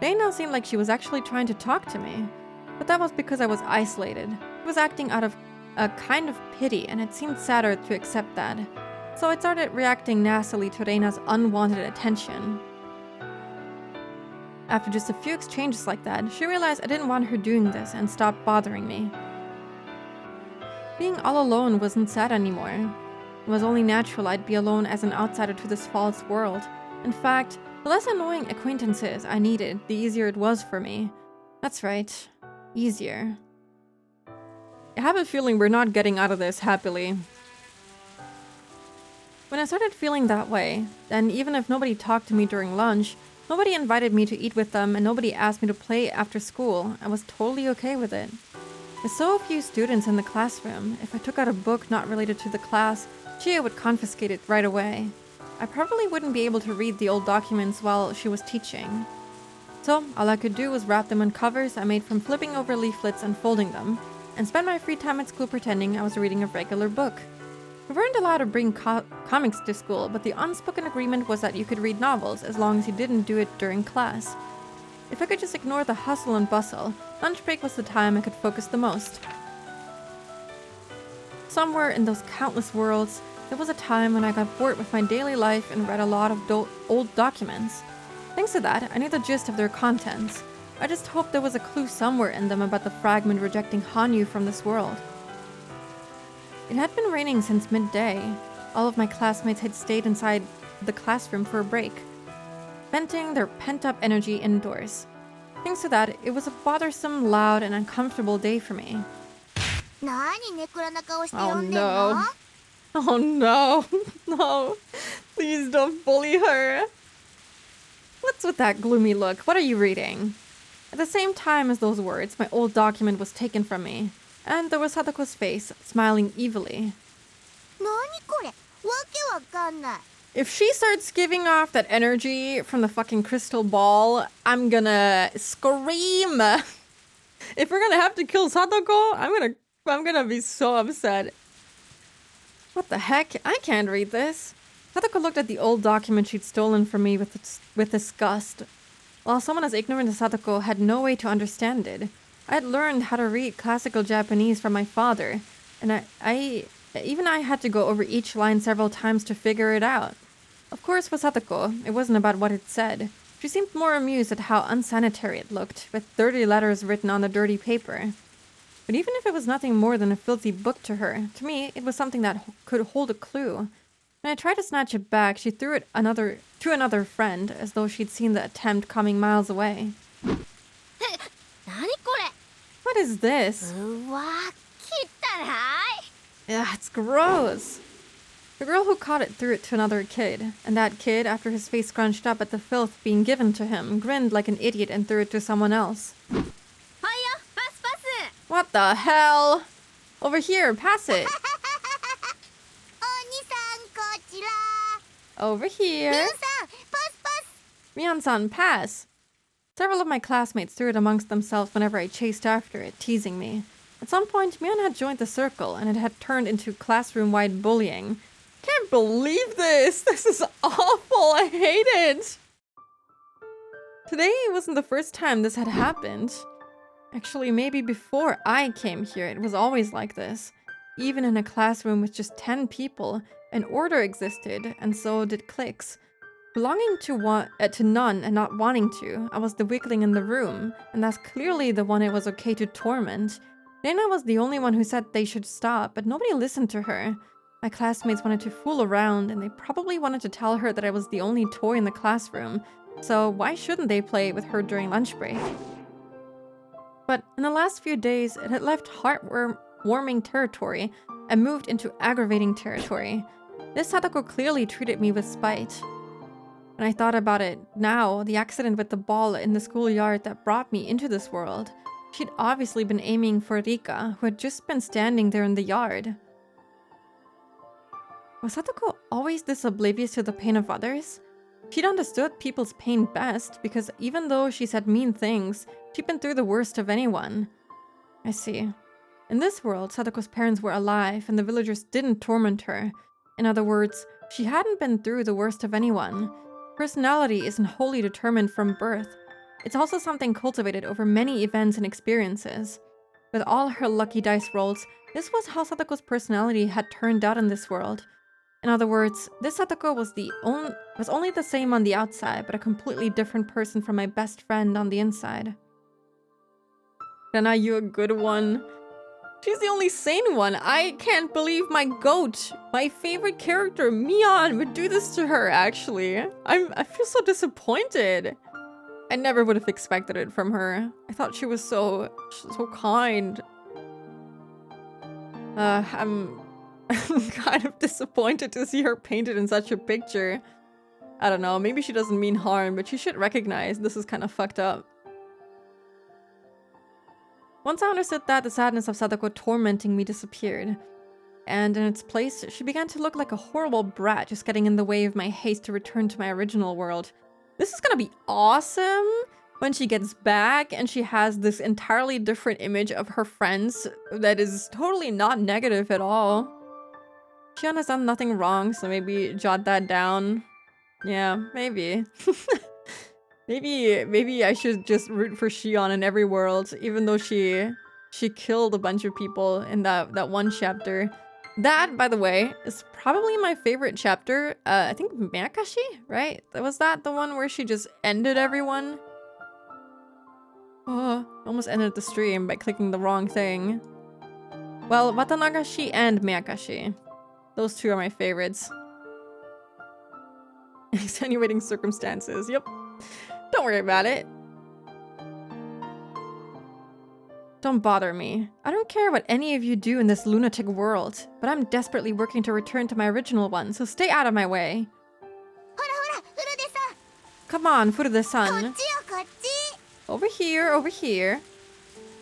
Reina seemed like she was actually trying to talk to me, but that was because I was isolated. She was acting out of a kind of pity, and it seemed sadder to accept that. So I started reacting nastily to Reina's unwanted attention. After just a few exchanges like that, she realized I didn't want her doing this and stopped bothering me. Being all alone wasn't sad anymore. It was only natural I'd be alone as an outsider to this false world. In fact, the less annoying acquaintances I needed, the easier it was for me. That's right, easier. I have a feeling we're not getting out of this happily. When I started feeling that way, then even if nobody talked to me during lunch, nobody invited me to eat with them, and nobody asked me to play after school, I was totally okay with it. With so few students in the classroom, if I took out a book not related to the class, Chia would confiscate it right away. I probably wouldn't be able to read the old documents while she was teaching. So all I could do was wrap them in covers I made from flipping over leaflets and folding them, and spend my free time at school pretending I was reading a regular book. We weren't allowed to bring comics to school, but the unspoken agreement was that you could read novels as long as you didn't do it during class. If I could just ignore the hustle and bustle, lunch break was the time I could focus the most. Somewhere in those countless worlds, there was a time when I got bored with my daily life and read a lot of old documents. Thanks to that, I knew the gist of their contents. I just hoped there was a clue somewhere in them about the fragment rejecting Hanyu from this world. It had been raining since midday. All of my classmates had stayed inside the classroom for a break, venting their pent-up energy indoors. Thanks to that, it was a bothersome, loud, and uncomfortable day for me. Oh no. Oh no. No. Please don't bully her. What's with that gloomy look? What are you reading? At the same time as those words, my old document was taken from me, and there was Satoko's face, smiling evilly. If she starts giving off that energy from the fucking crystal ball, I'm gonna scream. If we're gonna have to kill Satoko, I'm gonna be so upset. What the heck? I can't read this. Satoko looked at the old document she'd stolen from me with disgust. While someone as ignorant as Satoko had no way to understand it, I had learned how to read classical Japanese from my father, and I had to go over each line several times to figure it out. Of course, for Satoko, it wasn't about what it said. She seemed more amused at how unsanitary it looked, with dirty letters written on the dirty paper. But even if it was nothing more than a filthy book to her, to me, it was something that could hold a clue. When I tried to snatch it back, she threw it to another friend, as though she'd seen the attempt coming miles away. What is this? Ugh, it's gross. The girl who caught it threw it to another kid, and that kid, after his face scrunched up at the filth being given to him, grinned like an idiot and threw it to someone else. What the hell? Over here, pass it. Over here. Mian-san, pass. Several of my classmates threw it amongst themselves whenever I chased after it, teasing me. At some point, Mion had joined the circle, and it had turned into classroom-wide bullying. Can't believe this! This is awful! I hate it! Today wasn't the first time this had happened. Actually, maybe before I came here, it was always like this. Even in a classroom with just 10 people, an order existed, and so did cliques. Belonging to none and not wanting to, I was the weakling in the room, and that's clearly the one it was okay to torment. Lena was the only one who said they should stop, but nobody listened to her. My classmates wanted to fool around, and they probably wanted to tell her that I was the only toy in the classroom, so why shouldn't they play with her during lunch break? But in the last few days, it had left heartwarming territory and moved into aggravating territory. This Sadako clearly treated me with spite. When I thought about it now, the accident with the ball in the schoolyard that brought me into this world, she'd obviously been aiming for Rika, who had just been standing there in the yard. Was Sadako always this oblivious to the pain of others? She'd understood people's pain best, because even though she said mean things, she'd been through the worst of anyone. I see. In this world, Sadako's parents were alive, and the villagers didn't torment her. In other words, she hadn't been through the worst of anyone. Personality isn't wholly determined from birth. It's also something cultivated over many events and experiences. With all her lucky dice rolls, this was how Sadako's personality had turned out in this world. In other words, this Sadako was only the same on the outside, but a completely different person from my best friend on the inside. Rena, you a good one? She's the only sane one. I can't believe my goat, my favorite character, Mion, would do this to her, actually. I feel so disappointed. I never would have expected it from her. I thought she was so kind. I'm kind of disappointed to see her painted in such a picture. I don't know, maybe she doesn't mean harm, but she should recognize this is kind of fucked up. Once I understood that, the sadness of Sadako tormenting me disappeared. And in its place, she began to look like a horrible brat just getting in the way of my haste to return to my original world. This is gonna be awesome when she gets back and she has this entirely different image of her friends that is totally not negative at all. Shion has done nothing wrong, so maybe jot that down. Yeah, maybe. Maybe I should just root for Shion in every world, even though she killed a bunch of people in that one chapter. That, by the way, is probably my favorite chapter. I think Miyakashi, right? Was that the one where she just ended everyone? Oh, almost ended the stream by clicking the wrong thing. Well, Watanagashi and Miyakashi. Those two are my favorites. Extenuating circumstances, yep. Don't worry about it. Don't bother me. I don't care what any of you do in this lunatic world, but I'm desperately working to return to my original one, so stay out of my way. Come on, Furude-san. Over here, over here.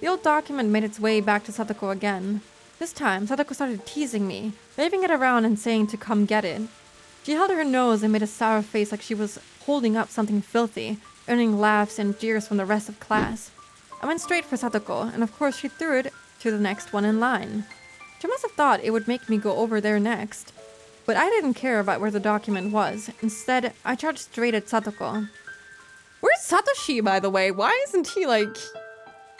The old document made its way back to Sadako again. This time, Sadako started teasing me, waving it around and saying to come get it. She held her nose and made a sour face like she was holding up something filthy, earning laughs and jeers from the rest of class. I went straight for Sadako, and of course she threw it to the next one in line. She must have thought it would make me go over there next. But I didn't care about where the document was. Instead, I charged straight at Sadako. Where's Satoshi, by the way? Why isn't he, like,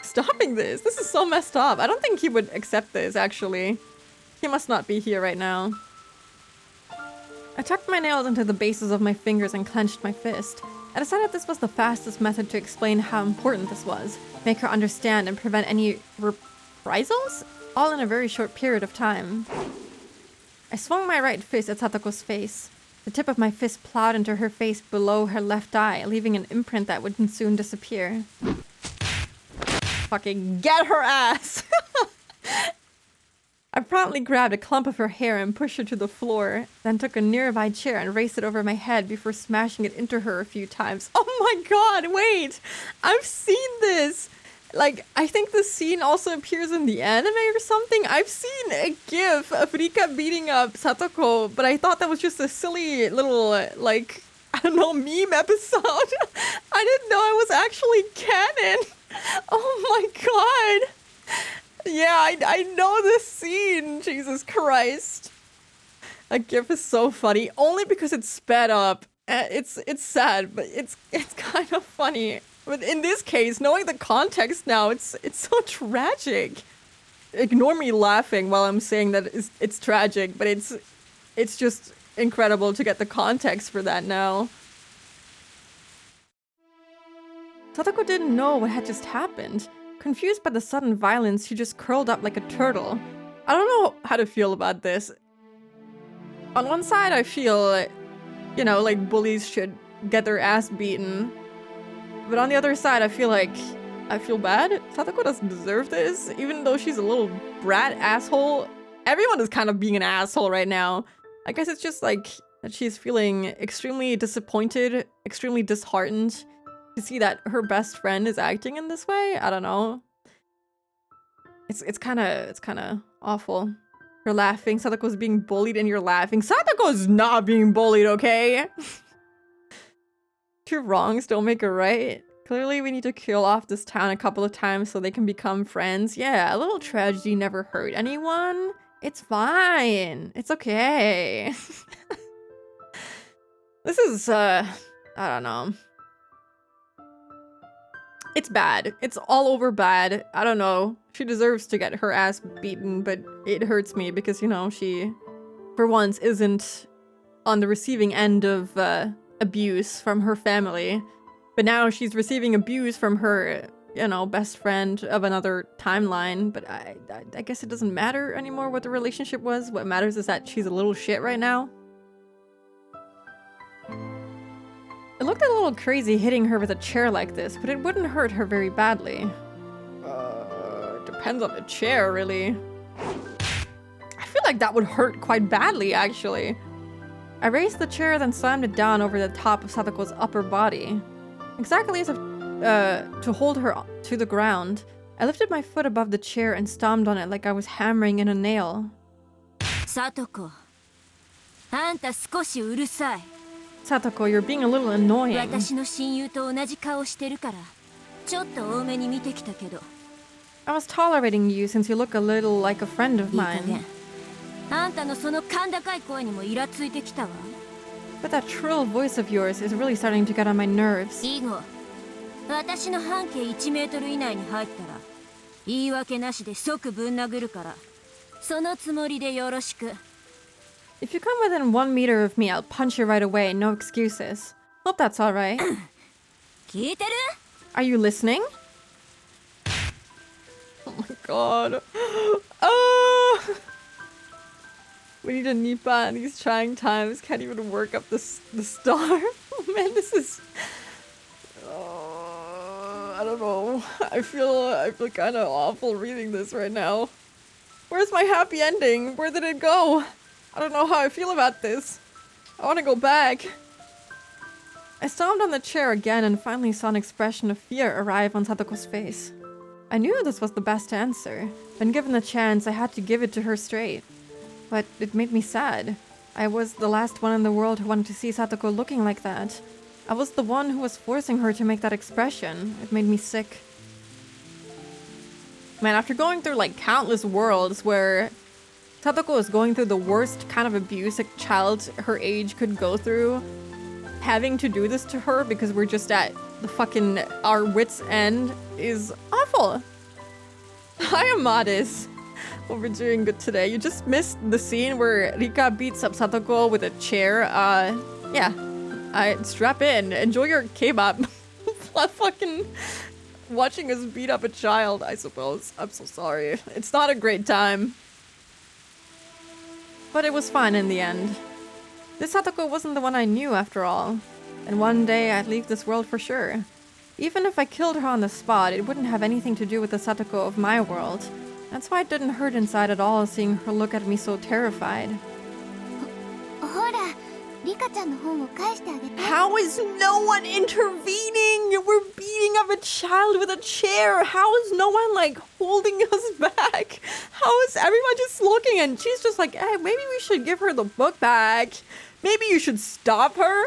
stopping this? This is so messed up. I don't think he would accept this, actually. He must not be here right now. I tucked my nails into the bases of my fingers and clenched my fist. I decided this was the fastest method to explain how important this was, make her understand and prevent any reprisals, all in a very short period of time. I swung my right fist at Satoko's face. The tip of my fist plowed into her face below her left eye, leaving an imprint that would soon disappear. Fucking get her ass! I promptly grabbed a clump of her hair and pushed her to the floor, then took a nearby chair and raised it over my head before smashing it into her a few times. Oh my god, wait! I've seen this! Like, I think this scene also appears in the anime or something. I've seen a gif of Rika beating up Satoko, but I thought that was just a silly little, like, I don't know, meme episode. I didn't know it was actually canon. Oh my god. Yeah, I know this scene. Jesus Christ. That gif is so funny. Only because it's sped up. It's sad, but it's kind of funny. But in this case, knowing the context now, it's so tragic. Ignore me laughing while I'm saying that it's tragic, but it's just incredible to get the context for that now. Sadako didn't know what had just happened. Confused by the sudden violence, she just curled up like a turtle. I don't know how to feel about this. On one side, I feel, you know, like bullies should get their ass beaten. But on the other side, I feel bad. Sadako doesn't deserve this, even though she's a little brat asshole. Everyone is kind of being an asshole right now. I guess it's just like that she's feeling extremely disappointed, extremely disheartened to see that her best friend is acting in this way. I don't know. It's kind of awful. You're laughing. Sadako's being bullied and you're laughing. Sadako's not being bullied, okay? Two wrongs don't make a right. Clearly we need to kill off this town a couple of times so they can become friends. Yeah, a little tragedy never hurt anyone. It's fine. It's okay. This is, I don't know. It's bad. It's all over bad. I don't know. She deserves to get her ass beaten, but it hurts me because, you know, she, for once, isn't on the receiving end of abuse from her family. But now she's receiving abuse from her, you know, best friend of another timeline. But I guess it doesn't matter anymore what the relationship was. What matters is that she's a little shit right now. It looked a little crazy hitting her with a chair like this, but it wouldn't hurt her very badly. Depends on the chair, really. I feel like that would hurt quite badly, actually. I raised the chair, then slammed it down over the top of Sadako's upper body. Exactly as if to hold her to the ground, I lifted my foot above the chair and stomped on it like I was hammering in a nail. Satoko, anta skoshi urusai. Satoko, you're being a little annoying. 私の親友と同じ顔してるから、ちょっと多めに見てきたけど。I was tolerating you since you look a little like a friend of mine. あんたのその甲高い声にもイラついてきたわ。But that shrill voice of yours is really starting to get on my nerves. 以後、私の半径1メートル以内に入ったら、言い訳なしで即ぶん殴るから、そのつもりでよろしく。If you come within 1 meter of me, I'll punch you right away, no excuses. Hope that's alright. 聞いてる? Are you listening? Oh my god. Oh! We need a Nipa in these trying times. Can't even work up the star. Oh man, this is... I don't know. I feel kind of awful reading this right now. Where's my happy ending? Where did it go? I don't know how I feel about this. I want to go back. I stomped on the chair again and finally saw an expression of fear arrive on Sadako's face. I knew this was the best answer. When given the chance, I had to give it to her straight. But it made me sad. I was the last one in the world who wanted to see Sadako looking like that. I was the one who was forcing her to make that expression. It made me sick. Man, after going through like countless worlds where Sadako is going through the worst kind of abuse a child her age could go through, having to do this to her because we're just at the fucking our wits' end is awful. Hi, Amadis. Hope we're doing good today. You just missed the scene where Rika beats up Sadako with a chair. Yeah. Strap in. Enjoy your kebab. Fucking watching us beat up a child, I suppose. I'm so sorry. It's not a great time. But it was fine in the end. This Sadako wasn't the one I knew after all. And one day I'd leave this world for sure. Even if I killed her on the spot, it wouldn't have anything to do with the Sadako of my world. That's why it didn't hurt inside at all seeing her look at me so terrified. How is no one intervening? We're beating up a child with a chair. How is no one like holding us back? How is everyone just looking and she's just like, hey, maybe we should give her the book back. Maybe you should stop her.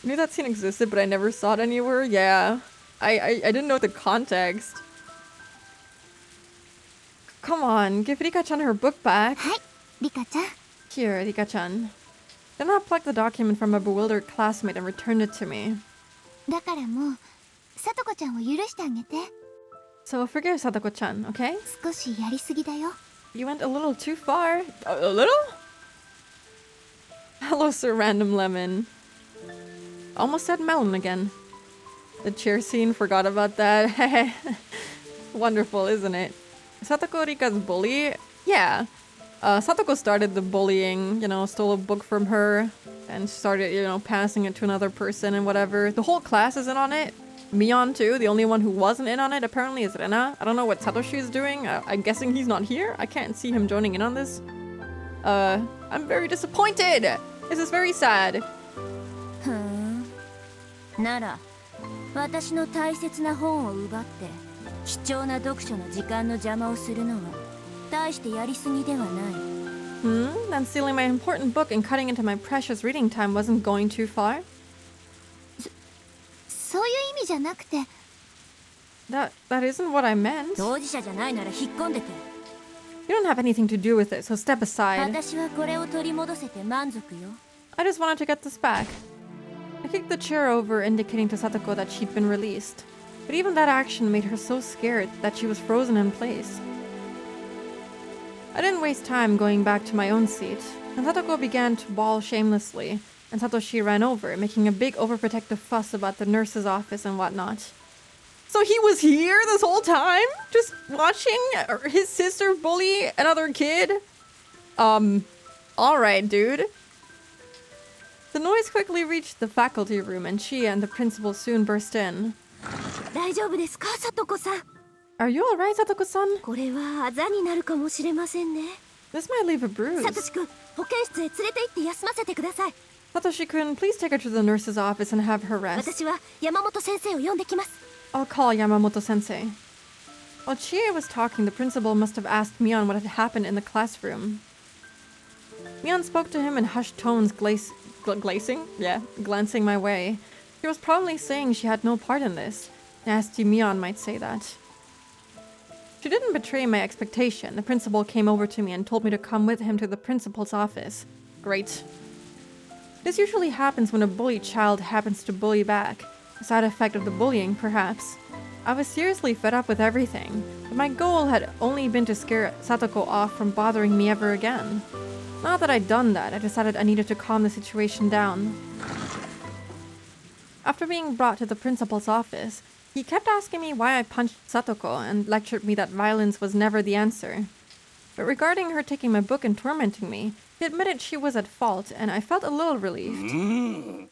knew that scene existed, but I never saw it anywhere. Yeah. I didn't know the context. Come on, give Rika-chan her book back. はい、リカちゃん。 Here, Rika-chan. Then I plucked the document from a bewildered classmate and returned it to me. だからもう、さとこちゃんを許してあげて。 So forgive Satoko-chan, okay? 少しやりすぎだよ。 You went a little too far. A little? Hello, Sir Random Lemon. Almost said melon again. The chair scene, forgot about that. Wonderful, isn't it? Satoko Rika's bully? Yeah. Satoko started the bullying, stole a book from her and started, passing it to another person and whatever. The whole class is in on it. Mion too. The only one who wasn't in on it apparently is Rena. I don't know what Satoshi is doing. I'm guessing he's not here. I can't see him joining in on this. I'm very disappointed. This is very sad. ふん。なら、私の大切な本を奪って貴重な読書の時間の邪魔をするのは大してやりすぎではない。Then stealing my important book and cutting into my precious reading time wasn't going too far? そういう意味じゃなくて。 That isn't what I meant. 当事者じゃないなら引っ込んでて。You don't have anything to do with it, so step aside. 私はこれを取り戻せて満足よ。I just wanted to get this back. I kicked the chair over, indicating to Satoko that she'd been released. But even that action made her so scared that she was frozen in place. I didn't waste time going back to my own seat, and Satoko began to bawl shamelessly, and Satoshi ran over, making a big overprotective fuss about the nurse's office and whatnot. So he was here this whole time? Just watching his sister bully another kid? Alright, dude. The noise quickly reached the faculty room, and she and the principal soon burst in. 大丈夫ですか、さとこさん。 Are you alright, Satoko-san? これはあざになるかもしれませんね。 This might leave a bruise. サトシ君、保健室へ連れて行って休ませてください。 Satoshi-kun, please take her to the nurse's office and have her rest. 私は山本先生を呼んできます。 I'll call Yamamoto-sensei. While Chie was talking, the principal must have asked Mion what had happened in the classroom. Mion spoke to him in hushed tones, glancing my way. He was probably saying she had no part in this. Nasty Mion might say that. She didn't betray my expectation. The principal came over to me and told me to come with him to the principal's office. Great. This usually happens when a bullied child happens to bully back. A side effect of the bullying, perhaps. I was seriously fed up with everything, but my goal had only been to scare Satoko off from bothering me ever again. Now that I'd done that, I decided I needed to calm the situation down. After being brought to the principal's office, he kept asking me why I punched Satoko and lectured me that violence was never the answer. But regarding her taking my book and tormenting me, he admitted she was at fault, and I felt a little relieved.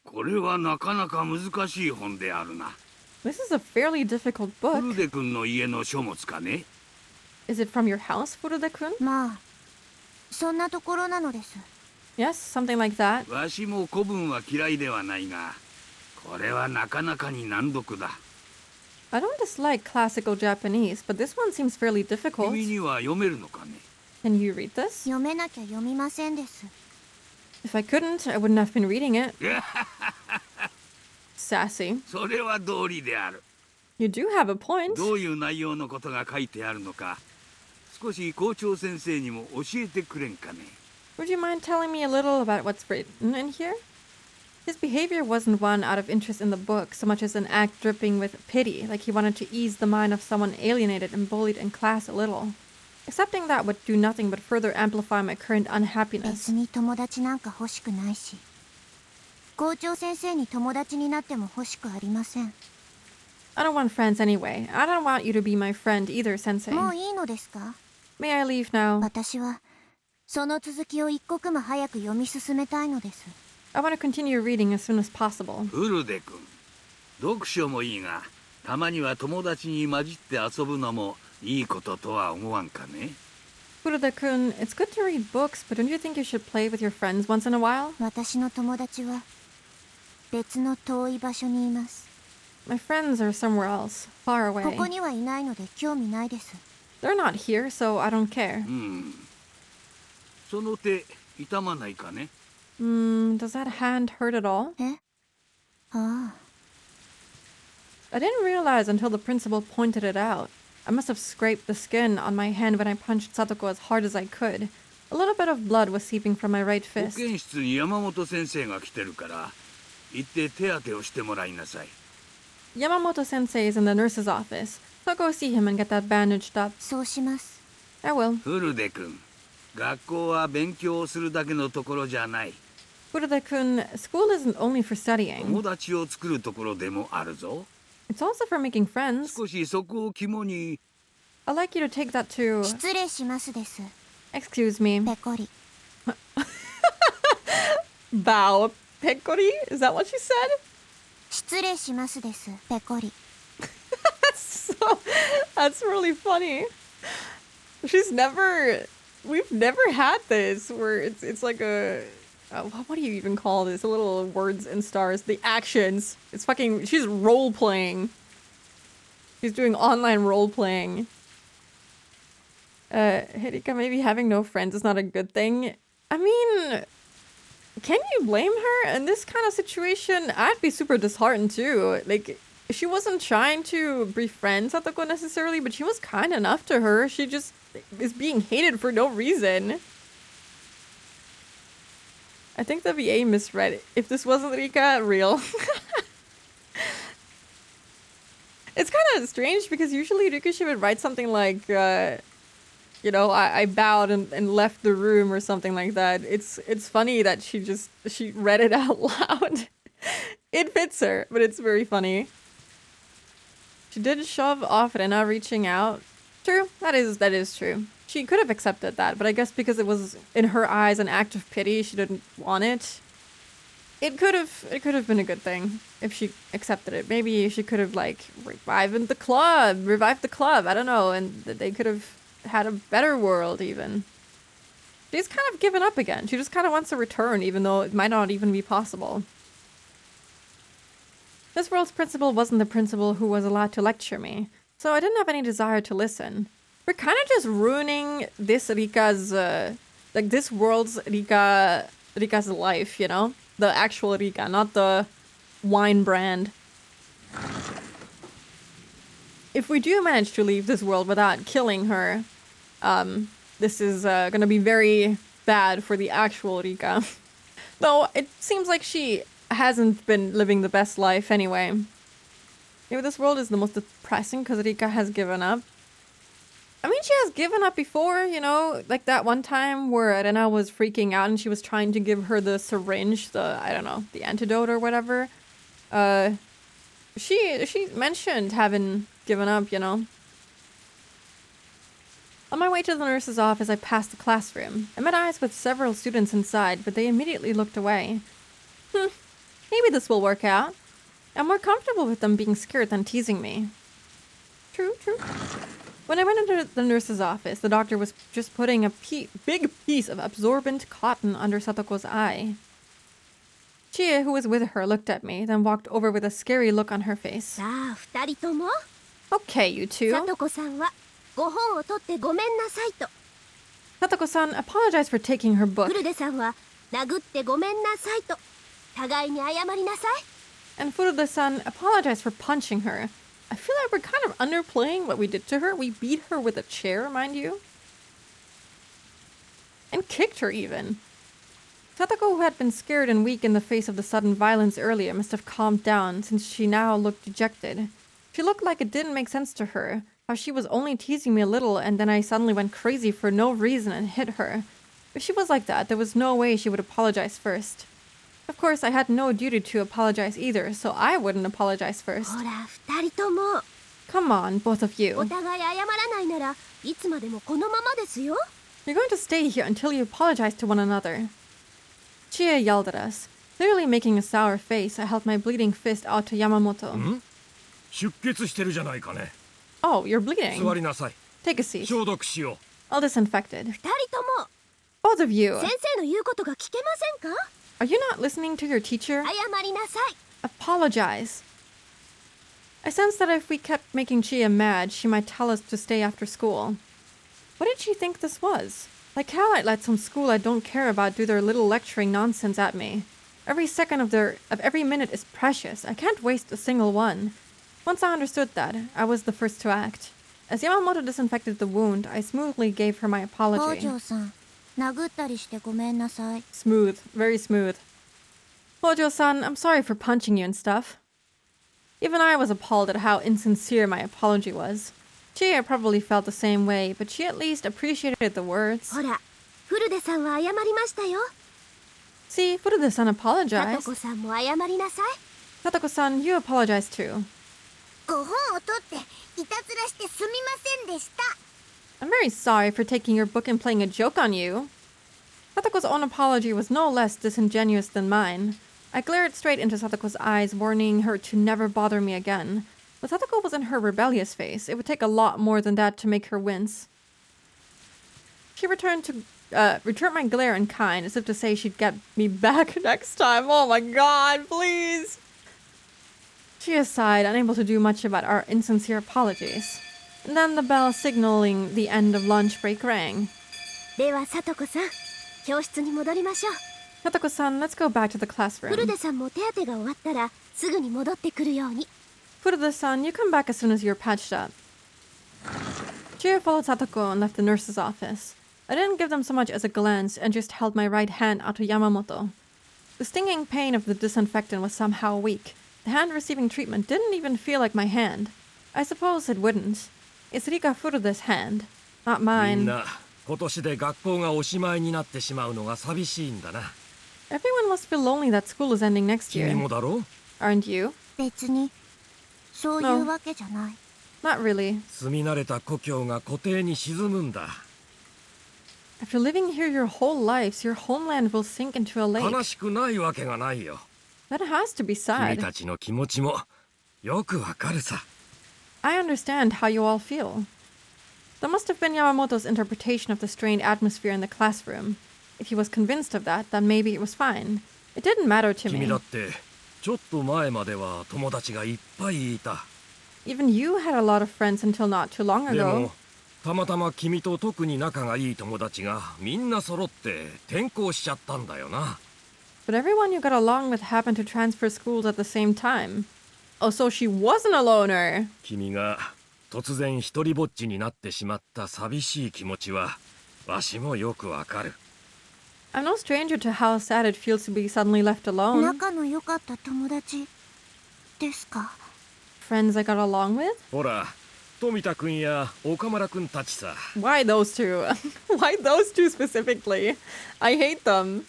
これはなかなか難しい本であるな。 This is a fairly difficult フ book. ルデ君の家の書物かね。 Is it from your house, Furude-kun? まあ、そんなところなのです。 Yes, something like that. わしも古文は嫌いではないが、これはなかなかに難読だ。 I don't dislike classical Japanese, but this one seems fairly difficult. 君には読めるのかね。 Can you read this? 読めなきゃ読みませんです。 If I couldn't, I wouldn't have been reading it. Sassy. それは道理である。 You do have a point. どういう内容のことが書いてあるのか、少し校長先生にも教えてくれんかね。 Would you mind telling me a little about what's written in here? His behavior wasn't one out of interest in the book so much as an act dripping with pity, like he wanted to ease the mind of someone alienated and bullied in class a little. Accepting that would do nothing but further amplify my current 別 unhappiness. に友達なんか欲しくないし、校長先生に友達になっても欲しくありません。 I don't want friends anyway. I don't want you to be my friend either, Sensei. もういいのですか？ May I leave now? 私はその続きを一刻も早く読み進めたいのです。 I want to continue reading as soon as possible. フルデ君、読書もいいが、たまには友達に混じって遊ぶのもいいこととは思わんかね。 Furude-kun, it's good to read books, but don't you think you should play with your friends once in a while? 私の友達は別の遠い場所にいます。 My friends are somewhere else, far こ away. こにはいないので興味ないです。 They're not here, so I don't care. その手痛まないかね。Does that hand hurt at all? あ I didn't realize until the principal pointed it out. I must have scraped the skin on my hand when I punched Satoko as hard as I could. A little bit of blood was seeping from my right 保 fist. 健室に山本先生が来てるから行って手当てをしてもらいなさい。 Yamamoto sensei is in the nurse's office, so I'll go see him and get that bandaged up. そうします I will. 古出君、学校は勉強をするだけのところじゃない。 Furude-kun, school isn't only for 友 studying. 達を作るところでもあるぞ。 It's also for making friends. 少しそこを肝に。 I'd like you to take that to... 失礼しますです Excuse me. ペコリ Bow. Pekori? Is that what she said? 失礼しますですペコリ That's really funny. We've never had this where it's like a, what do you even call this? A little words and stars. The actions. She's role playing. She's doing online role playing. Hirika, maybe having no friends is not a good thing. I mean, can you blame her in this kind of situation? I'd be super disheartened too. Like, she wasn't trying to befriend Satoko necessarily, but she was kind enough to her. She just is being hated for no reason. I think the VA misread it. If this wasn't Rika, real. It's kind of strange because usually Rikushi would write something like, I bowed and left the room or something like that. It's funny that she read it out loud. It fits her, but it's very funny. She did shove off Rena reaching out. True, that is true. She could have accepted that, but I guess because it was in her eyes an act of pity, she didn't want it. It could have been a good thing if she accepted it. Maybe she could have revived the club. I don't know, and they could have had a better world even. She's kind of given up again. She just kind of wants to return, even though it might not even be possible. This world's principal wasn't the principal who was allowed to lecture me, so I didn't have any desire to listen. We're kind of just ruining this Rika's, this world's Rika's life, you know? The actual Rika, not the wine brand. If we do manage to leave this world without killing her, this is gonna be very bad for the actual Rika. Though it seems like she hasn't been living the best life anyway. Maybe this world is the most depressing because Rika has given up. I mean, she has given up before, like that one time where Rena was freaking out and she was trying to give her the syringe, the antidote or whatever. She mentioned having given up, On my way to the nurse's office, I passed the classroom. I met eyes with several students inside, but they immediately looked away. Maybe this will work out. I'm more comfortable with them being scared than teasing me. True. When I went into the nurse's office, the doctor was just putting a big piece of absorbent cotton under Satoko's eye. Chie, who was with her, looked at me, then walked over with a scary look on her face. さあ二人とも Okay, you two. さとこさんはご本を取ってごめんなさいと Satoko-san apologized for taking her book, 古出さんは殴ってごめんなさいと互いに謝りなさい and Furude-san apologized for punching her. I feel like we're kind of underplaying what we did to her. We beat her with a chair, mind you. And kicked her even. Satoko, who had been scared and weak in the face of the sudden violence earlier, must have calmed down since she now looked dejected. She looked like it didn't make sense to her, how she was only teasing me a little and then I suddenly went crazy for no reason and hit her. If she was like that, there was no way she would apologize first. Of course, I had no duty to apologize either, so I wouldn't apologize first. ほら二人とも Come on, both of you. お互い謝らないならいつまでもこのままですよ You're going to stay here until you apologize to one another. Chie yelled at us. Clearly making a sour face, I held my bleeding fist out to Yamamoto. 出血してるじゃないかね Oh, you're 座 bleeding. りなさい Take a seat. 消毒しよ I'll disinfect it. 二人とも Both of you. 先生の言うことが聞けませんか Are you not listening to your teacher? 謝りなさい Apologize. I sensed that if we kept making Chia mad, she might tell us to stay after school. What did she think this was? Like how I'd let some school I don't care about do their little lecturing nonsense at me. Every second of every minute is precious. I can't waste a single one. Once I understood that, I was the first to act. As Yamamoto disinfected the wound, I smoothly gave her my 北 apology. 条さん、殴ったりしてごめんなさい。 Smooth, very smooth. Hojo-san, I'm sorry for punching you and stuff. Even I was appalled at how insincere my apology was. Chie probably felt the same way, but she at least appreciated the words. ほら、フルデさんは謝りましたよ。 See, Furude-san さ apologized. とこさんも謝りなさい。 Satoko-san, you apologize too. ご本を取っていたずらしてすみませんでした。 I'm very sorry for taking your book and playing a joke on you. Satoko's own apology was no less disingenuous than mine. I glared straight into Satoko's eyes, warning her to never bother me again. But Satoko was in her rebellious phase. It would take a lot more than that to make her wince. She returned my glare in kind, as if to say she'd get me back next time. Oh my god, please! She sighed, unable to do much about our insincere apologies. And then the bell signaling the end of lunch break rang. ではさとこさん、教室に戻りましょう。 Satoko-san, let's go back to the フル classroom. デさんも手当てが終わったらすぐに戻ってくるように。 Furude-san, you come back as soon as you're patched up. Chie followed Satoko and left the nurse's office. I didn't give them so much as a glance and just held my right hand out to Yamamoto. The stinging pain of the disinfectant was somehow weak. The hand receiving treatment didn't even feel like my hand. I suppose it wouldn't. It's Rika Furude's hand, not みん mine. な今年で学校がおしまいになってしまうのが寂しいんだな。 Everyone must feel lonely that school is ending next 君 year. もだろ？ Aren't you? 別に、そういうわけじゃない。 Not really. 住み慣れた故郷が湖底に沈むんだ。 After living here your whole lives, your homeland will sink into a lake. 悲しくないわけがないよ。 That has to be 君 sad. たちの気持ちもよくわかるさ。 I understand how you all feel. That must have been Yamamoto's interpretation of the strained atmosphere in the classroom. If he was convinced of that, then maybe it was fine. It didn't matter to 君 me. だってちょっと前までは友達がいっぱいいた。 Even you had a lot of friends until not too long で ago. もたまたま君と特に仲がいい友達がみんな揃って転校しちゃったんだよな。 But everyone you got along with happened to transfer schools at the same time. Oh, so she wasn't a loner. 君が突然一人ぼっちになってしまった寂しい気持ちはわしもよくわかる。 I'm no stranger to how sad it feels to be suddenly left alone. 仲の良かった友達ですか。 Friends I got along with? ほら富田君や岡村君たちさ。 Why those two? Why those two specifically? I hate them.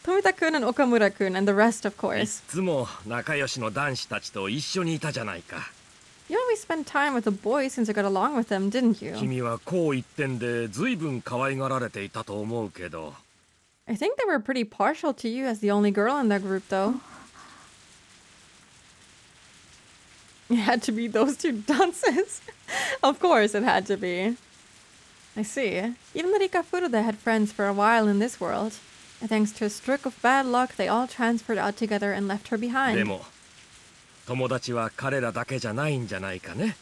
Tomita-kun and Okamura-kun and the rest, of い course. つも仲良しの男子たちと一緒にいたじゃないか。 You always spent time with the boys since you got along with them, didn't you? 君はこう一点で随分可愛がられていたと思うけど。 I think they were pretty partial to you as the only girl in that group, though. It had to be those two dunces. Of course, it had to be. I see. Even the Rika Furude had friends for a while in this world. And thanks to a stroke of bad luck, they all transferred out together and left her で behind. も友達は彼らだけじゃないんじゃないかね。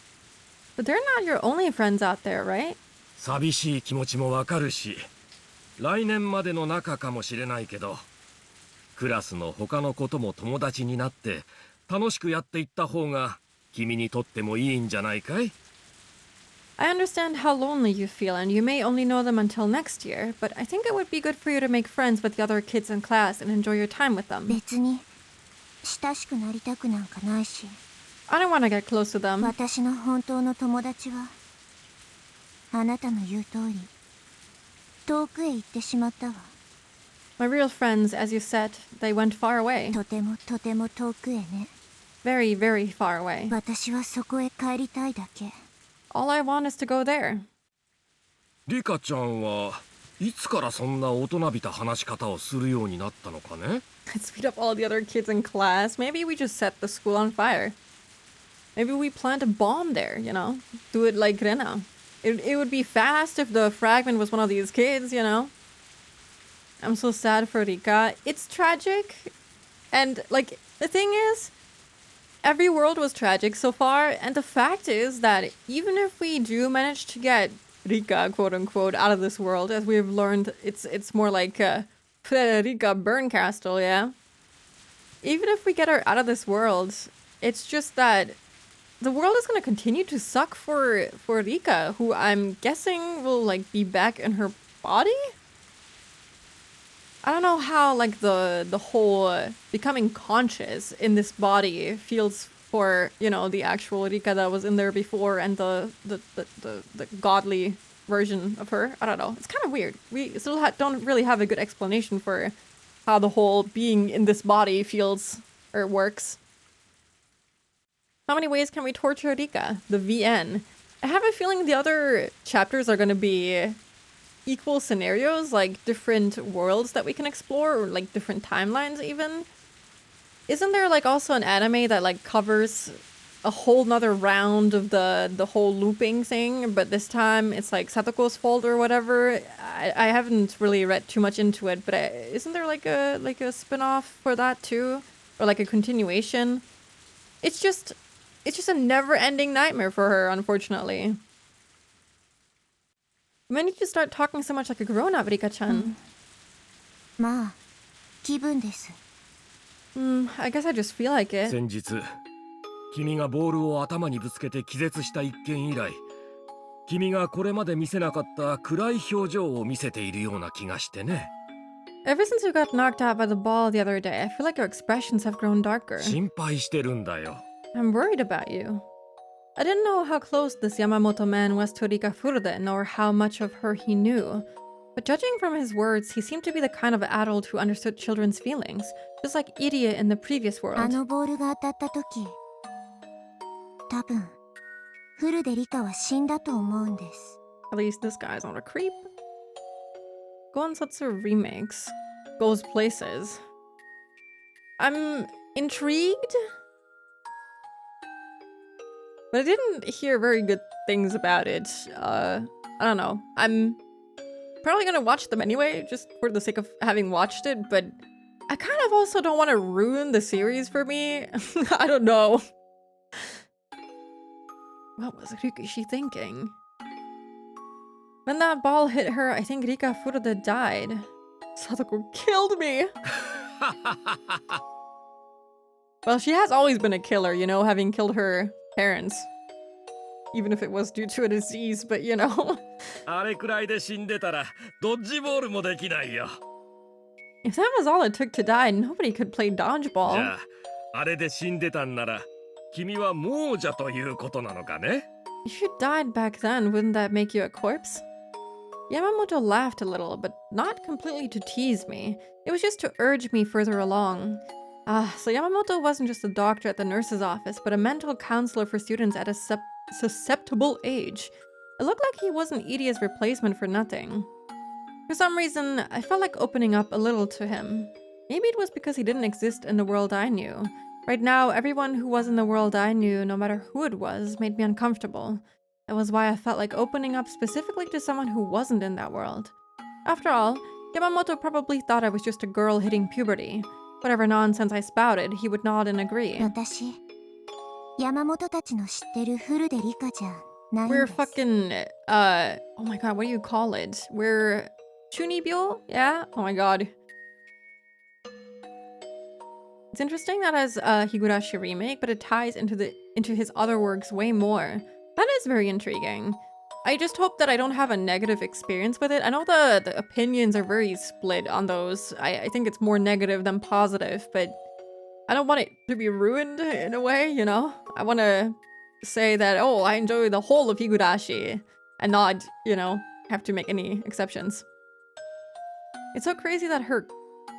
But they're not your only friends out there, right? 寂しい気持ちもわかるし、来年までの仲かもしれないけど、クラスの他の子とも友達になって楽しくやっていった方が君にとってもいいんじゃないかい？ I understand how lonely you feel, and you may only know them until next year, but I think it would be good for you to make friends with the other kids in class and enjoy your time with them. 別に、親しくなりたくなんかないし、 I don't want to get close to them. 私の本当の友達は、あなたの言う通り、遠くへ行ってしまったわ。 My real friends, as you said, they went far away. とてもとても遠くへね。 Very, very far away. 私はそこへ帰りたいだけ。 All I want is to go there. リカちゃんはいつからそんな大人びた話し方をするようになったのかね？ Let's beat up all the other kids in class. Maybe we just set the school on fire. Maybe we plant a bomb there, you know? Do it like Rena. It would be fast if the fragment was one of these kids, you know? I'm so sad for Rika. It's tragic. And, like, the thing is, every world was tragic so far. And the fact is that even if we do manage to get Rika, quote unquote, out of this world. As we have learned, it's more like Frederica Berncastle, yeah? Even if we get her out of this world, it's just that the world is going to continue to suck for Rika, who I'm guessing will like be back in her body? I don't know how like the whole becoming conscious in this body feels for, you know, the actual Rika that was in there before and the godly version of her. I don't know. It's kind of weird. We still don't really have a good explanation for how the whole being in this body feels or works. How many ways can we torture Rika? The VN. I have a feeling the other chapters are going to be equal scenarios, like different worlds that we can explore, or like different timelines even. Isn't there like also an anime that like covers a whole nother round of the whole looping thing, but this time it's like Satoko's fault or whatever? I haven't really read too much into it, but isn't there like a spin-off for that too? Or like a continuation? It's just a never-ending nightmare for her, unfortunately. When did you start talking so much like a grown-up, Rika-chan? まあ気分です。 I guess I just feel like it. 先日君がボールを頭にぶつけて気絶した一件以来、君がこれまで見せなかった暗い表情を見せているような気がしてね。 Ever since you got knocked out by the ball the other day, I feel like your expressions have grown darker. 心配してるんだよ。 I'm worried about you. I didn't know how close this Yamamoto man was to Rika Furde, nor how much of her he knew. But judging from his words, he seemed to be the kind of adult who understood children's feelings, just like Irie in the previous あ world. のボールが当たった時、多分フルでリカは死んだと思うんです。 At least this guy's not a creep. Goansatsu remakes. Goes places. I'm intrigued? But I didn't hear very good things about it. I don't know. I'm probably gonna watch them anyway, just for the sake of having watched it, but I kind of also don't want to ruin the series for me. I don't know. What was Rikishi thinking? When that ball hit her, I think Rika Furuta died. Sadako killed me! Well, she has always been a killer, you know, having killed her parents. Even if it was due to a disease, but you know. あれくらいで死んでたらドッジボールもできないよ。 If that was all it took to die, nobody could play じ dodgeball. ゃあ、あれで死んでたんなら、君は亡者ということなのかね？ If you died back then, wouldn't that make you a corpse? Yamamoto laughed a little, but not completely to tease me. It was just to urge me further along. So Yamamoto wasn't just a doctor at the nurse's office, but a mental counselor for students at a susceptible age. It looked like he wasn't Edie's replacement for nothing. For some reason, I felt like opening up a little to him. Maybe it was because he didn't exist in the world I knew. Right now, everyone who was in the world I knew, no matter who it was, made me uncomfortable. That was why I felt like opening up specifically to someone who wasn't in that world. After all, Yamamoto probably thought I was just a girl hitting puberty. Whatever nonsense I spouted, he would nod and agree. 私、山本たちの知ってるフルでリカじゃないん We're です。 fucking, oh my god, what do you call it? We're chunibyo? Yeah? Oh my god. It's interesting that as a Higurashi remake, but it ties into his other works way more. That is very intriguing. I just hope that I don't have a negative experience with it. I know the opinions are very split on those. I think it's more negative than positive, but I don't want it to be ruined in a way, you know? I want to say that, oh, I enjoy the whole of Higurashi and not, you know, have to make any exceptions. It's so crazy that her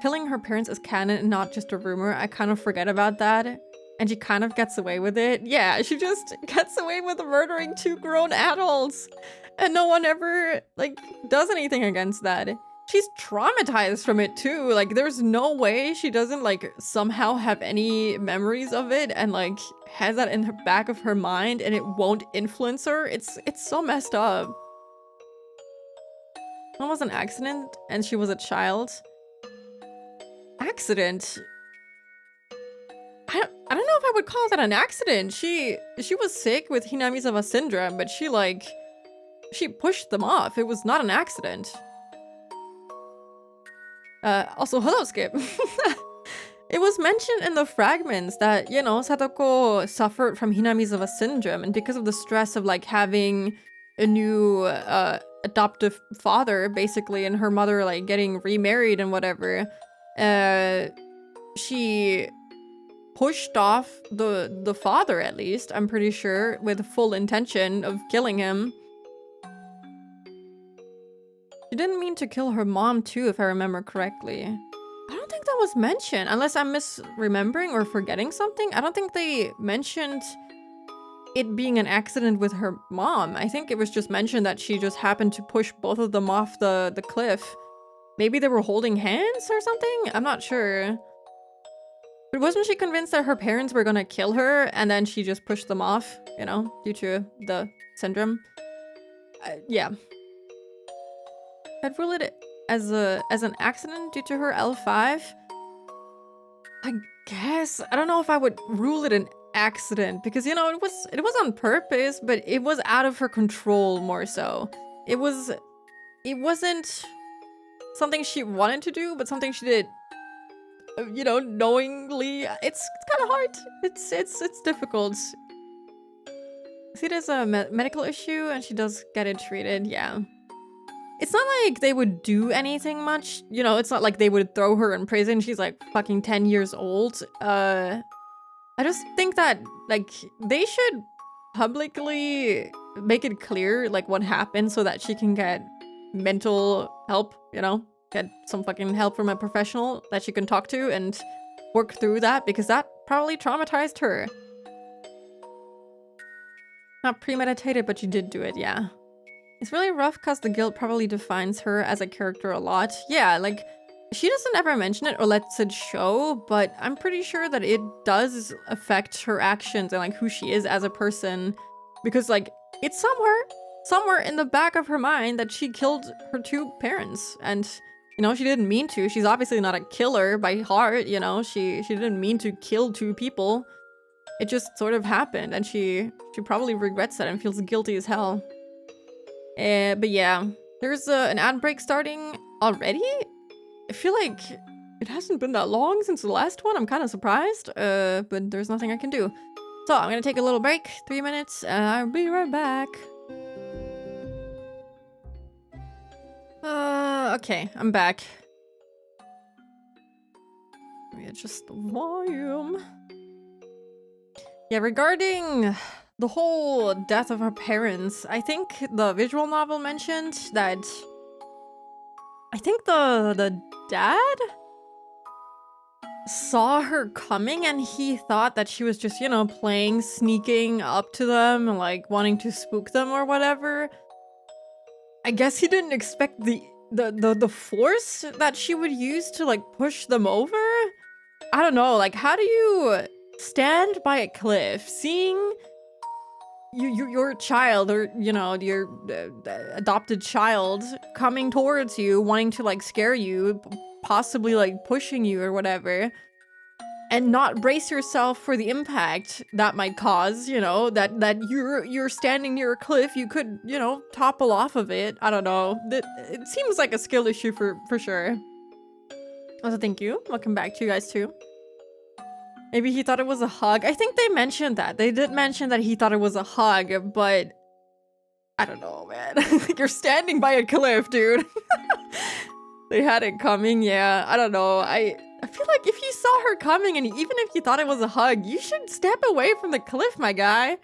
killing her parents is canon and not just a rumor. I kind of forget about that. And she kind of gets away with it. Yeah, she just gets away with murdering 2 grown adults. And no one ever, like, does anything against that. She's traumatized from it too. Like, there's no way she doesn't, like, somehow have any memories of it and, like, has that in the back of her mind and it won't influence her. It's so messed up. It was an accident and she was a child. Accident? I don't know if I would call that an accident. She was sick with Hinamizawa syndrome, but she, like, she pushed them off. It was not an accident. Also, hello, Skip. It was mentioned in the fragments that, you know, Satoko suffered from Hinamizawa syndrome, and because of the stress of like having a new adoptive father, basically, and her mother like getting remarried and whatever, she pushed off the father, at least, I'm pretty sure, with full intention of killing him. She didn't mean to kill her mom too, if I remember correctly. I don't think that was mentioned, unless I'm misremembering or forgetting something. I don't think they mentioned it being an accident with her mom. I think it was just mentioned that she just happened to push both of them off the cliff. Maybe they were holding hands or something? I'm not sure. But wasn't she convinced that her parents were gonna kill her and then she just pushed them off, you know, due to the syndrome? Yeah. I'd rule it as an accident due to her L5. I guess. I don't know if I would rule it an accident because, you know, it was on purpose, but it was out of her control more so. It wasn't something she wanted to do, but something she did, you know, knowingly. It's kind of hard. It's difficult. See, there's a medical issue and she does get it treated. Yeah. It's not like they would do anything much. You know, it's not like they would throw her in prison. She's like fucking 10 years old. I just think that, like, they should publicly make it clear, like, what happened so that she can get mental help, you know? Get some fucking help from a professional that she can talk to and work through that, because that probably traumatized her. Not premeditated, but she did do it, yeah. It's really rough because the guilt probably defines her as a character a lot. Yeah, like, she doesn't ever mention it or lets it show, but I'm pretty sure that it does affect her actions and, like, who she is as a person. Because, like, it's somewhere in the back of her mind that she killed her two parents. And, you know, she didn't mean to. She's obviously not a killer by heart, you know? She didn't mean to kill two people. It just sort of happened, and she probably regrets that and feels guilty as hell. But yeah, there's an ad break starting already? I feel like it hasn't been that long since the last one. I'm kind of surprised, but there's nothing I can do. So I'm gonna take a little break, 3 minutes, and I'll be right back. Okay, I'm back. Let me adjust the volume. Yeah, regarding the whole death of her parents, I think the visual novel mentioned that I think the dad saw her coming and he thought that she was just, you know, playing, sneaking up to them, like wanting to spook them or whatever. I guess he didn't expect the force that she would use to, like, push them over. I don't know, like, how do you stand by a cliff seeing your child, or, you know, your adopted child coming towards you, wanting to, like, scare you, possibly, like, pushing you or whatever, and not brace yourself for the impact that might cause, you know, that you're standing near a cliff, you could, you know, topple off of it. I don't know. It seems like a skill issue for sure. Also, thank you. Welcome back to you guys too. Maybe he thought it was a hug. I think they mentioned that. They did mention that he thought it was a hug, but I don't know, man. You're standing by a cliff, dude. They had it coming, yeah. I don't know. I feel like if you saw her coming and even if you thought it was a hug, you should step away from the cliff, my guy.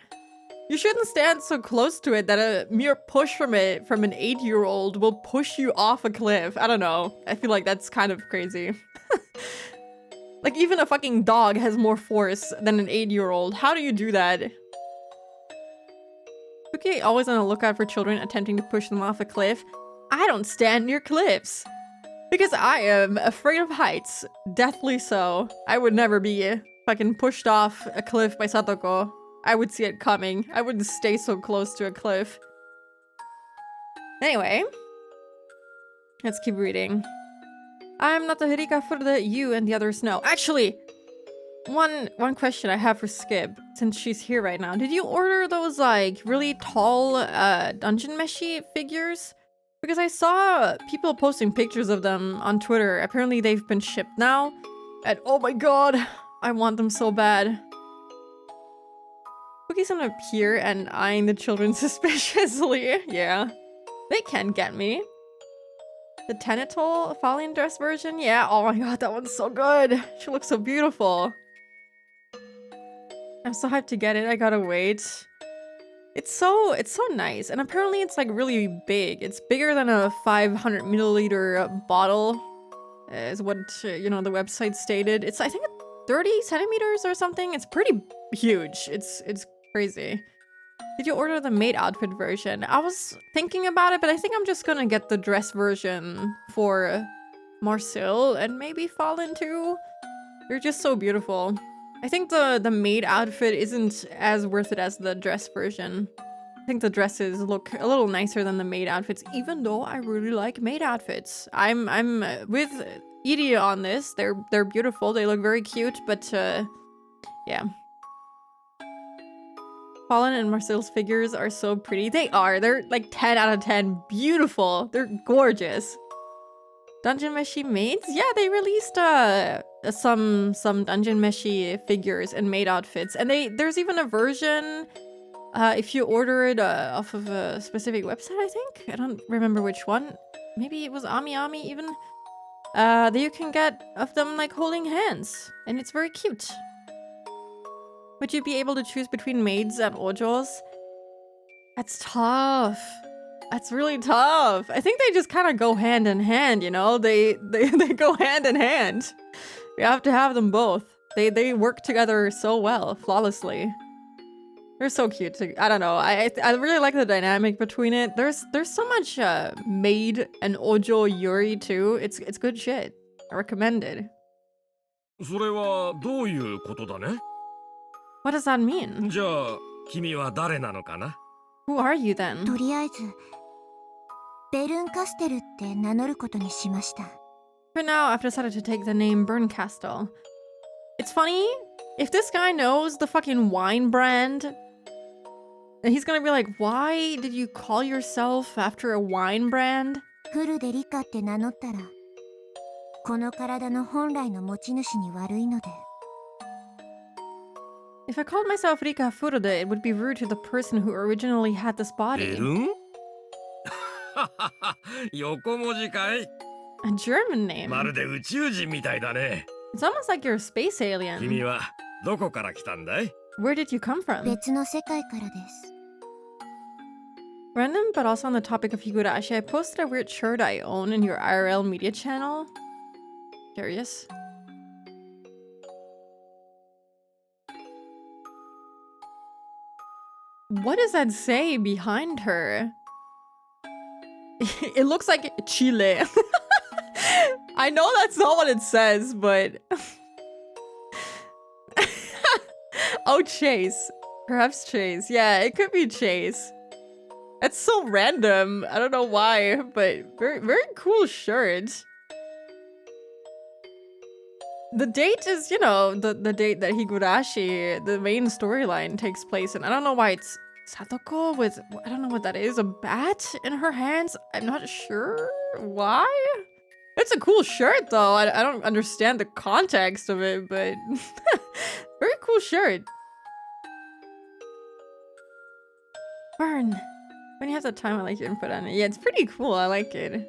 You shouldn't stand so close to it that a mere push from an 8-year-old will push you off a cliff. I don't know. I feel like that's kind of crazy. Like, even a fucking dog has more force than an 8-year-old. How do you do that? Okay, always on the lookout for children attempting to push them off a cliff. I don't stand near cliffs. Because I am afraid of heights. Deathly so. I would never be fucking pushed off a cliff by Satoko. I would see it coming. I wouldn't stay so close to a cliff. Anyway. Let's keep reading. I'm not the Hirika for the you and the others know. Actually, One question I have for Skip, since she's here right now. Did you order those like really tall dungeon meshi figures? Because I saw people posting pictures of them on Twitter. Apparently they've been shipped now. And oh my god, I want them so bad. Cookie's gonna appear and eyeing the children suspiciously. Yeah. They can get me. The Tenatol Fallian dress version? Yeah, oh my god, that one's so good. She looks so beautiful. I'm so hyped to get it. I gotta wait. It's so nice. And apparently it's like really big. It's bigger than a 500 milliliter bottle, is what, you know, the website stated. It's, I think, 30 centimeters or something. It's pretty huge. It's crazy. Did you order the maid outfit version? I was thinking about it, but I think I'm just gonna get the dress version for Marcel and maybe Fallen too. They're just so beautiful. I think the maid outfit isn't as worth it as the dress version. I think the dresses look a little nicer than the maid outfits, even though I really like maid outfits. I'm with Edie on this. They're beautiful. They look very cute, but yeah. Fallen and Marcel's figures are so pretty. They are. They're like 10 out of 10. Beautiful. They're gorgeous. Dungeon Meshi maids? Yeah, they released some Dungeon Meshi figures and maid outfits. And there's even a version if you order it off of a specific website, I think. I don't remember which one. Maybe it was Ami even. That you can get of them like holding hands. And it's very cute. Would you be able to choose between maids and ojos? That's tough. That's really tough. I think they just kind of go hand in hand, you know? They go hand in hand. You have to have them both. They work together so well, flawlessly. They're so cute. I don't know. I really like the dynamic between it. There's so much maid and ojo yuri too. It's good shit. I recommend it. それはどういうことだね? What does that mean? じゃあ君は誰なのかな? Who are you then? とりあえずベルンカステルって名乗ることにしました。 For now, I've decided to take the name Berncastle. It's funny, if this guy knows the fucking wine brand, he's gonna be like, why did you call yourself after a wine brand? フルでリカって名乗ったらこの体の本来の持ち主に悪いので。 If I called myself Rika Furude, it would be rude to the person who originally had this body. ベルン? 横文字かい? A German name. まるで宇宙人みたいだね。 It's almost like you're a space 君 alien. はどこから来たんだい? Where did you come from? 別の世界からです。 Random, but also on the topic of Higurashi, I posted a weird shirt I own in your IRL media channel. Curious. What does that say behind her? It looks like Chile. I know that's not what it says, but... Oh, Chase. Perhaps Chase. Yeah, it could be Chase. That's so random. I don't know why, but very, very cool shirt. The date is, you know, the date that Higurashi, the main storyline, takes place in. I don't know why it's Satoko with, I don't know what that is, a bat in her hands? I'm not sure why. It's a cool shirt, though. I don't understand the context of it, but very cool shirt. Burn. When you have the time, I like your input on it. Yeah, it's pretty cool. I like it.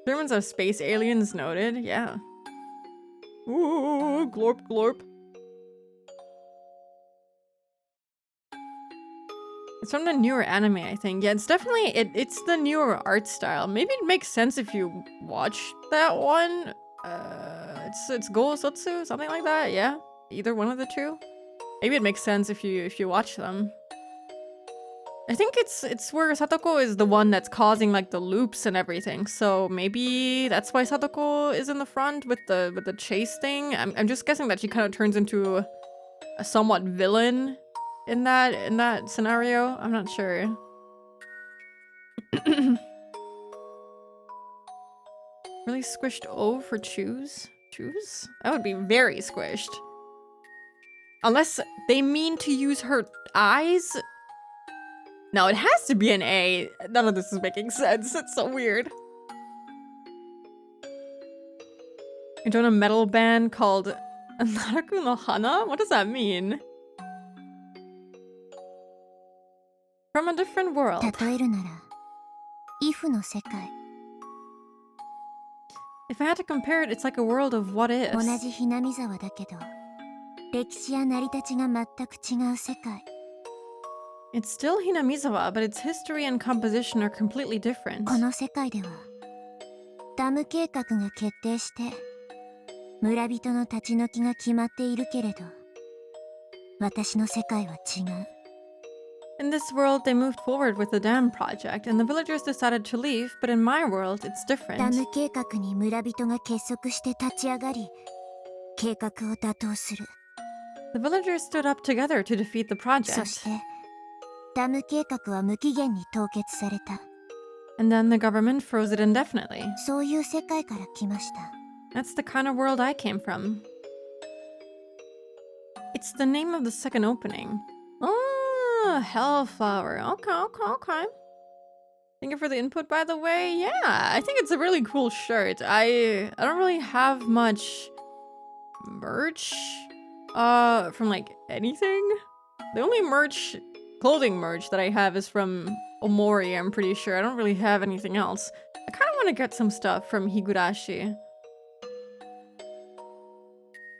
Germans are space aliens noted. Yeah. Ooh, glorp glorp. It's from the newer anime, I think. Yeah, it's definitely it's the newer art style. Maybe it makes sense if you watch that one. It's Go Sotsu, something like that. Yeah, either one of the two. Maybe it makes sense if you watch them. I think it's where Satoko is the one that's causing like the loops and everything. So maybe that's why Satoko is in the front with the chase thing. I'm just guessing that she kind of turns into a somewhat villain in that scenario. I'm not sure. Really squished O for choose. juice? That would be very squished. Unless they mean to use her eyes? No, it has to be an A. None of this is making sense. It's so weird. I joined a metal band called Naraku no Hana? What does that mean? From a different world. 例えるならイフの世界 If I had to compare it, it's like a world of what 同 ifs. じひなみ沢だけど歴史や成り立ちが全く違う世界 It's still Hinamizawa, but its history and composition are completely different. この世界ではダム計画が決定して村人の立ち退きが決まっているけれど私の世界は違う In this world, they moved forward with the dam project, and the villagers decided to leave, but in my world, it's ダ different. ム計画に村人が結束して立ち上がり計画を打倒する The villagers stood up together to defeat the そ project, してダム計画は無期限に凍結された and then the government froze it indefinitely. そういう世界から来ました That's the kind of world I came from. It's the name of the second opening. Oh, Hellflower. Okay. Thank you for the input, by the way. Yeah, I think it's a really cool shirt. I don't really have much merch from like anything. The only clothing merch that I have is from Omori, I'm pretty sure. I don't really have anything else. I kind of want to get some stuff from Higurashi.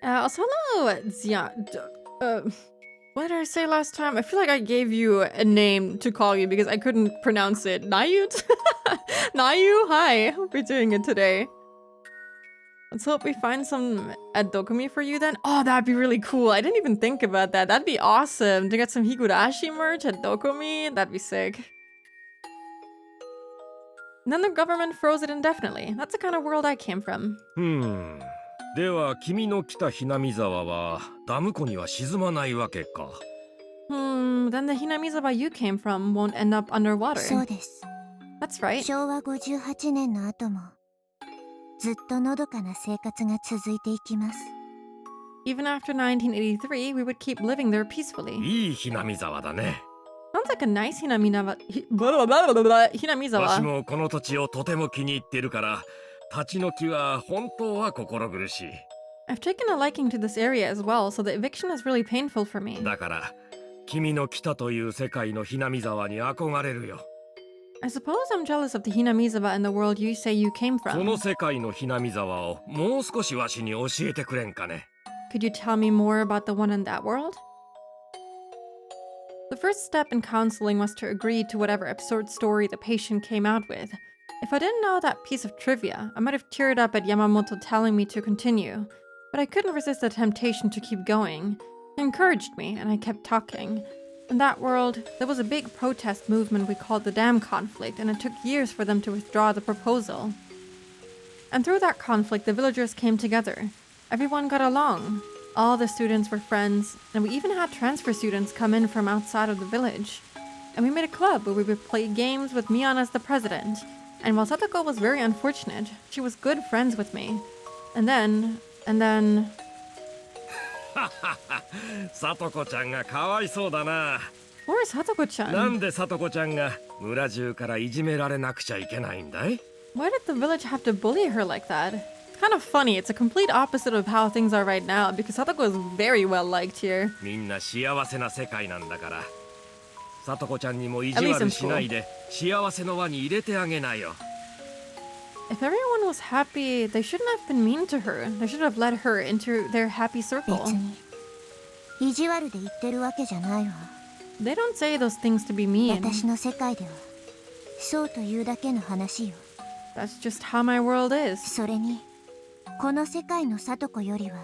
Also, hello, Zia. What did I say last time? I feel like I gave you a name to call you because I couldn't pronounce it. Nayut? Nayu? Hi, hope you're doing it today. Let's hope we find some at Dokumi for you then. Oh, that'd be really cool. I didn't even think about that. That'd be awesome to get some Higurashi merch at Dokumi. That'd be sick. And then the government froze it indefinitely. That's the kind of world I came from. では君の来たひなみ沢はダム湖には沈まないわけか。Then the Hinamizawa you came from won't end up underwater. そうです That's right. 昭和58年の後もずっとのどかな生活が続いていきます Even after 1983, we would keep living there peacefully. いいひなみ沢だね。 Sounds like a nice Hinamizawa. わし Hinamizawa. もこの土地をとても気に入ってるから立ち退きは本当は心苦しい。 I've taken a liking to this area as well, so the eviction is really painful for me. だから君の来たという世界のひなみ沢に憧れるよ。 I suppose I'm jealous of the Hinamizawa in the world you say you came その from. 世界のひなみ沢をもう少しわしに教えてくれんかね。 Could you tell me more about the one in that world? The first step in counseling was to agree to whatever absurd story the patient came out with. If I didn't know that piece of trivia, I might have teared up at Yamamoto telling me to continue, but I couldn't resist the temptation to keep going. He encouraged me, and I kept talking. In that world, there was a big protest movement we called the dam conflict, and it took years for them to withdraw the proposal. And through that conflict, the villagers came together. Everyone got along. All the students were friends, and we even had transfer students come in from outside of the village. And we made a club where we would play games with Mion as the president. And while Satoko was very unfortunate, she was good friends with me. And then... さとこちゃんがかわいそうだな。 Poor Satoko-chan. なんでさとこちゃんが村中からいじめられなくちゃいけないんだい？ Why did the village have to bully her like that? It's kind of funny. It's a complete opposite of how things are right now because Satoko is very well liked here. みんな幸せな世界なんだから。さとこちゃんにも意地悪しないで幸せの輪に入れてあげなよ。 If everyone was happy, they shouldn't have been mean to her. They should have led her into their happy circle. 別に意地悪で言ってるわけじゃないわ。 They don't say those things to be mean. 私の世界ではそうというだけの話よ。 That's just how my world is. それにこの世界の里子よりは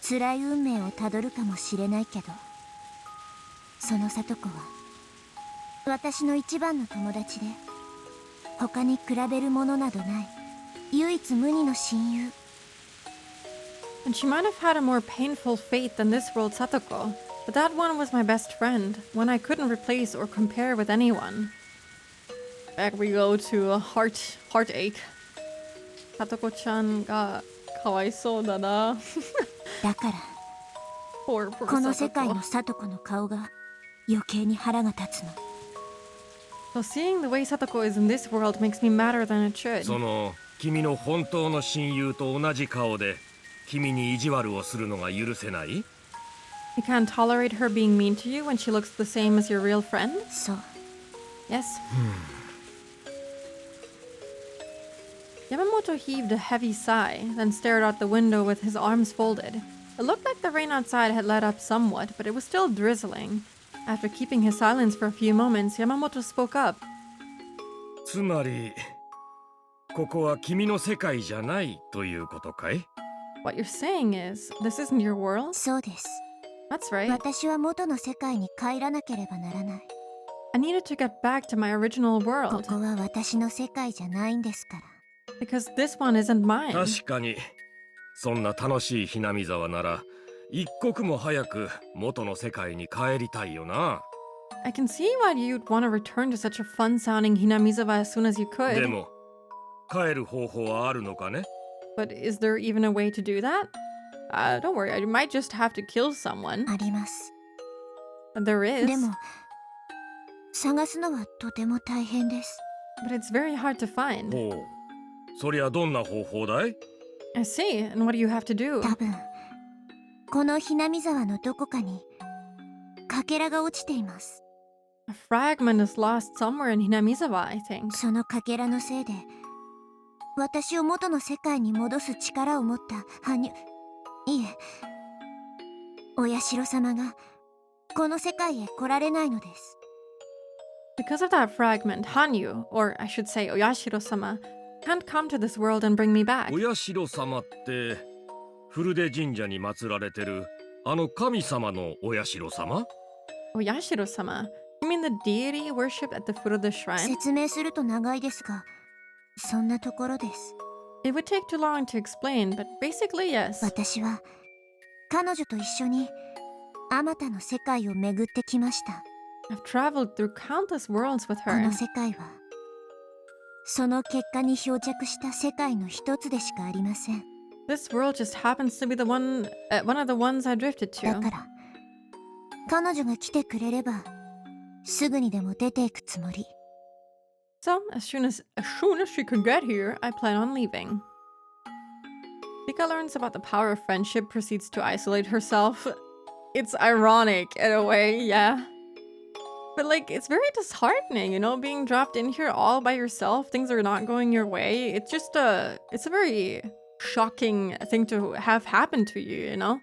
辛い運命をたどるかもしれないけど、その里子は私の一番の友達で他に比べるものなどない唯一無二の親友。 And she might have had a more painful fate than this world Satoko, but that one was my best friend, one I couldn't replace or compare with anyone. Back we go to a heartache. Satoko-chan がかわいそうだな。だから Poor, poor この世界 Satoko. の聡子の顔が余計に腹が立つの。 So seeing the way Satoko is in this world makes me madder than it should. その君の本当の親友と同じ顔で君に意地悪をするのが許せない？ You can't tolerate her being mean to you when she looks the same as your real friend? そう Yes. Yamamoto heaved a heavy sigh, then stared out the window with his arms folded. It looked like the rain outside had let up somewhat, but it was still drizzling. After keeping his silence for a few moments, Yamamoto spoke up. つまりここは君の世界じゃないということかい？ What you're saying is, this isn't your world? そうです。 That's right. 私は元の世界に帰らなければならない。 I needed to get back to my original こ world, こは私の世界じゃないんですから。 because this one isn't mine. 確かにそんな楽しいひなみ沢なら一刻も早く元の世界に帰りたいよな。 I can see why you'd want to return to such a fun-sounding Hinamizawa as soon as you で could. も帰る方法はあるのかね？ But is there even a way to do that? Don't worry, I might just have to kill someone. あります。 There is, でも探すのはとても大変です。 but it's very hard to find. ほう、そりゃどんな方法だい？ I see, and what do you have to do? 多分このひなみ沢のどこかにかけらが落ちています。 A fragment is lost somewhere in Hinamizawa, I think. そのかけらのせいで私を元の世界に戻す力を持ったいえお社様がこの世界へ来られないのです。 Because of that fragment, Hanyu, or I should say Oyashiro-sama, can't come to this world and bring me back. お社様って古出神社に祀られてるあの神様のお社様？ Oyashiro-sama? You mean the deity worshipped at the foot of the shrine? 説明すると長いですがそんなところです。 It would take too long to explain, but basically, yes. 私は彼女と一緒にあまたの世界を巡ってきました。 I've traveled through countless worlds with こ her. の世界はその結果に漂着した世界の一つでしかありません。 This world just happens to be the one of the ones I drifted だ to. から彼女が来てくれればすぐにでも出ていくつもり。 So, as soon as she could get here, I plan on leaving. Rika learns about the power of friendship, proceeds to isolate herself. It's ironic in a way, yeah. But like, it's very disheartening, you know, being dropped in here all by yourself. Things are not going your way. It's just it's a very shocking thing to have happen to you, you know?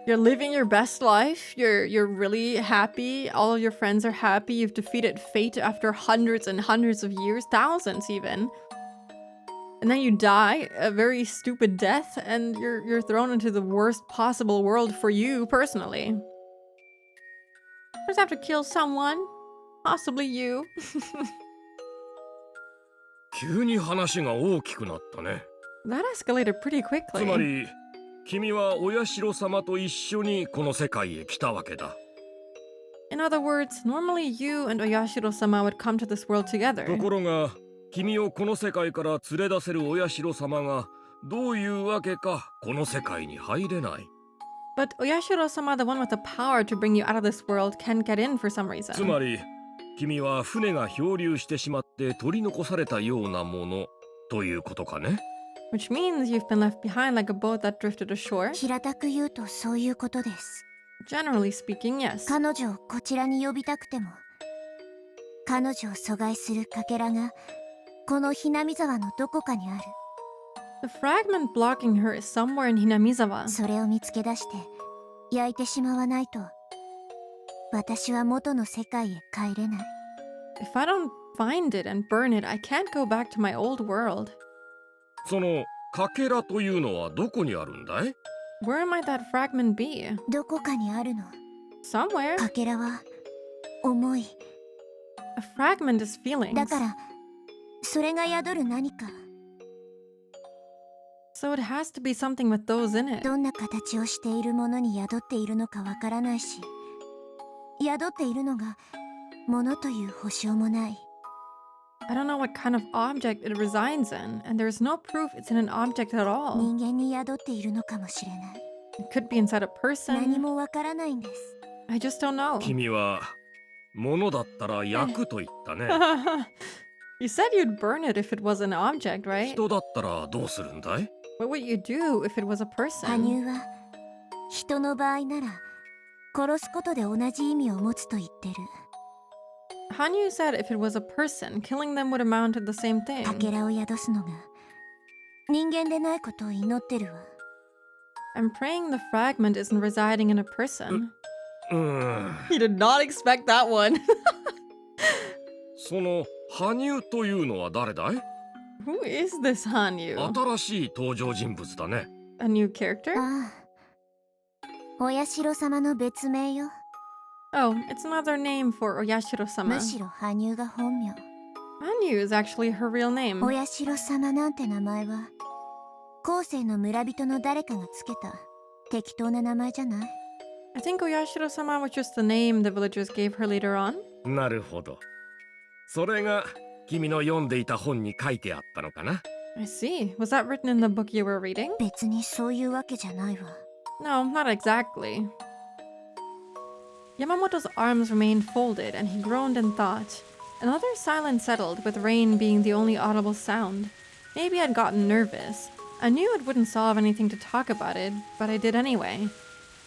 You're living your best life. You're really happy. All of your friends are happy. You've defeated fate after hundreds and hundreds of years, thousands even. And then you die a very stupid death, and you're thrown into the worst possible world for you personally. Just have to kill someone, possibly you. 急に話が大きくなったね。 That escalated pretty つま quickly. り君はお社様と一緒にこの世界へ来たわけだ。 In other words, normally you and Oyashiro-sama would come to this world together. ところが君をこの世界から連れ出せるお社様がどういうわけかこの世界に入れない。 But Oyashiro-sama, the one with the power to bring you out of this world, can't get in for some つま reason. り君は船が漂流してしまって取り残されたようなものということかね。 Which means you've been left behind like a boat that drifted ashore. 平たく言うとそういうことです。 Generally speaking, yes. 彼女をこちらに呼びたくても彼女を阻害するかけらがこのひなみ沢のどこかにある。 The fragment blocking her is somewhere in Hinamizawa. それを見つけ出して焼いてしまわないと私は元の世界へ帰れない。 If I don't find it and burn it, I can't go back to my old world. そのかけらというのはどこにあるんだい？ Where might that fragment be? どこかにあるの。 Somewhere. かけらは重い。 A fragment is だ feelings. からそれが宿る何か So it has to be something with those in it. どんな形をしているものに宿っているのかわからないし宿っているのがものという保証もない。I don't know what kind of object it resides in, and there's no proof it's in an object at all. 人間に宿っているのかもしれない。 It could be inside a 何 person. もわからないんです。 I just don't know. 君は物だったら焼くと言ったね。 You said you'd burn it if it was an object, right? 人だったらどうするんだい？ What would you do if it was a 羽 person? 生は人の場合なら殺すことで同じ意味を持つと言ってる。 Hanyu said if it was a person, killing them would amount to the same か thing. けらを宿すのが人間でないことを祈ってるわ。 I'm praying the fragment isn't residing in a person. う He did not expect that one. その羽生というのは誰だい？ Who is this Hanyu? 新しい登場人物だね。 A new character? ああ、お社様の別名よ。 Oh, it's another name for む Oyashiro-sama. しろ羽生が本名。 Hanyu is actually her real お name. 社様なんて名前は後世の村人の誰かがつけた適当な名前じゃない？ I think Oyashiro-sama was just the name the villagers gave her later on. なるほど。それが君の読んでいた本に書いてあったのかな？ I see. Was that written in the book you were reading? 別にそういうわけじゃないわ。 No, not exactly. Yamamoto's arms remained folded, and he groaned in thought. Another silence settled, with rain being the only audible sound. Maybe I'd gotten nervous. I knew it wouldn't solve anything to talk about it, but I did anyway.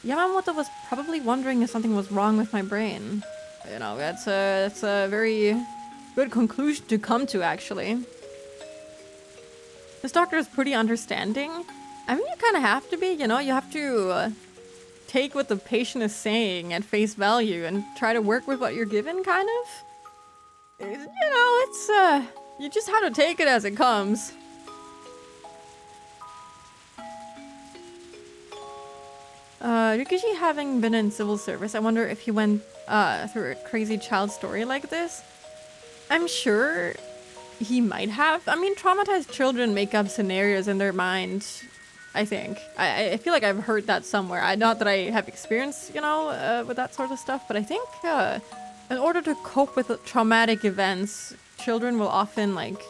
Yamamoto was probably wondering if something was wrong with my brain. You know, that's a very good conclusion to come to, actually. This doctor is pretty understanding. I mean, you kind of have to be, you know, you have to take what the patient is saying at face value and try to work with what you're given, kind of. You know, it's, you just have to take it as it comes. Rikushi having been in civil service, I wonder if he went through a crazy child story like this. I'm sure he might have. I mean, traumatized children make up scenarios in their mind, I think. I feel like I've heard that somewhere. Not that I have experience, you know, with that sort of stuff, but I think in order to cope with traumatic events, children will often, like,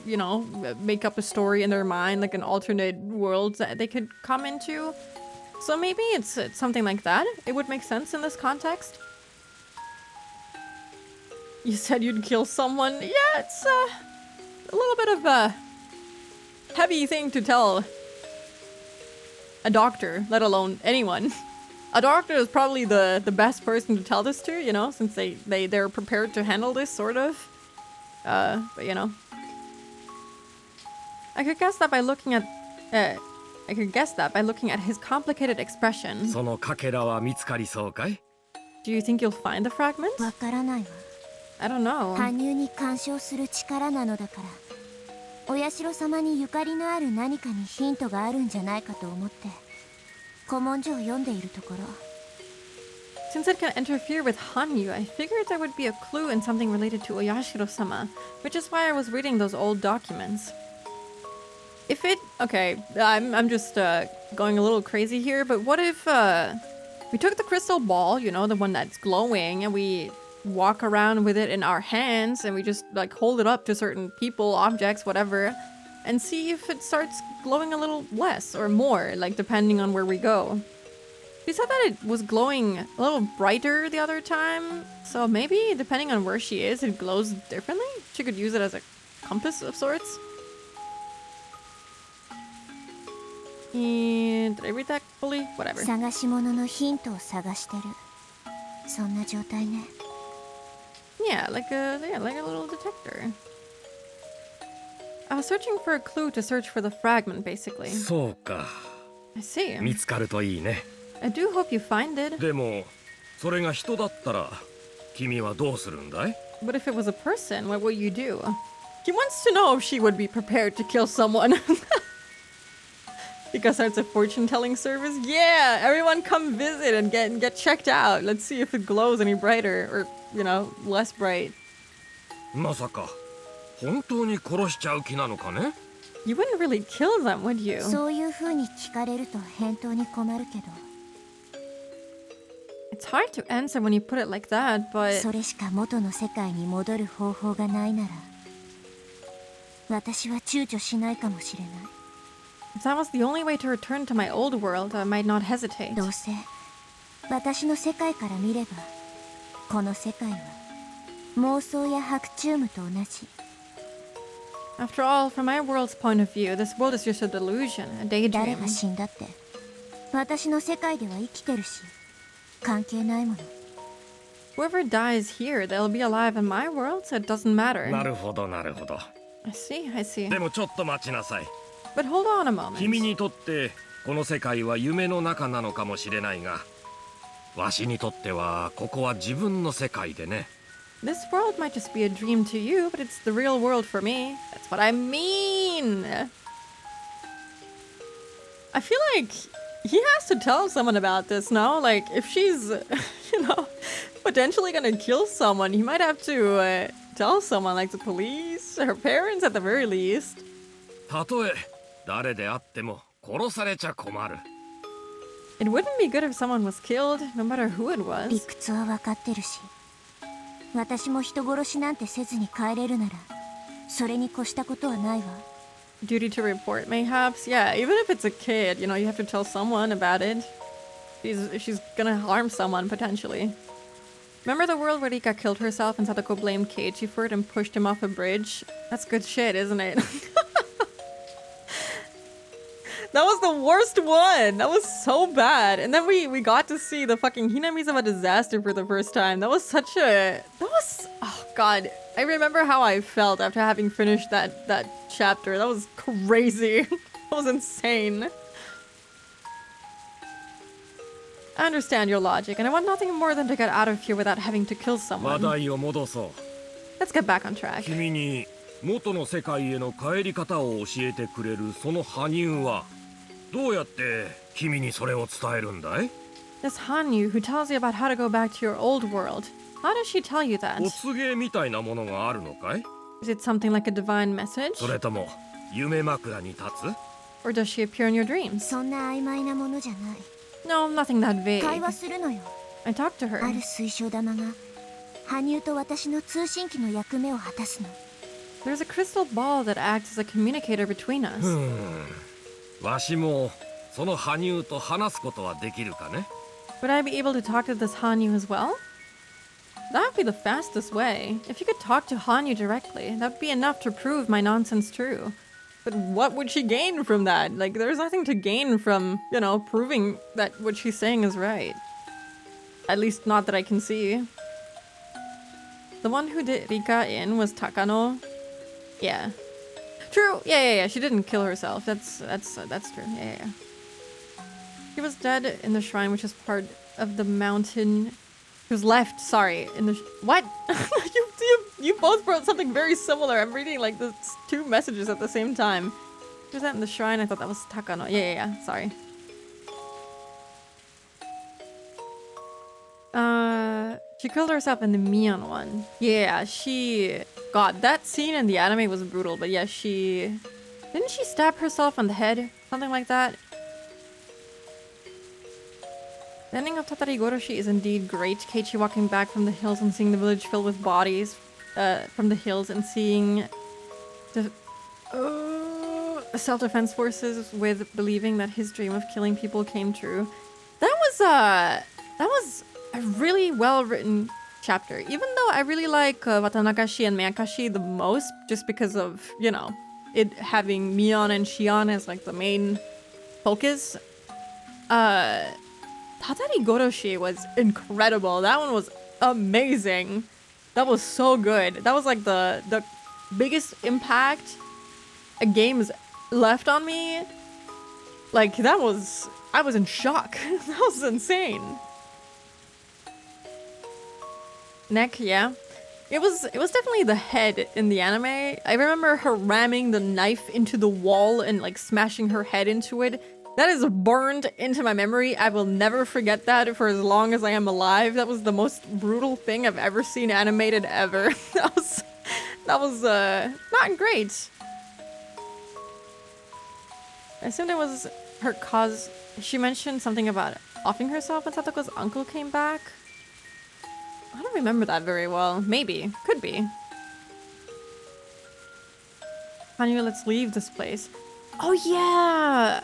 you know, make up a story in their mind, like an alternate world that they could come into. So maybe it's something like that. It would make sense in this context. You said you'd kill someone. Yeah, it's a little bit of a heavy thing to tell a doctor, let alone anyone. A doctor is probably the best person to tell this to, you know, since they're prepared to handle this, sort of. But you know. I could guess that by looking at his complicated expression. そのかけらは見つかりそうかい？ Do you think you'll find the fragment? わからないわ。 I don't know. 羽生に干渉する力なのだから、お社様にゆかりのある何かにヒントがあるんじゃないかと思って古文書を読んでいるところ。 Since it can interfere with Hanyu, I figured there would be a clue in something related to Oyashiro-sama, which is why I was reading those old documents. If it... Okay, I'm just going a little crazy here, but what if we took the crystal ball, you know, the one that's glowing, and we walk around with it in our hands, and we just, like, hold it up to certain people, objects, whatever, and see if it starts glowing a little less or more, like, depending on where we go. She said that it was glowing a little brighter the other time, so maybe, depending on where she is, it glows differently? She could use it as a compass of sorts? And did I read that fully? Whatever. 探し物のヒントを探してる。そんな状態ね。Yeah, like a little detector. I was searching for a clue to search for the fragment, basically. そうか。 I see. 見つかるといいね。 I do hope you find it. でもそれが人だったら君はどうするんだい？ But if it was a person, what would you do? He wants to know if she would be prepared to kill someone. Because it's a fortune-telling service? Yeah! Everyone come visit and get checked out. Let's see if it glows any brighter. Or, you know, less bright. まさか本当に殺しちゃう気なのかね？ You wouldn't really kill them, would you? そういう風に聞かれると返答に困るけど。 It's hard to answer when you put it like that, but... それしか元の世界に戻る方法がないなら私は躊躇しないかもしれない。 If that was the only way to return to my old world, I might not hesitate. どうせ私の世界から見ればこの世界は妄想や白チュームと同じ。 After all, from my world's point of view, this world is just a delusion, a 誰 daydream. が死んだって私の世界では生きてるし関係ないもの。 Whoever dies here, they'll be alive in my world, so it doesn't matter. なるほどなるほど。 I see, I see. でもちょっと待ちなさい。 But hold on a moment. 君にとってこの世界は夢の中なのかもしれないが、わしにとってはここは自分の世界でね。 This world might just be a dream to you, but it's the real world for me. That's what I mean. I feel like he has to tell someone about this now. Like, if she's, potentially gonna kill someone, he might have to tell someone, like the police, her parents at the very least. たとえ誰であっても殺されちゃ困る。 It wouldn't be good if someone was killed, no matter who it 理 was. 屈は分かってるし私も人殺しなんてせずに帰れるならそれに越したことはないわ。 Duty to report, mayhaps. Yeah, even if it's a kid, you have to tell someone about it. She's gonna harm someone, potentially. Remember the world where Rika killed herself and Sadako blamed Keiichi for it and pushed him off a bridge? That's good shit, isn't it? That was the worst one! That was so bad. And then we got to see the fucking Hinamizawa disaster for the first time. That was such a... Oh god. I remember how I felt after having finished that chapter. That was crazy. That was insane. I understand your logic, and I want nothing more than to get out of here without having to kill 話 someone. 題を戻そう。 Let's get back on track. 君に元の世界への帰り方を教えてくれるその羽生はどうやって君にそれを伝えるんだい？ This Hanyu who tells you about how to go back to your old world. How does she tell you that? お告げみたいなものがあるのかい？ Is it something like a divine message? それとも夢枕に立つ？ Or does she appear in your dreams? そんな曖昧なものじゃない。 No, nothing that 会 vague. 話するのよ。 I talked to あ her. る水晶玉が羽生と私の通信機の役目を果たすの。 There's a crystal ball that acts as a communicator between us. わしもその羽生と話すことはできるかね？ Would I be able to talk to this Hanyu as well? That would be the fastest way. If you could talk to Hanyu directly, that would be enough to prove my nonsense true. But what would she gain from that? Like, there's nothing to gain from, proving that what she's saying is right. At least not that I can see. The one who did Rika in was Takano. Yeah. True. Yeah. She didn't kill herself. That's true. Yeah. She was dead in the shrine, which is part of the mountain. She was left, sorry, in the... What? you both wrote something very similar. I'm reading, like, the two messages at the same time. She was at in the shrine. I thought that was Takano. Yeah. Sorry. She killed herself in the Mion one. Yeah, she... God, that scene in the anime was brutal, but yeah, she... Didn't she stab herself on the head? Something like that? The ending of Tatari Goroshi is indeed great. Keiichi walking back from the hills and seeing the village filled with bodies from the hills and seeing the self-defense forces with believing that his dream of killing people came true. That was a really well-written chapter. Even though I really like Watanagashi and Mankashi the most, just because of, it having Mion and Shion as like the main focus. Tatari Goroshi was incredible. That one was amazing. That was so good. That was like the biggest impact a game has left on me. Like, I was in shock. That was insane. Neck, yeah. It was definitely the head in the anime. I remember her ramming the knife into the wall and like smashing her head into it. That is burned into my memory. I will never forget that for as long as I am alive. That was the most brutal thing I've ever seen animated ever. That was not great. I assumed it was her cause. She mentioned something about offing herself when Satoko's uncle came back. I don't remember that very well. Maybe. Could be. Hanyu, let's leave this place. Oh yeah!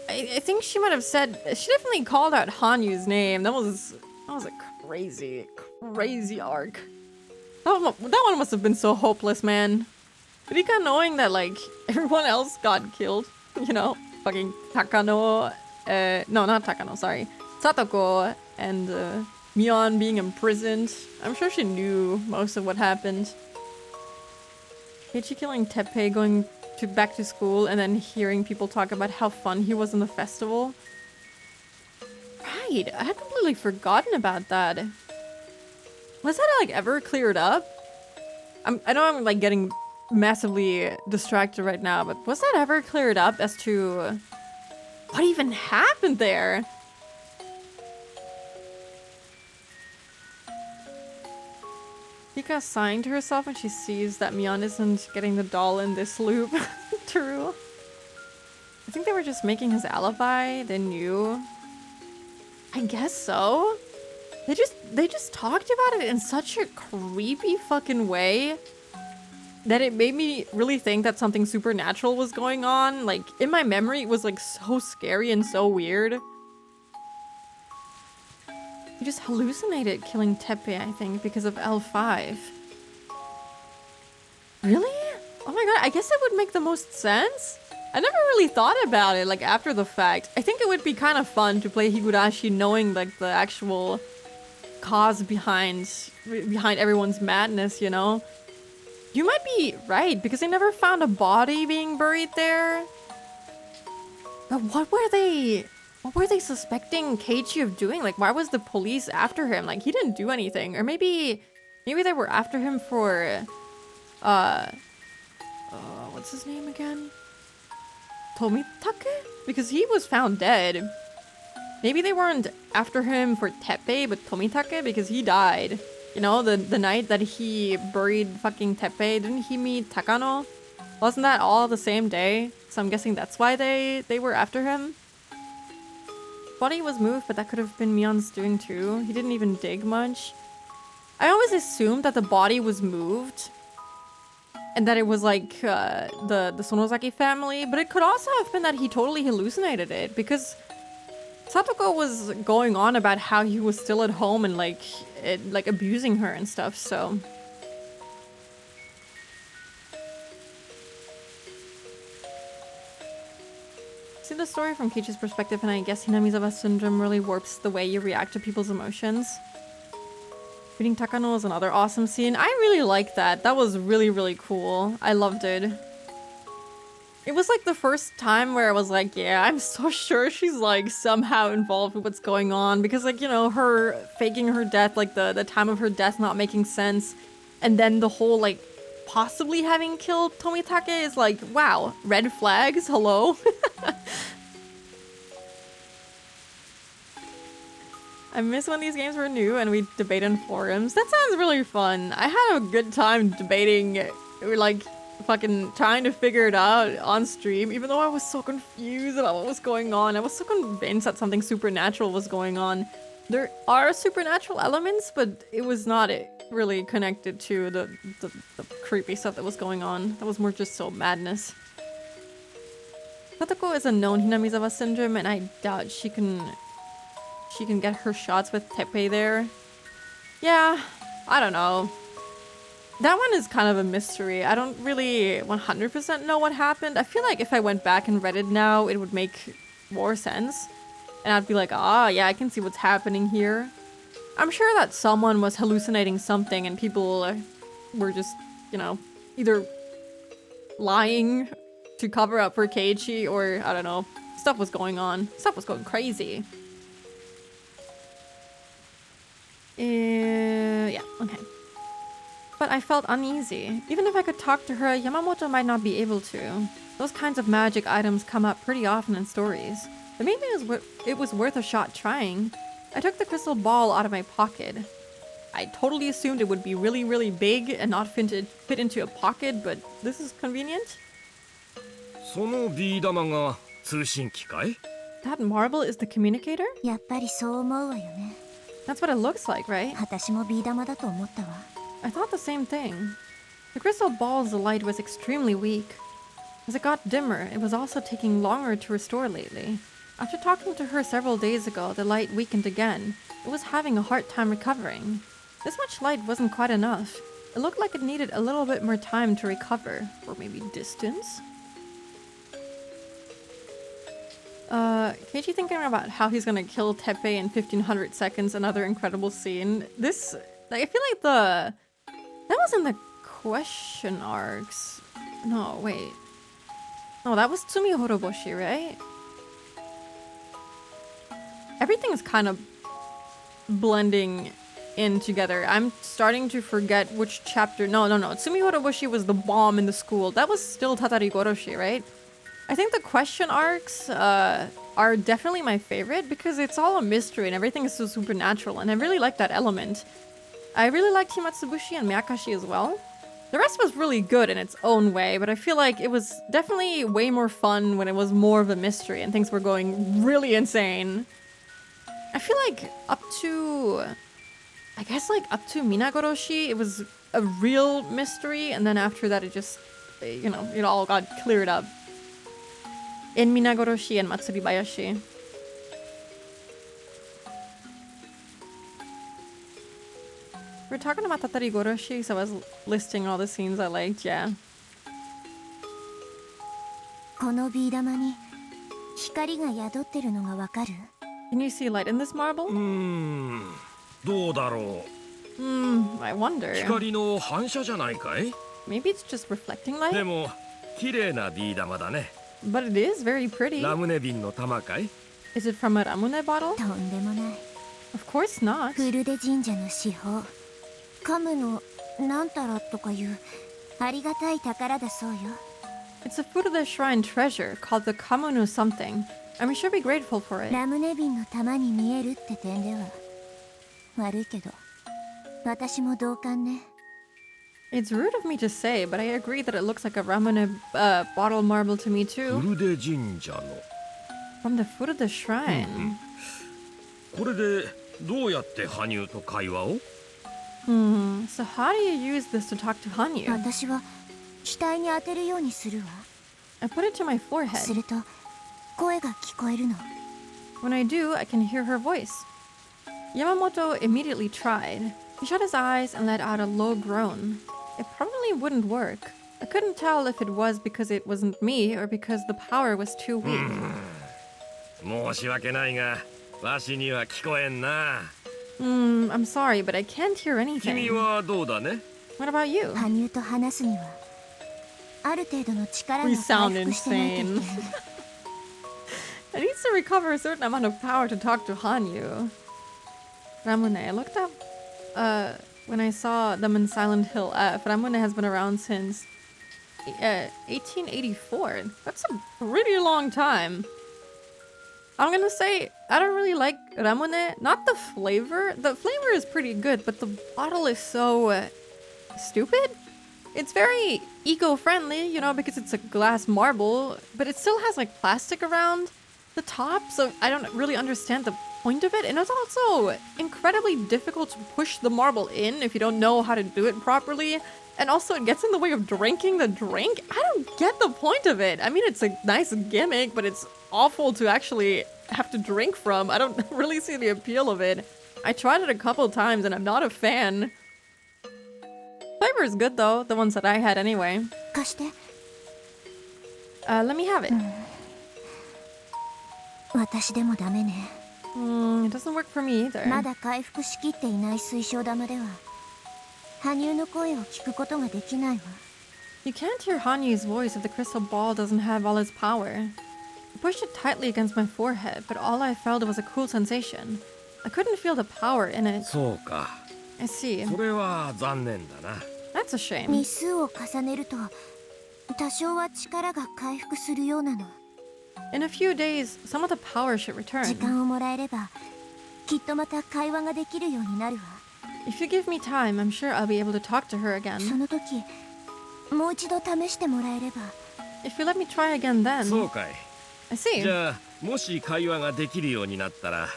I think she might have said... She definitely called out Hanyu's name. That was a crazy, crazy arc. That one must have been so hopeless, man. Rika knowing that, like, everyone else got killed. You know? Fucking Takano... no, not Takano, sorry. Satoko and Mion being imprisoned. I'm sure she knew most of what happened. Keiichi killing Teppei, going back to school, and then hearing people talk about how fun he was in the festival. Right, I had completely forgotten about that. Was that, like, ever cleared up? I know I'm, like, getting massively distracted right now, but was that ever cleared up as to what even happened there? Hika sighing to herself when she sees that Mion isn't getting the doll in this loop. True. I think they were just making his alibi. They knew. I guess so. They just talked about it in such a creepy fucking way that it made me really think that something supernatural was going on. Like, in my memory, it was like so scary and so weird. He just hallucinated killing Teppei, I think, because of L5. Really? Oh my god, I guess it would make the most sense. I never really thought about it, like, after the fact. I think it would be kind of fun to play Higurashi knowing, like, the actual cause behind everyone's madness, you know? You might be right, because they never found a body being buried there. But what were they suspecting Keiichi of doing? Like, why was the police after him? Like, he didn't do anything. Or maybe they were after him for, what's his name again? Tomitake? Because he was found dead. Maybe they weren't after him for Teppei, but Tomitake, because he died. You know, the night that he buried fucking Teppei, didn't he meet Takano? Wasn't that all the same day? So I'm guessing that's why they were after him. Body was moved, but that could have been Mion's doing too. He didn't even dig much. I always assumed that the body was moved and that it was like the Sonozaki family, but it could also have been that he totally hallucinated it, because Satoko was going on about how he was still at home and like abusing her and stuff, so. See the story from Keiichi's perspective, and I guess Hinamizawa syndrome really warps the way you react to people's emotions. Reading Takano was another awesome scene. I really liked that. That was really, really cool. I loved it. It was like the first time where I was like, yeah, I'm so sure she's like somehow involved with what's going on, because like, you know, her faking her death, like the time of her death not making sense, and then the whole like possibly having killed Tomitake is like, wow, red flags, hello? I miss when these games were new and we debate in forums. That sounds really fun. I had a good time debating, like, fucking trying to figure it out on stream, even though I was so confused about what was going on. I was so convinced that something supernatural was going on. There are supernatural elements, but it was not really connected to the creepy stuff that was going on. That was more just so madness. Satoko is a known Hinamizawa syndrome, and I doubt she can get her shots with Teppei there. Yeah, I don't know. That one is kind of a mystery. I don't really 100% know what happened. I feel like if I went back and read it now, it would make more sense. And I'd be like, ah, yeah, I can see what's happening here. I'm sure that someone was hallucinating something and people were just, you know, either lying to cover up for Keiichi, or, I don't know, stuff was going on. Stuff was going crazy. Yeah, okay. But I felt uneasy. Even if I could talk to her, Yamamoto might not be able to. Those kinds of magic items come up pretty often in stories. But maybe it was worth a shot trying. I took the crystal ball out of my pocket. I totally assumed it would be really, really big and not fit into a pocket, but this is convenient. そのビー玉が通信機かい? That marble is the communicator? やっぱりそう思うわよね。 That's what it looks like, right? 私もビー玉だと思ったわ。 I thought the same thing. The crystal ball's light was extremely weak. As it got dimmer, it was also taking longer to restore lately. After talking to her several days ago, the light weakened again. It was having a hard time recovering. This much light wasn't quite enough. It looked like it needed a little bit more time to recover. Or maybe distance? Keiichi thinking about how he's gonna kill Teppei in 1500 seconds, another incredible scene. This, like, I feel like that was in the question arcs. No, wait. No, that was Tsumi Horoboshi, right? Everything's kind of blending in together. I'm starting to forget which chapter. No. Tsumi Horoboshi was the bomb in the school. That was still Tatari Goroshi, right? I think the question arcs are definitely my favorite because it's all a mystery and everything is so supernatural, and I really like that element. I really liked Himatsubushi and Miyakashi as well. The rest was really good in its own way, but I feel like it was definitely way more fun when it was more of a mystery and things were going really insane. I feel like up to Minagoroshi, it was a real mystery, and then after that it just, it all got cleared up. In Minagoroshi and Matsuribayashi. We're talking about Tatari Goroshi, so I was listing all the scenes I liked, yeah. このビー玉に光が宿ってるのがわかる? Can you see light in this marble? どうだろう? I wonder. 光の反射じゃないかい? Maybe it's just reflecting light? でも綺麗なビー玉だね。 But it is very pretty. ラムネ瓶の玉かい? Is it from a ramune bottle? とんでもない。 Of course not. フルデ神社の至宝。カムのなんたらとかいうありがたい宝だそうよ。 It's a Furude Shrine treasure called the Kamunu something. And we should be grateful for it. ラムネ瓶の玉に見えるって点では悪いけど私も同感ね。 It's rude of me to say, but I agree that it looks like a ramune bottle marble to me フ too. ルデ神社の From the Furude Shrine. これでどうやって羽生と会話を? So how do you use this to talk to Hanyu? 私は額に当てるようにするわ。 I put it to my す forehead. ると声が聞こえるの。 When I do, I can hear her voice. Yamamoto immediately tried. He shut his eyes and let out a low groan. It probably wouldn't work. I couldn't tell if it was because it wasn't me or because the power was too weak. 申し訳ないがわしには聞こえんな。 I'm sorry, but I can't hear 君 anything. はどうだね? What about you? 羽生と話すにはある程度の力が We 回 sound 復してないといけない。 I need to recover a certain amount of power to talk to Hanyu. Ramune, I looked up when I saw them in Silent Hill F. Ramune has been around since 1884. That's a pretty long time. I'm gonna say I don't really like ramune. Not the flavor. The flavor is pretty good, but the bottle is so stupid. It's very eco-friendly, you know, because it's a glass marble, but it still has like plastic around the top, so I don't really understand the point of it. And it's also incredibly difficult to push the marble in if you don't know how to do it properly. And also it gets in the way of drinking the drink. I don't get the point of it. I mean, it's a nice gimmick, but it's awful to actually have to drink from. I don't really see the appeal of it. I tried it a couple times and I'm not a fan. Flavor is good though, the ones that I had anyway. 貸して。 Let me have it. 私でもダメね。 It doesn't work for me ま either. だ回復しきっていない水晶玉では羽生の声を聞くことができないわ。 You can't hear Hanyu's voice if the crystal ball doesn't have all its power. I pushed it tightly against my forehead, but all I felt was a cool sensation. I couldn't feel the power in it. そうか。 I see. それは残念だな。 That's a shame. 日数を重ねると多少は力が回復するようなの。 In a few days, some of the power should 時 return. 間をもらえればきっとまた会話ができるようになるわ。 If you give me time, I'm sure I'll be able to talk to her そ again. の時もう一度試してもらえれば。 If you let me try again そう then. かい。 I see. じゃあもし会話ができるようになったら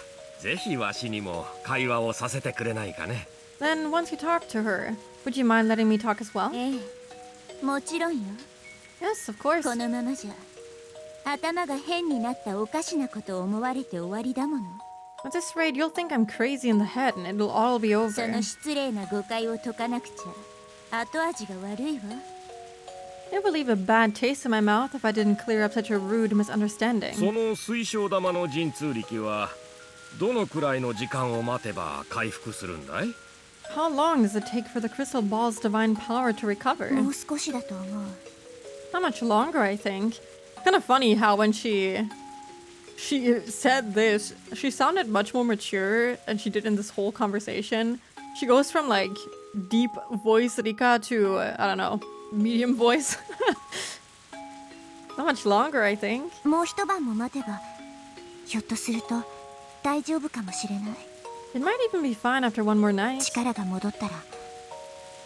ぜひわしにも会話をさせてくれないかね。 Then once you talk to her, would you mind letting me talk as well? ええ、もちろんよ。Yes, of course. このままじゃ頭が変になったおかしなことを思われて終わりだもの。 At this rate, you'll think I'm crazy in the head and it'll all be そ over. の失礼な誤解を解かなくちゃ後味が悪いわ。 It would leave a bad taste in my mouth if I didn't clear up such a rude そ misunderstanding. の水晶玉の神通力はどのくらいの時間を待てば回復するんだい？ How long does it take for the crystal ball's divine power to recover? もう少しだと思う。 Not much longer, I think. Kind of funny how when she said this, she sounded much more mature than she did in this whole conversation. She goes from like deep voice Rika to I don't know, medium voice. Not much longer, I think. もう一晩も待てばひょっとすると大丈夫かもしれない。 It might even be fine after one more night. 力が戻ったら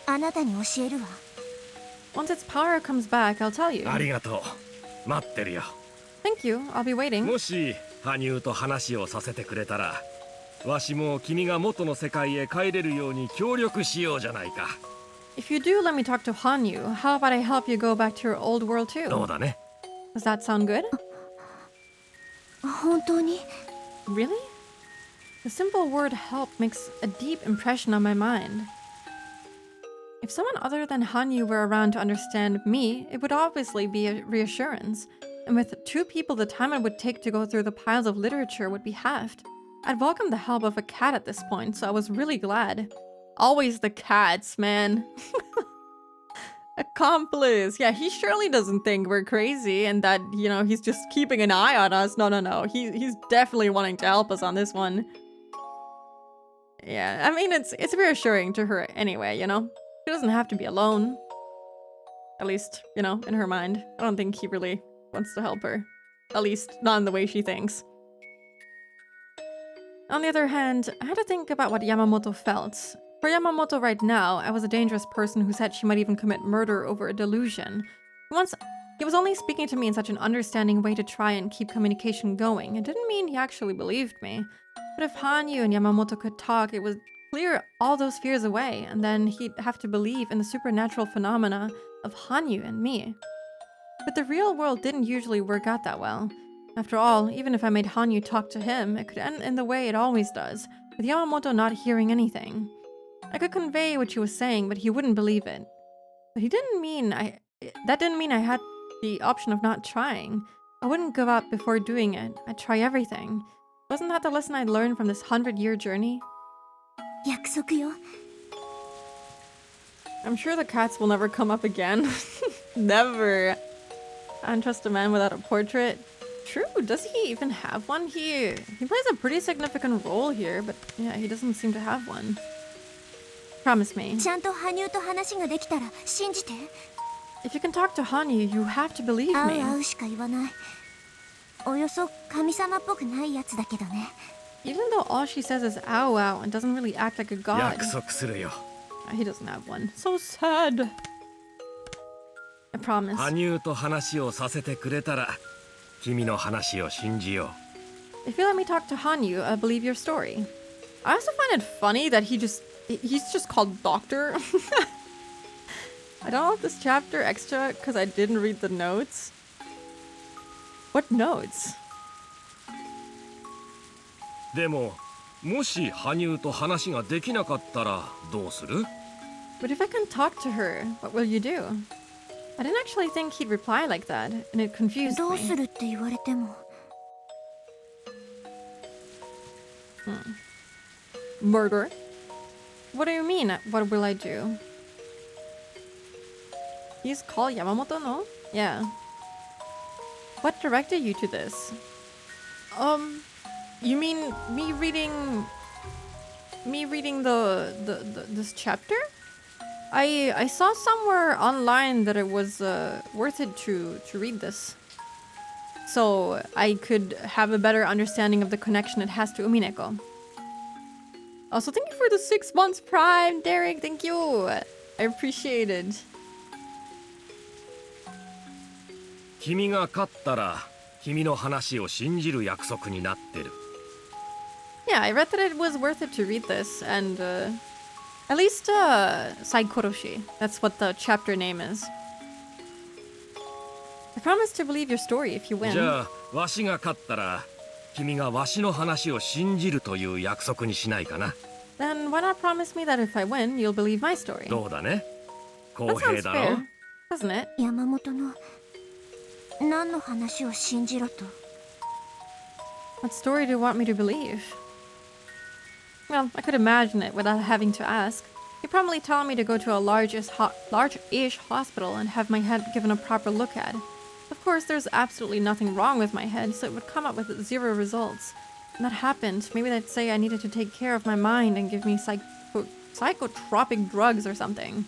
あなたに教えるわ。 Once its power comes back, I'll tell you. ありがとう。待ってるよ。 Thank you. I'll be waiting. もし羽生と話をさせてくれたら、わしも君が元の世界へ帰れるように協力しようじゃないか。 If you do let me talk to Hanyu, how about I help you go back to your old world どう too? だね。 Does that sound good? 本当に？ Really? The simple word help makes a deep impression on my mind. If someone other than Hanyu were around to understand me, it would obviously be a reassurance. And with two people, the time it would take to go through the piles of literature would be halved. I'd welcome the help of a cat at this point, so I was really glad. Always the cats, man. Accomplice. Yeah, he surely doesn't think we're crazy and that, you know, he's just keeping an eye on us. No. He's definitely wanting to help us on this one. Yeah, I mean, it's reassuring to her anyway, you know? She doesn't have to be alone. At least, you know, in her mind. I don't think he really wants to help her. At least, not in the way she thinks. On the other hand, I had to think about what Yamamoto felt. For Yamamoto right now, I was a dangerous person who said she might even commit murder over a delusion. He was only speaking to me in such an understanding way to try and keep communication going. It didn't mean he actually believed me. But if Hanyu and Yamamoto could talk, it would clear all those fears away, and then he'd have to believe in the supernatural phenomena of Hanyu and me. But the real world didn't usually work out that well. After all, even if I made Hanyu talk to him, it could end in the way it always does, with Yamamoto not hearing anything. I could convey what she was saying, but he wouldn't believe it. But that didn't mean I had the option of not trying. I wouldn't give up before doing it. I'd try everything. Wasn't that the lesson I learned from this 100-year journey? 約束よ。 I'm sure the cats will never come up again. Never. I don't trust a man without a portrait. True, does he even have one? He plays a pretty significant role here, but yeah, he doesn't seem to have one. Promise me. ちゃんと羽生と話ができたら信じて。 If you can talk to Hanyu, you have to believe 会 me. う会うしか言わない。およそ神様っぽくないやつだけどね。 Even though all she says is ow ow and doesn't really act like a god. 約束するよ。 He doesn't have one. So sad. I promise. 羽生と話をさせてくれたら、君の話を信じよう。 If you let me talk to Hanyu, I'll believe your story. I also find it funny that he's just called Doctor. I downloaded this chapter extra because I didn't read the notes. What notes? でも、もし羽生と話ができなかったらどうする？ But if I can talk to her, what will you do? I didn't actually think he'd reply like that, and it confused どうす me. るって言われても。 Murder? What do you mean, what will I do? He's called Yamamoto, no? Yeah. What directed you to this? You mean me reading this chapter? I saw somewhere online that it was worth it to read this, so I could have a better understanding of the connection it has to Umineko. Also, thank you for the 6 months Prime, Derek. Thank you. I appreciate it. 君が勝ったら、君の話を信じる約束になってる。 Yeah, I read that it was worth it to read this, and at least Saikoroshi. That's what the chapter name is. I promise to believe your story if you win. じゃあわしが勝ったら君がわしの話を信じるという約束にしないかな。 Then why not promise me that if I win, you'll believe my story? どうだね、 公 That 平 sounds だろ。 fair, doesn't it? 山本の何の話を信じろと。 What story do you want me to believe? Well, I could imagine it without having to ask. He'd probably tell me to go to a large-ish hospital and have my head given a proper look at. Of course, there's absolutely nothing wrong with my head, so it would come up with 0 results. When that happened, maybe they'd say I needed to take care of my mind and give me psychotropic drugs or something.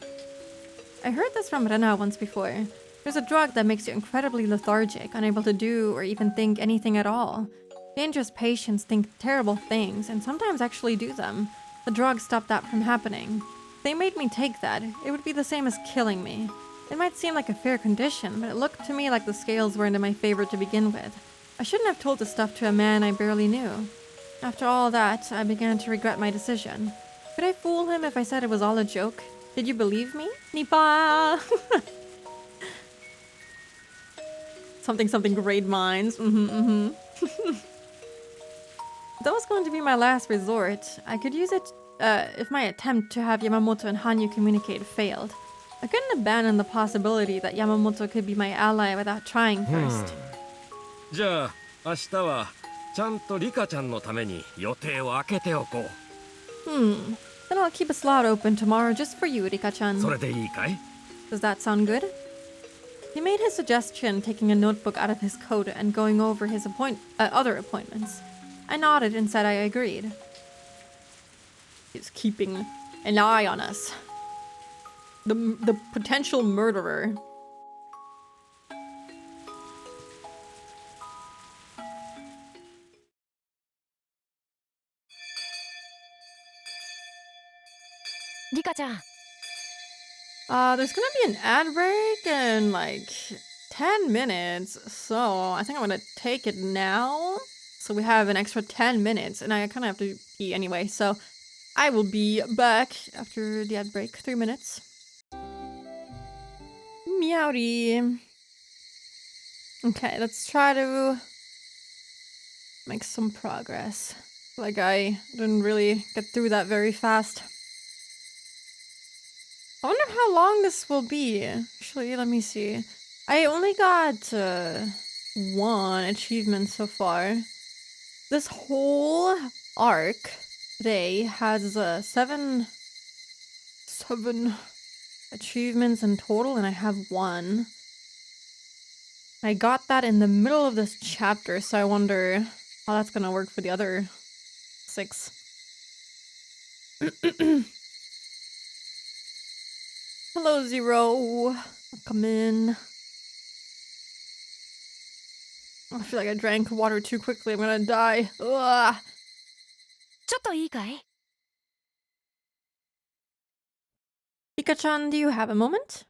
I heard this from Rena once before. There's a drug that makes you incredibly lethargic, unable to do or even think anything at all. Dangerous patients think terrible things and sometimes actually do them. The drug stopped that from happening. If they made me take that, it would be the same as killing me. It might seem like a fair condition, but it looked to me like the scales weren't in my favor to begin with. I shouldn't have told this stuff to a man I barely knew. After all that, I began to regret my decision. Could I fool him if I said it was all a joke? Did you believe me? Nipa! something great minds. That was going to be my last resort. I could use it if my attempt to have Yamamoto and Hanyu communicate failed. I couldn't abandon the possibility that Yamamoto could be my ally without trying first. じゃあ明日はちゃんとリカちゃんのために予定を空けておこう。 Then I'll keep a slot open tomorrow just for you, Rika-chan. それでいいかい？ Does that sound good? He made his suggestion, taking a notebook out of his coat and going over his other appointments. I nodded and said I agreed. He's keeping an eye on us. The potential murderer. Rika-chan. There's gonna be an ad break in like 10 minutes, so I think I'm gonna take it now. So we have an extra 10 minutes, and I kind of have to pee anyway, so I will be back after the ad break. 3 minutes. Meowdy. Okay, let's try to make some progress. Like I didn't really get through that very fast. I wonder how long this will be. Actually, let me see. I only got 1 achievement so far. This whole arc today has 7 achievements in total, and I have 1. I got that in the middle of this chapter, so I wonder how that's gonna work for the other 6. Hello, Zero. Come in. I feel like I drank water too quickly. I'm gonna die. Ugh. ちょっといいかい？ Pika-chan, do you have a moment?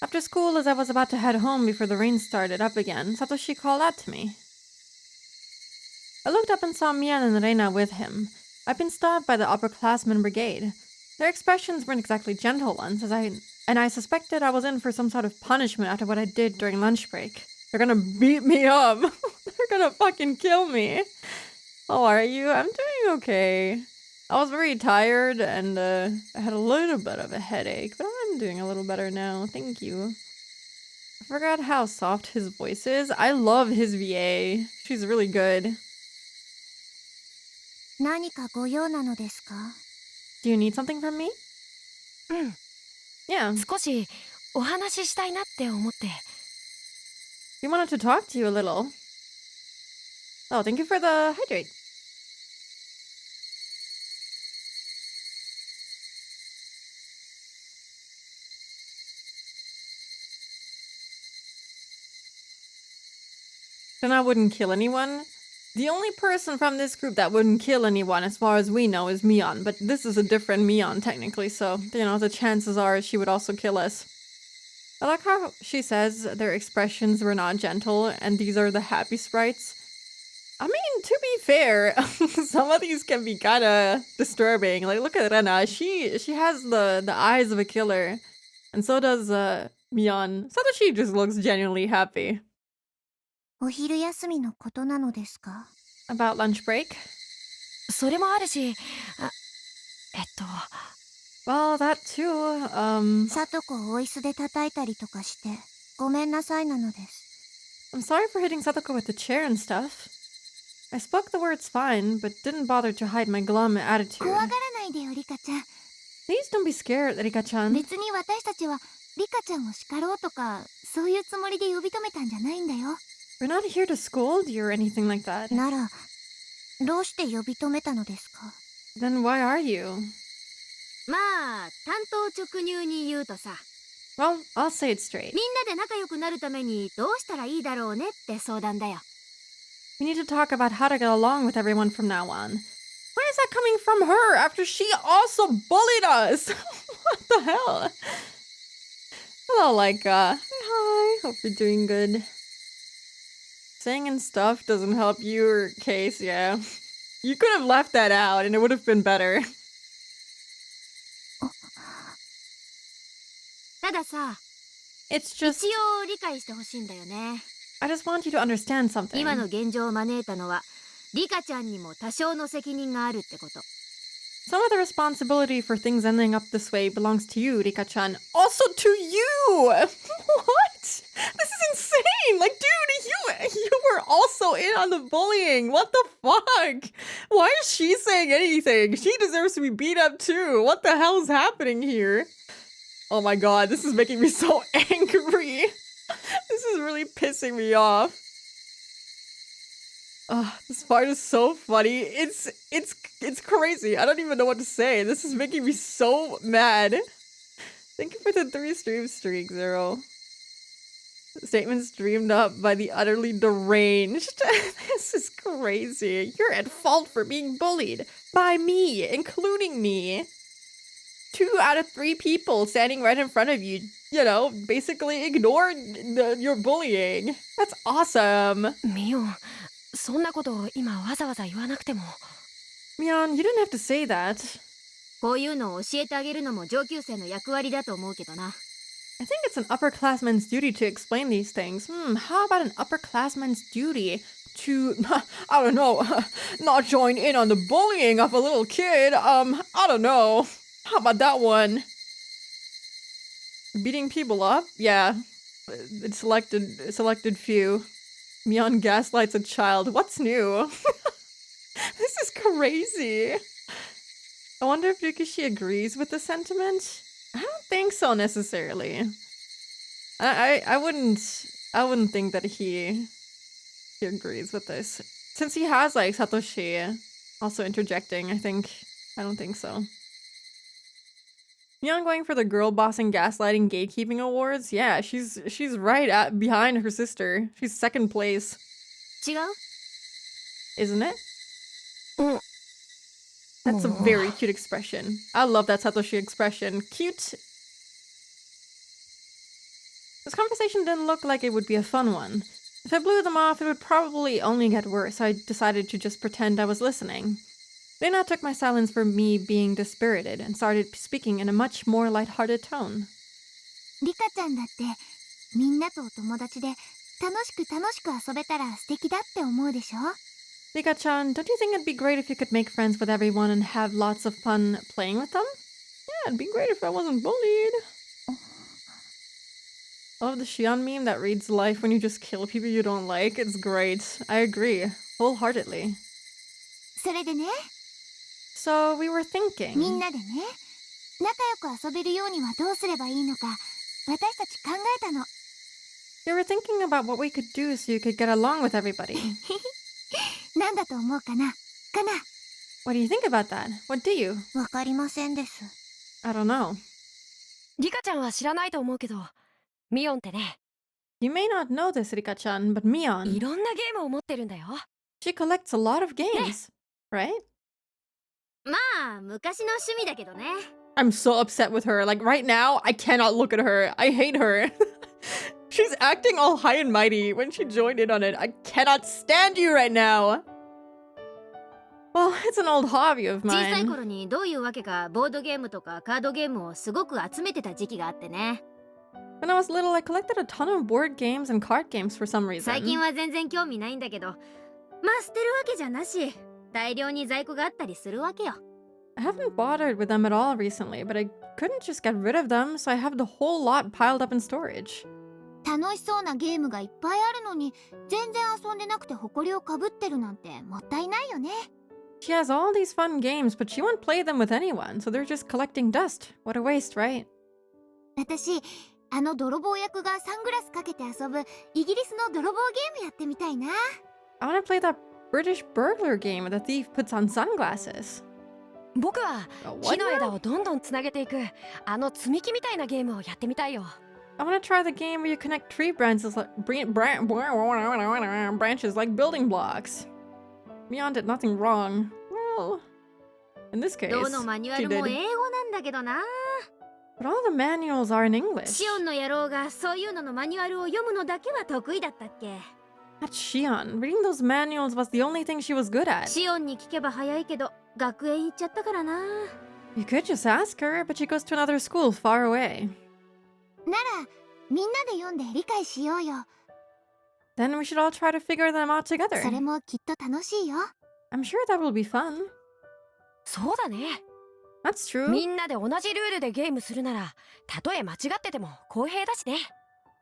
After school, as I was about to head home before the rain started up again, Satoshi called out to me. I looked up and saw Mian and Reina with him. I'd been stopped by the upperclassmen brigade. Their expressions weren't exactly gentle ones, and I suspected I was in for some sort of punishment after what I did during lunch break. They're gonna beat me up. They're gonna fucking kill me. How are you? I'm doing okay. I was very tired and I had a little bit of a headache, but I'm doing a little better now. Thank you. I forgot how soft his voice is. I love his VA. She's really good. 何かご用なのですか？ Do you need something from me? うん。 Yeah. 少しお話ししたいなって思って。 We wanted to talk to you a little. Oh, thank you for the hydrate. Then I wouldn't kill anyone. The only person from this group that wouldn't kill anyone, as far as we know, is Mion. But this is a different Mion, technically, so, you know, the chances are she would also kill us. I like how she says their expressions were not gentle, and these are the happy sprites. I mean, to be fair, some of these can be kind of disturbing. Like, look at Rena. She has the eyes of a killer. And so does Mion. Satoshi just looks genuinely happy. お昼休みのことなのですか？ About lunch break? それもあるし、Well, that too. さとこをお椅子で叩いたりとかしてごめんなさいなのです。 I'm sorry for hitting Satoko with the chair and stuff. I spoke the words fine, but didn't bother to hide my glum attitude. 怖がらないでよリカちゃん。 Please don't be scared, Rika-chan. 別に私たちはリカちゃんを叱ろうとかそういうつもりで呼び止めたんじゃないんだよ。 We're not here to scold you or anything like that. ならどうして呼び止めたのですか？ Then why are you? まあ単刀直入に言うとさ、 Well, I'll say it straight. みんなで仲良くなるためにどうしたらいいだろうねって相談だよ。 We need to talk about how to get along with everyone from now on. Why is that coming from her after she also bullied us? What the hell? Hello, Laika. Hi, hope you're doing good. Saying and stuff doesn't help your case, yeah. You could have left that out and it would have been better. たださ、 It's just, 一応理解してほしいんだよね。 I just want you to understand something. 今の現状を招いたのはリカちゃんにも多少の責任があるってこと。 Some of the responsibility for things ending up this way belongs to you, Rika-chan. Also to you! What? This is insane! Like, dude, you were also in on the bullying. What the fuck? Why is she saying anything? She deserves to be beat up too. What the hell is happening here? Oh my god, this is making me so angry. This is really pissing me off. This part is so funny. It's crazy. I don't even know what to say. This is making me so mad. Thank you for the 3 stream streak, Zero. Statements dreamed up by the utterly deranged. This is crazy. You're at fault for being bullied. By me, including me. 2 out of 3 people standing right in front of you, you know, basically ignored your bullying. That's awesome. ミオン、そんなことを今わざわざ言わなくても。 Mion, you didn't have to say that. こういうのを教えてあげるのも上級生の役割だと思うけどな。 I think it's an upperclassman's duty to explain these things. How about an upperclassman's duty to, I don't know, not join in on the bullying of a little kid? I don't know. How about that one? Beating people up? Yeah. It's selected few. Mion gaslights a child. What's new? This is crazy. I wonder if Yukishi agrees with the sentiment. I don't think so necessarily. I wouldn't think that he agrees with this. Since he has like Satoshi also interjecting, I don't think so. Mion going for the girl bossing gaslighting gatekeeping awards? Yeah, she's right behind her sister. She's 2nd place. 違う？ Isn't it? That's a very cute expression. I love that Satoshi expression. Cute. This conversation didn't look like it would be a fun one. If I blew them off, it would probably only get worse, so I decided to just pretend I was listening. They now took my silence for me being dispirited and started speaking in a much more lighthearted tone. リカちゃんだってみんなとお友達で楽しく遊べたら素敵だって思うでしょ？ Rika-chan, don't you think it'd be great if you could make friends with everyone and have lots of fun playing with them? Yeah, it'd be great if I wasn't bullied. Love the Shion meme that reads life when you just kill people you don't like. It's great. I agree. Wholeheartedly. それでね、 So we were みん thinking. なでね、仲良く遊べるようにはどうすればいいのか、私たち考えたの。 We were thinking about what we could do so you could get along with everybody. なんだと思うかな？かな？ What do you think about that? What do you? わかりませんです。 I don't know. リカちゃんは知らないと思うけど、ミオンってね、 You may not know this, Rika-chan, but い Mion, ろんなゲームを持ってるんだよ。 she collects a lot of games, right? まあ昔の趣味だけどね。 I'm so upset with her. Like right now, I cannot look at her. I hate her. She's acting all high and mighty when she joined in on it. I cannot stand you right now. Well, it's an old hobby of 小さい mine. 頃にどういうわけかボードゲームとかカードゲームをすごく集めてた時期があってね。When I was little, I collected a ton of board games and card games for some 最近 reason. は全然興味ないんだけど、まあ捨てるわけじゃなし、大量に在庫があったりするわけよ。I haven't bothered with them at all recently, but I couldn't just get rid of them, so I have the whole lot piled up in storage. 楽しそうなゲームがいっぱいあるのに全然遊んでなくて埃をかぶってるなんてもったいないよね。 She has all these fun games, but she won't play them with anyone, so they're just collecting dust. What a waste, right? 私あの泥棒役がサングラスかけて遊ぶイギリスの泥棒ゲームやってみたいな。 I want to play that British burglar game where the thief puts on sunglasses. 僕は What 木の now? 枝をどんどんつなげていくあの積み木みたいなゲームをやってみたいよ。 I want to try the game where you connect tree branches branches like building blocks. Mion did nothing wrong. Well, in this case, どのマニュア she ルも did. 英語なんだけどな。 But all the manuals are in English. シオンの野郎がそういうののマニュアルを読むのだけは得意だったっけ。 That's Shion. Reading those manuals was the only thing she was good at. シオンに聞けば早いけど学園行っちゃったからな。 You could just ask her, but she goes to another school far away. ならみんなで読んで理解しようよ。 Then we should all try to figure them out together. それもきっと楽しいよ。 I'm sure that will be fun. そうだね。 That's true. みんなで同じルールでゲームするなら、たとえ間違ってても公平だしね。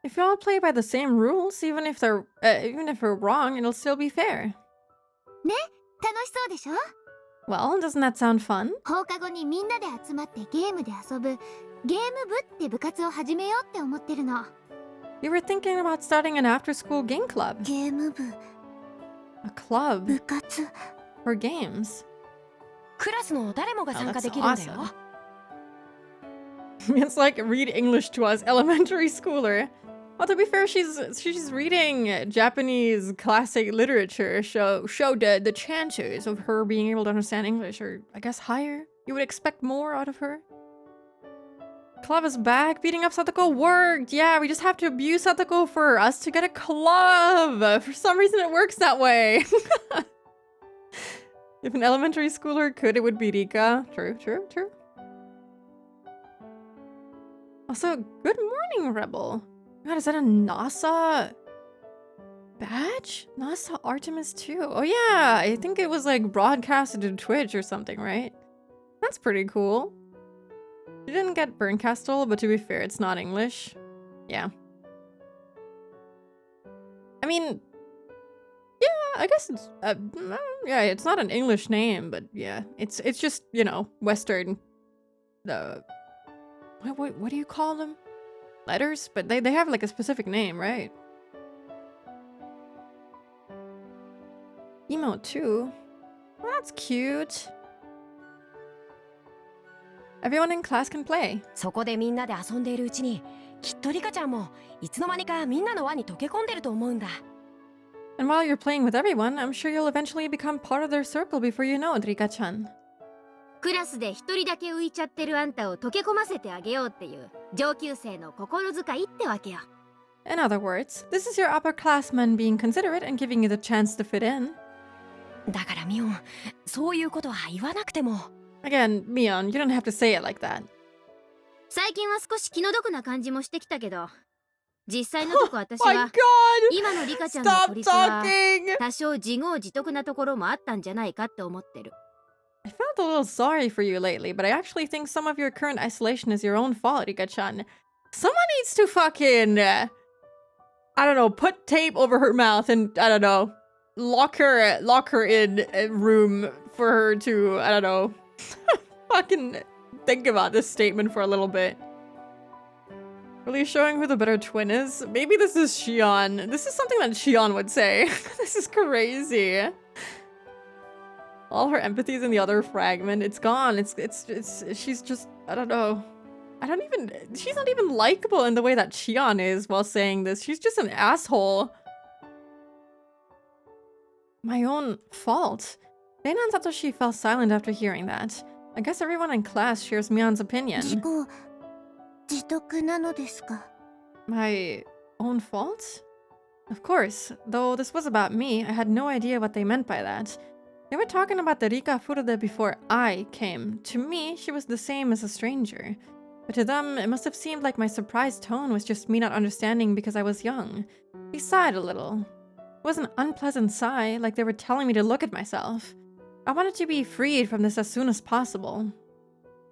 If you all play by the same rules, even if we're wrong, it'll still be fair. 楽しそうでしょ。 Well, doesn't that sound fun? 放課後にみんなで集まってゲームで遊ぶゲーム部って部活を始めようって思ってるの。 You were thinking about starting an after-school game club. ゲーム部 A club 部活 for games. クラスの誰もが Oh, 参加 that's できるんだよ。 It's like read English to us, elementary schooler. Well, to be fair, she's reading Japanese classic literature, so the chances of her being able to understand English are, I guess, higher. You would expect more out of her. Club is back. Beating up Satoko worked. Yeah, we just have to abuse Satoko for us to get a club. For some reason, it works that way. If an elementary schooler could, it would be Rika. True. Also, good morning, Rebel. God, is that a NASA badge? NASA Artemis 2. Oh yeah, I think it was like broadcasted to Twitch or something, right? That's pretty cool. She didn't get Burncastle, but to be fair, it's not English. Yeah. I mean, yeah, I guess it's yeah, it's not an English name, but yeah, it's just, you know, Western. What do you call them? Letters? But they have like a specific name, right? Emote too. Well, that's cute. Everyone in class can play. そこでみんなで遊んでいるうちに、きっとリカちゃんもいつの間にかみんなの輪に溶け込んでると思うんだ。 And while you're playing with everyone, I'm sure you'll eventually become part of their circle before you know it, Rika-chan. クラスで一人だけ浮いちゃってるあんたを溶け込ませてあげようっていう上級生の心遣いってわけよ。 In other words, this is your upperclassmen being considerate and giving you the chance to fit in. だからミオン、そういうことは言わなくても。 Again, Mion, you don't have to say it like that. 最近は少し気の毒な感じもしてきたけど、実際のとこ私 My は God! 今のリカちゃんの Stop 孤立は talking! 多少自業自得なところもあったんじゃないかって思ってる。 I felt a little sorry for you lately, but I actually think some of your current isolation is your own fault, Rika-chan. Someone needs to fucking, I don't know, put tape over her mouth and, I don't know, lock her in a room for her to, I don't know, fucking think about this statement for a little bit. Really showing who the better twin is? Maybe this is Shion. This is something that Shion would say. This is crazy. All her empathy's in the other fragment. It's gone. She's just, I don't know. She's not even likable in the way that Shion is while saying this. She's just an asshole. My own fault. Reina and Satoshi fell silent after hearing that. I guess everyone in class shares Mion's opinion. 自業自得なのですか。 My own fault? Of course, though this was about me, I had no idea what they meant by that. They were talking about the Rika Furude before I came. To me, she was the same as a stranger. But to them, it must have seemed like my surprised tone was just me not understanding because I was young. He sighed a little. It was an unpleasant sigh, like they were telling me to look at myself. I wanted to be freed from this as soon as possible.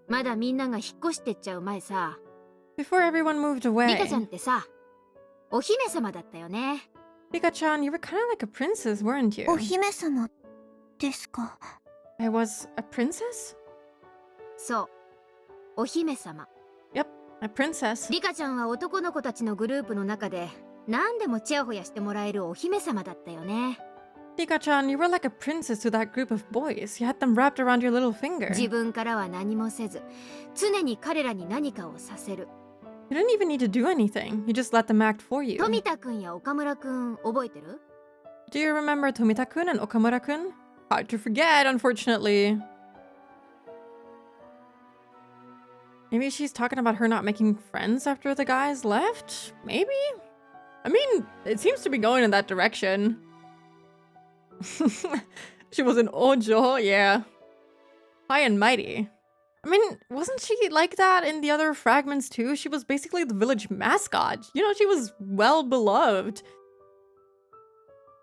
まだみんなが引っ越してっちゃう前さ、 Before everyone moved リカちゃん away, ってさ、お姫様だったよね。 Rika-chan, you were kind of like a princess, weren't you? お姫様ですか。 I was a princess? そう、お姫様。 Yep, a princess. リカちゃんは男の子たちのグループの中で何でもチヤホヤしてもらえるお姫様だったよね。 Rika-chan, you were like a princess to that group of boys. You had them wrapped around your little finger. 自分からは何もせず、常に彼らに何かをさせる。 You didn't even need to do anything. You just let them act for you. 富田くんや岡村くん覚えてる？ Do you remember Tomita-kun and Okamura-kun? Hard to forget, unfortunately. Maybe she's talking about her not making friends after the guys left? Maybe? I mean, it seems to be going in that direction. She was an Ojo, yeah. High and mighty. I mean, wasn't she like that in the other fragments too? She was basically the village mascot. You know, she was well beloved.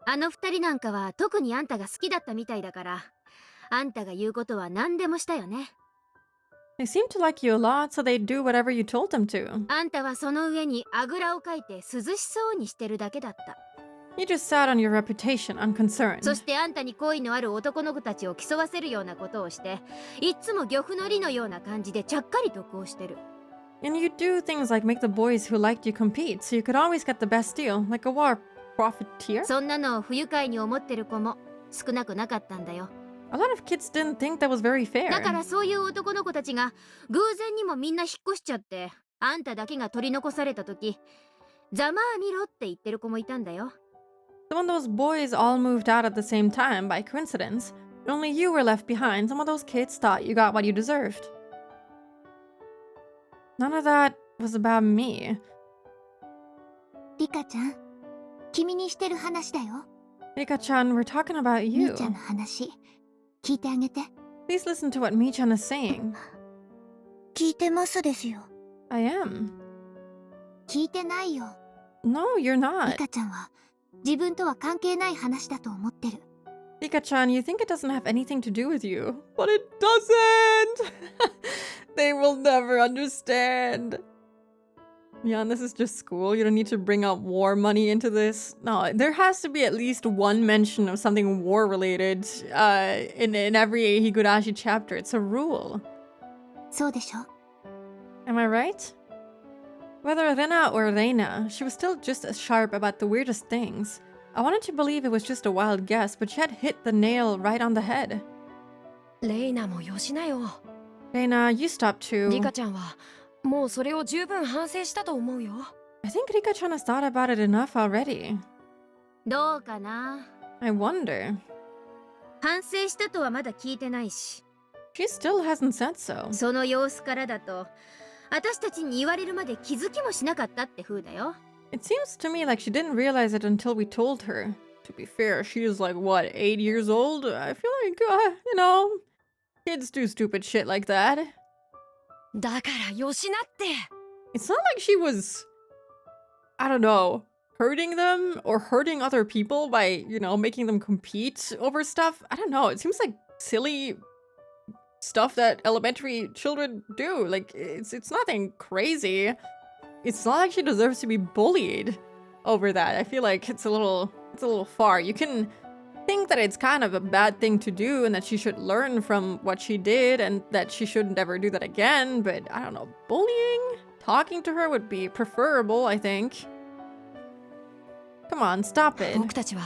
あの二人なんかは特にあんたが好きだったみたいだから、あんたが言うことは何でもしたよね。 They seemed to like you a lot, so they'd do whatever you told them to. あんたはその上にあぐらをかいて涼しそうにしてるだけだった。 You just sat on your reputation, unconcerned. そしてあんたに好意のある男の子たちを競わせるようなことをして、いっつも漁夫の利のような感じでちゃっかり得をしてる。 And you do things like make the boys who liked you compete, so you could always get the best deal, like a war profiteer. そんなのを不愉快に思ってる子も少なくなかったんだよ。 A lot of kids didn't think that was very fair. だからそういう男の子たちが偶然にもみんな引っ越しちゃって、あんただけが取り残された時、ざまあ見ろって言ってる子もいたんだよ。 So when those boys all moved out at the same time, by coincidence, and only you were left behind, some of those kids thought you got what you deserved. None of that was about me. リカちゃん、君にしてる話だよ。 Rika-chan, we're talking about み you. ーちゃんの話、聞いてあげて。 Please listen to what Mi-chan is saying. 聞いてますですよ。 I am. 聞いてないよ。 No, you're リ not. カちゃんは自分とは関係ない話だと思ってる。 Rika-chan, you think it doesn't have anything to do with you. But it doesn't! They will never understand. Yeah, and this is just school. You don't need to bring up war money into this. No, there has to be at least one mention of something war-related in every Higurashi chapter. It's a rule. そうでしょ？ Am I right? Whether Rena or Reina, she was still just as sharp about the weirdest things. I wanted to believe it was just a wild guess, but she had hit the nail right on the head. レイナもよしなよ。 Reina, you stop too. リカちゃんはもうそれを十分反省したと思うよ。 I think Rika-chan has thought about it enough already. どうかな。 I wonder. 反省したとはまだ聞いてないし、 She still hasn't said so. その様子からだと、私たちに言われるまで気づきもしなかったって風だよ。 It seems to me like she didn't realize it until we told her. To be fair, she is like, what, 8 years old? I feel like, you know, kids do stupid shit like that. だからよしなって。 It's not like she was, I don't know, hurting them or hurting other people by, you know, making them compete over stuff. I don't know. It seems like silly stuff that elementary children do. Like, it's nothing crazy. It's not like she deserves to be bullied over that. I feel like it's a little far. You can think that it's kind of a bad thing to do and that she should learn from what she did and that she shouldn't ever do that again, but I don't know, bullying? Talking to her would be preferable, I think. Come on, stop it. 僕たちは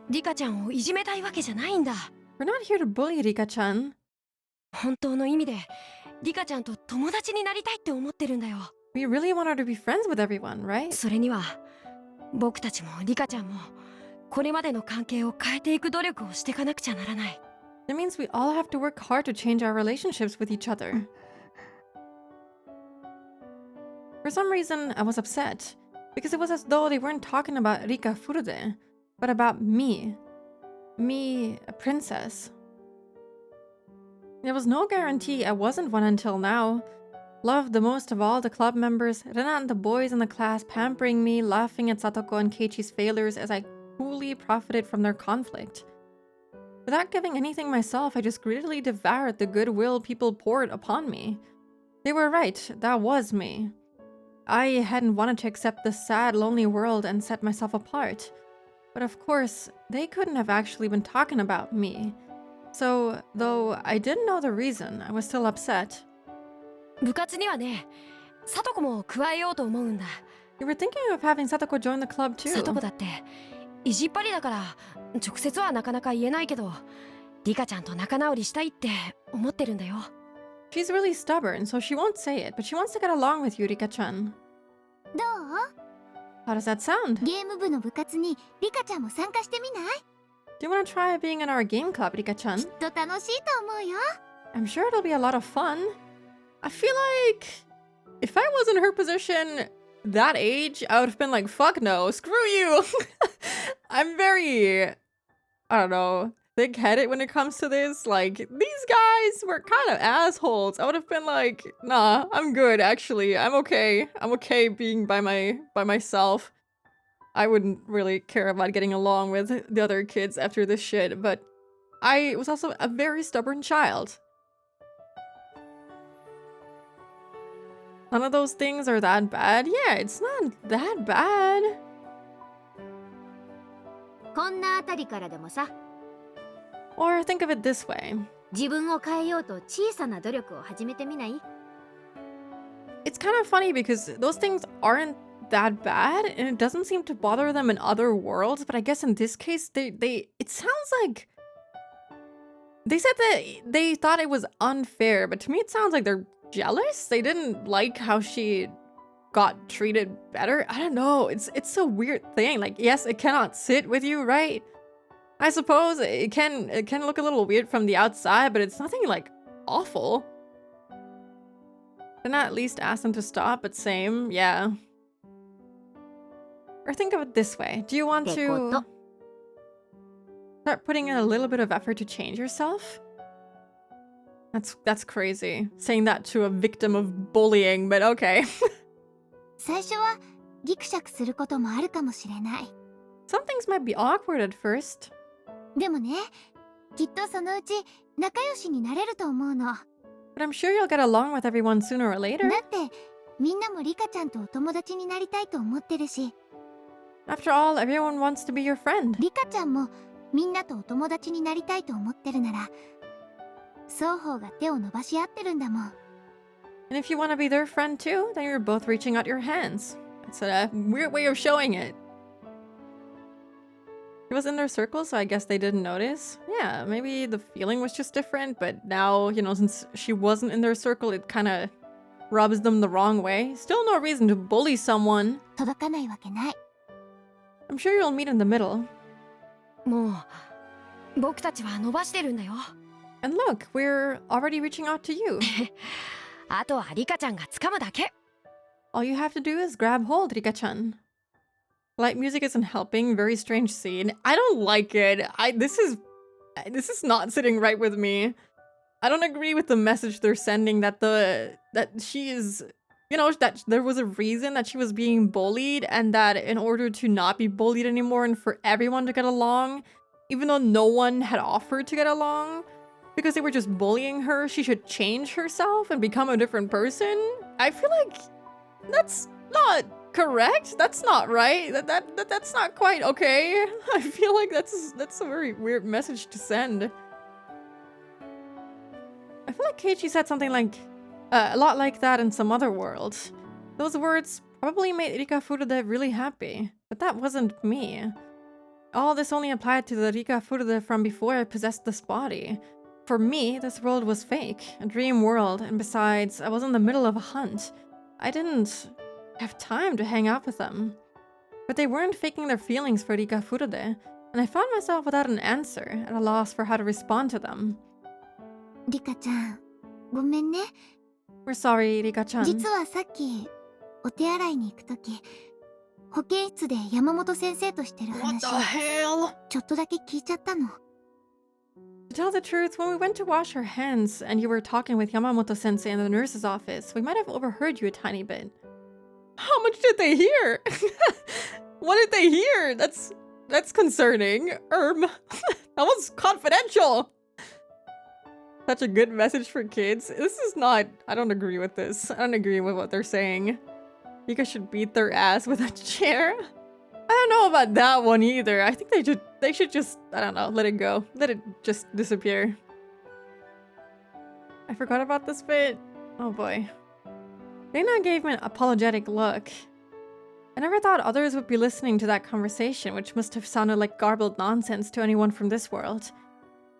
リカちゃんをいじめたいわけじゃないんだ。 We're not here to bully Rika-chan. 本当の意味でリカちゃんと友達になりたいって思ってるんだよ。 We really want her to be friends with everyone, right? それには僕たちもリカちゃんもこれまでの関係を変えていく努力をしていかなくちゃならない。 It means we all have to work hard to change our relationships with each other. For some reason, I was upset, because it was as though they weren't talking about Rika Furude, but about me. Me, a princess. There was no guarantee I wasn't one until now. Loved the most of all the club members, Rena and the boys in the class pampering me, laughing at Satoko and Keiichi's failures as I coolly profited from their conflict. Without giving anything myself, I just greedily devoured the goodwill people poured upon me. They were right, that was me. I hadn't wanted to accept the sad, lonely world and set myself apart. But of course, they couldn't have actually been talking about me. So, though I didn't know the reason, I was still upset. 部活にはね、サトコも加えようと思うんだ。 You were thinking of having Satoko join the club too. サトコだって意地っ張りだから直接はなかなか言えないけど、リカちゃんと仲直りしたいって思ってるんだよ。 She's really stubborn, so she won't say it, but she wants to get along with you, Rika-chan. どう？ How does that sound? ゲーム部の部活にリカちゃんも参加してみない？ Do you want to try being in our game club, Rika-chan? きっと楽しいと思うよ。 I'm sure it'll be a lot of fun. I feel like if I was in her position that age, I would have been like, fuck no, screw you. I'm very, I don't know, thick-headed when it comes to this. Like, these guys were kind of assholes. I would have been like, nah, I'm good, actually. I'm okay. I'm okay being by myself. I wouldn't really care about getting along with the other kids after this shit, but I was also a very stubborn child. None of those things are that bad. Yeah, it's not that bad. こんなあたりからでもさ、 Or think of it this way. 自分を変えようと小さな努力を始めてみない？ It's kind of funny because those things aren't that bad and it doesn't seem to bother them in other worlds, but I guess in this case it sounds like they said that they thought it was unfair, but to me it sounds like they're jealous. They didn't like how she got treated better. I don't know. It's a weird thing. Like, yes, it cannot sit with you, right? I suppose it can look a little weird from the outside, but it's nothing like awful. Didn't I at least ask them to stop, but same, yeah. Or think of it this way. Do you want to start putting in a little bit of effort to change yourself? That's crazy. Saying that to a victim of bullying, but okay. 最初はギクシャクすることもあるかもしれない。 Some things might be awkward at first. でもね、きっとそのうち仲良しになれると思うの。 But I'm sure you'll get along with everyone sooner or later. だってみんなもリカちゃんとお友達になりたいと思ってるし、 After all, everyone wants to be your friend. リカちゃんもみんなとお友達になりたいと思ってるなら、双方が手を伸ばし合ってるんだもん。 And if you want to be their friend too, then you're both reaching out your hands. It's a weird way of showing it. He was in their circle, so I guess they didn't notice. Yeah, maybe the feeling was just different, but now, you know, since she wasn't in their circle, it kind of rubs them the wrong way. Still no reason to bully someone. 届かないわけない。 I'm sure you'll meet in the middle. もう僕たちは伸ばしてるんだよ。 And look, we're already reaching out to you. あとはリカちゃんが掴むだけ。 All you have to do is grab hold, Rika-chan. Light music isn't helping. Very strange scene. I don't like it. This is not sitting right with me. I don't agree with the message they're sending that she is, you know, that there was a reason that she was being bullied and that in order to not be bullied anymore and for everyone to get along, even though no one had offered to get along, because they were just bullying her, she should change herself and become a different person. I feel like that's not correct. That's not right. That's not quite okay. I feel like that's a very weird message to send. I feel like Keiichi said something like a lot like that in some other world. Those words probably made Rika Furude really happy, but that wasn't me. All this only applied to the Rika Furude from before I possessed this body. For me, this world was fake, a dream world, and besides, I was in the middle of a hunt. I didn't have time to hang out with them. But they weren't faking their feelings for Rika Furude, and I found myself without an answer, at a loss for how to respond to them. リカちゃん、ごめんね。 We're sorry, Rika-chan. 実はさっきお手洗いに行くとき、保健室で山本先生としてる話をちょっとだけ聞いちゃったの。To tell the truth, when we went to wash our hands and you were talking with Yamamoto-sensei in the nurse's office, we might have overheard you a tiny bit. How much did they hear? What did they hear? That's concerning. That was confidential. Such a good message for kids. This is not... I don't agree with this. I don't agree with what they're saying. You guys should beat their ass with a chair. I don't know about that one either. I think they should just, I don't know, let it go. Let it just disappear. I forgot about this bit. Oh boy. Reina gave me an apologetic look. I never thought others would be listening to that conversation, which must have sounded like garbled nonsense to anyone from this world.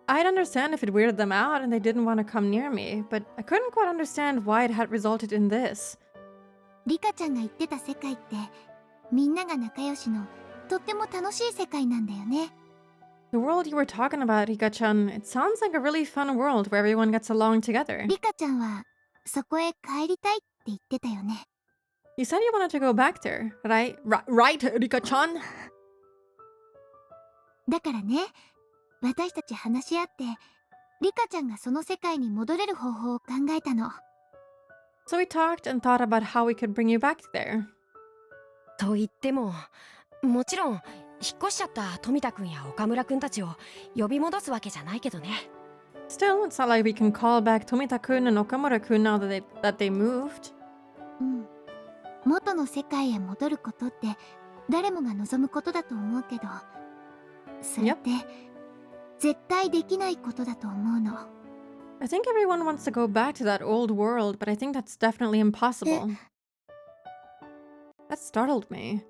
I'd understand if it weirded them out and they didn't want to come near me, but I couldn't quite understand why it had resulted in this. リカちゃんが言ってた世界って、みんなが仲良しのとっても楽しい世界なんだよね。The world you were talking about, Rika-chan, it sounds like a really fun world where everyone gets along together. リカちゃんはそこへ帰りたいって言ってたよね。You said you wanted to go back there, right? Right, Rika-chan? だからね、私たち話し合って、リカちゃんがその世界に戻れる方法を考えたの。So we talked and thought about how we could bring you back there. と言っても、もちろん引っ越しちゃった富田くんや岡村くんたちを呼び戻すわけじゃないけどね。Still, it's not like we can call back Tomita-kun and Okamura-kun now that they moved. うん。元の世界へ戻ることって誰もが望むことだと思うけど、それって絶対できないことだと思うの。I think everyone wants to go back to that old world, but I think that's definitely impossible. That startled me.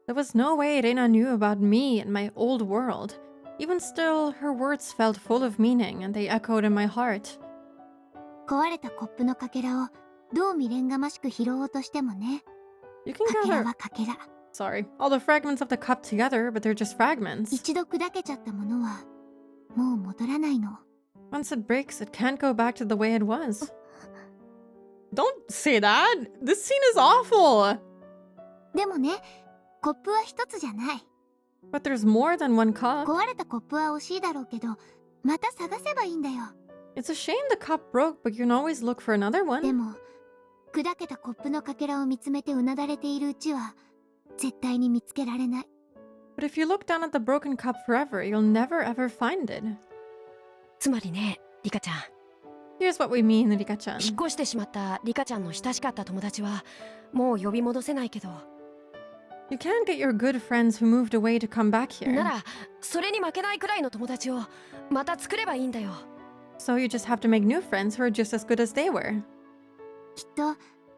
There was no way Reina knew about me and my old world. Even still, her words felt full of meaning and they echoed in my heart. 壊れたコップのかけらをどう未練がましく拾おうとしてもね。 You can かけら gather... はかけら。Sorry. All the fragments of the cup together, but they're just fragments. 一度砕けちゃったものはもう戻らないの。 Once it breaks, it can't go back to the way it was. Don't say that! This scene is awful! でもね、コップは一つじゃない。 But there's more than one cup. 壊れたコップは惜しいだろうけど、また探せばいいんだよ。 It's a shame the cup broke, but you can always look for another で one. も、砕けたコップのかけらを見つめてうなだれているうちは、絶対に見つけられない。 But if you look down at the broken cup forever, you'll never ever find it. つまりね、リカちゃん。 Here's what we mean, Rika-chan. 引っ越してしまったリカちゃんの親しかった友達はもう呼び戻せないけど。You can't get your good friends who moved away to come back here. なら、それに負けないくらいの友達をまた作ればいいんだよ。So you just have to make new friends who are just as good as they were. きっと、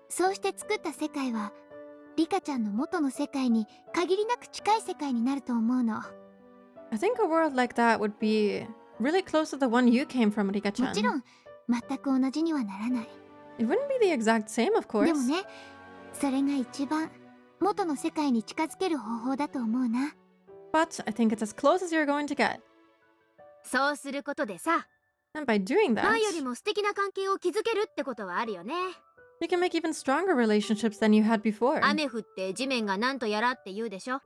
そうして作った世界は、リカちゃんの元の世界に限りなく近い世界になると思うの。I think a world like that would be really close to the one you came from, もちろ Rika-chan. ん、全く同じにはならない。 It wouldn't be the exact same, of course. でもね、それが一番元の世界に近づける方法だと思うな。 But I think it's as close as you're going to get. そうすることでさ、 And by doing that, 前よりも素敵な関係を築けるってことはあるよね。 you can make even stronger relationships than you had before. 雨降って地面がなんとやらって言うでしょ。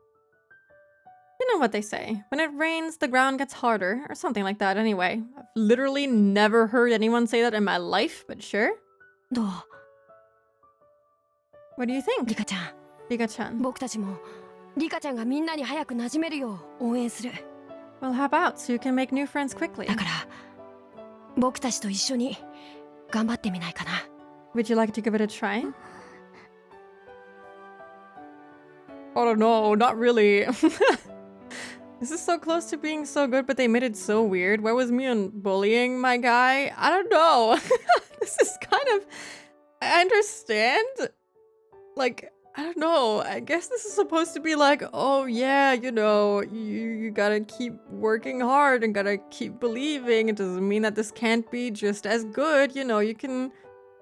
You know what they say. When it rains, the ground gets harder, or something like that anyway. I've literally never heard anyone say that in my life, but sure. どう？ What do you リ think, カちゃん。 Rika-chan? 僕たちもリカちゃんがみんなに早く馴染めるよう応援する。 Well, how about so you can make new friends quickly? だから僕たちと一緒に頑張ってみないかな。 Would you like to give it a try? I don't know, not really. This is so close to being so good, but they made it so weird. Where was me on bullying my guy? I don't know. This is kind of... I understand. Like, I don't know. I guess this is supposed to be like, oh yeah, you know, you gotta keep working hard and gotta keep believing. It doesn't mean that this can't be just as good. You know, you can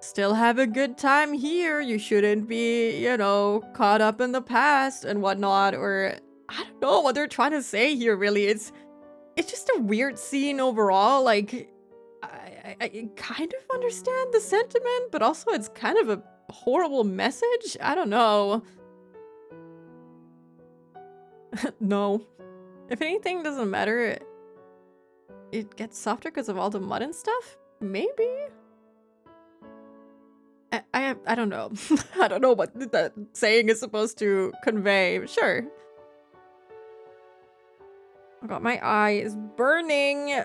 still have a good time here. You shouldn't be, you know, caught up in the past and whatnot. Or I don't know what they're trying to say here, really. It's just a weird scene overall. Like, I kind of understand the sentiment, but also it's kind of a horrible message. I don't know. No. If anything doesn't matter, it gets softer because of all the mud and stuff? Maybe? I don't know. I don't know what that saying is supposed to convey. Sure. Oh god, my eye is burning.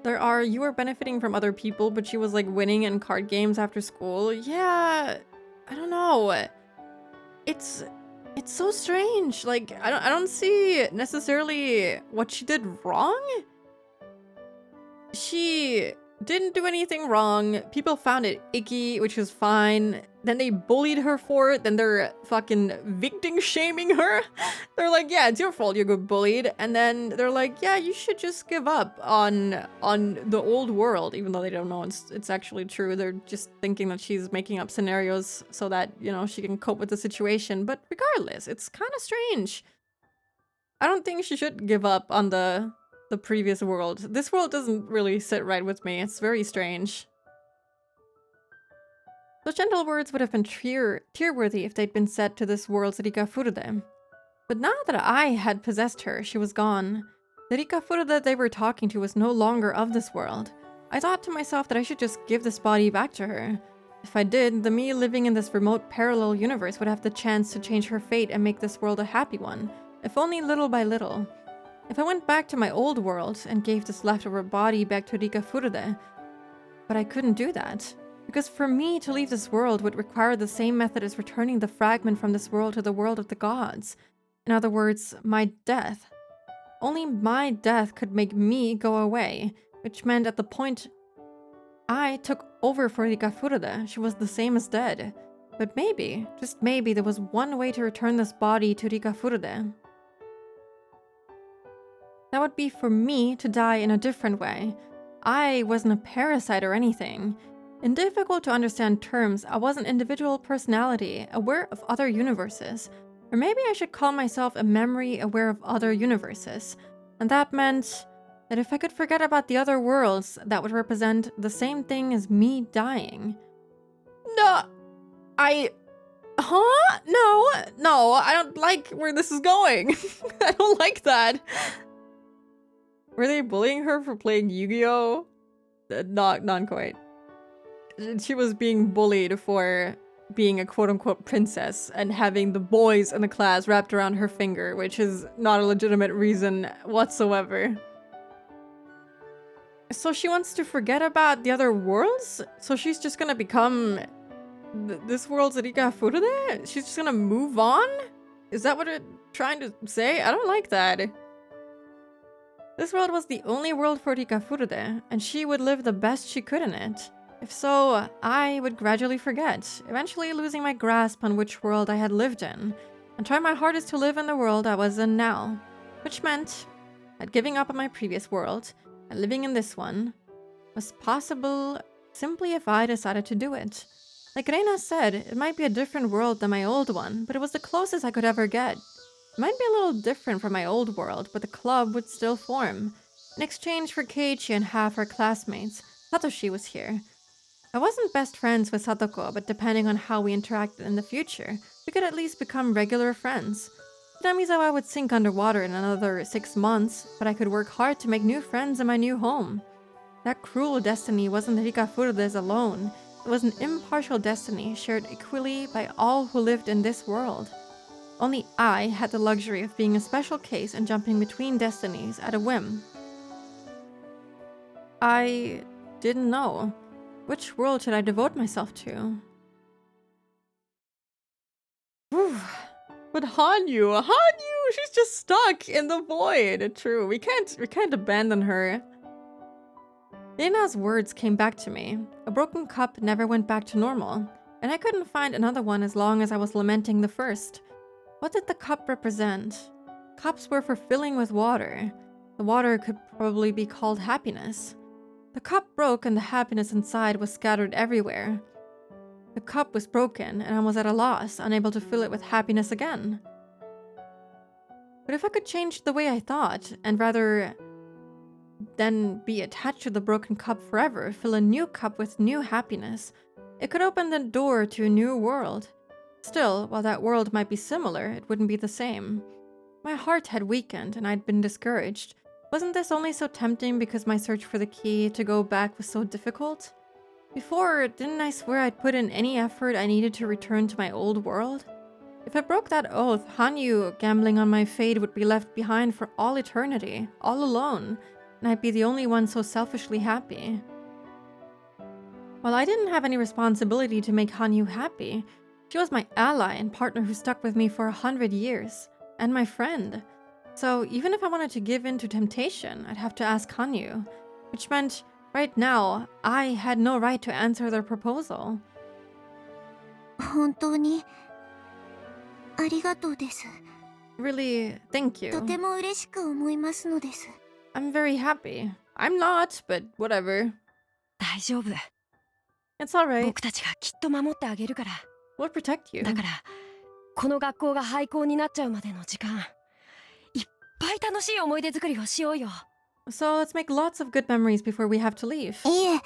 You were benefiting from other people, but she was like winning in card games after school. Yeah, I don't know. It's so strange. Like I don't see necessarily what she did wrong. She didn't do anything wrong. People found it icky, which is fine. Then they bullied her for it. Then they're fucking victim shaming her. They're like, yeah, it's your fault you got bullied. And then they're like, yeah, you should just give up on the old world, even though they don't know it's actually true. They're just thinking that she's making up scenarios so that, you know, she can cope with the situation. But regardless, it's kind of strange. I don't think she should give up on the previous world. This world doesn't really sit right with me. It's very strange. Those gentle words would have been tear-worthy if they'd been said to this world's Rika Furude. But now that I had possessed her, she was gone. The Rika Furude they were talking to was no longer of this world. I thought to myself that I should just give this body back to her. If I did, the me living in this remote parallel universe would have the chance to change her fate and make this world a happy one, if only little by little. If I went back to my old world and gave this leftover body back to Rika Furude, but I couldn't do that. Because for me to leave this world would require the same method as returning the fragment from this world to the world of the gods. In other words, my death. Only my death could make me go away, which meant at the point I took over for Rika Furude, she was the same as dead. But maybe, just maybe, there was one way to return this body to Rika Furude. That would be for me to die in a different way. I wasn't a parasite or anything. In difficult to understand terms, I was an individual personality, aware of other universes. Or maybe I should call myself a memory aware of other universes. And that meant that if I could forget about the other worlds, that would represent the same thing as me dying. No, Huh? No, I don't like where this is going. I don't like that. Were they bullying her for playing Yu-Gi-Oh? Not quite. She was being bullied for being a quote-unquote princess and having the boys in the class wrapped around her finger, which is not a legitimate reason whatsoever. So she wants to forget about the other worlds? So she's just gonna become this world's Rika Furude? She's just gonna move on? Is that what it's trying to say? I don't like that. This world was the only world for Rika Furude, and she would live the best she could in it. If so, I would gradually forget, eventually losing my grasp on which world I had lived in, and try my hardest to live in the world I was in now. Which meant that giving up on my previous world, and living in this one, was possible simply if I decided to do it. Like Reina said, it might be a different world than my old one, but it was the closest I could ever get. It might be a little different from my old world, but the club would still form. In exchange for Keiichi and half her classmates, Satoshi was here. I wasn't best friends with Satoko, but depending on how we interacted in the future, we could at least become regular friends. Hinamizawa would sink underwater in another 6 months, but I could work hard to make new friends in my new home. That cruel destiny wasn't Rika Furude's alone. It was an impartial destiny shared equally by all who lived in this world. Only I had the luxury of being a special case and jumping between destinies at a whim. I didn't know. Which world should I devote myself to? Whew. But Hanyu, she's just stuck in the void. True, we can't abandon her. Lena's words came back to me. A broken cup never went back to normal, and I couldn't find another one as long as I was lamenting the first. What did the cup represent? Cups were for filling with water. The water could probably be called happiness. The cup broke and the happiness inside was scattered everywhere. The cup was broken and I was at a loss, unable to fill it with happiness again. But if I could change the way I thought, and rather than be attached to the broken cup forever, fill a new cup with new happiness, it could open the door to a new world. Still, while that world might be similar, it wouldn't be the same. My heart had weakened and I'd been discouraged. Wasn't this only so tempting because my search for the key to go back was so difficult? Before, didn't I swear I'd put in any effort I needed to return to my old world? If I broke that oath, Hanyu, gambling on my fate, would be left behind for all eternity, all alone, and I'd be the only one so selfishly happy. While I didn't have any responsibility to make Hanyu happy, she was my ally and partner who stuck with me for 100 years, and my friend. So even if I wanted to give in to temptation, I'd have to ask Hanyu, which meant, right now, I had no right to answer their proposal. 本当にありがとうです。 Really, thank と you. ても嬉しく思いますのです。 I'm very happy. I'm not, but whatever. 大丈夫。 It's alright. 僕たちがきっと守ってあげるから。 We'll protect you. だからこの学校が廃校になっちゃうまでの時間、いっぱい楽しい思い出作りをしようよ。 So let's make lots of good memories before we have to leave. いえ、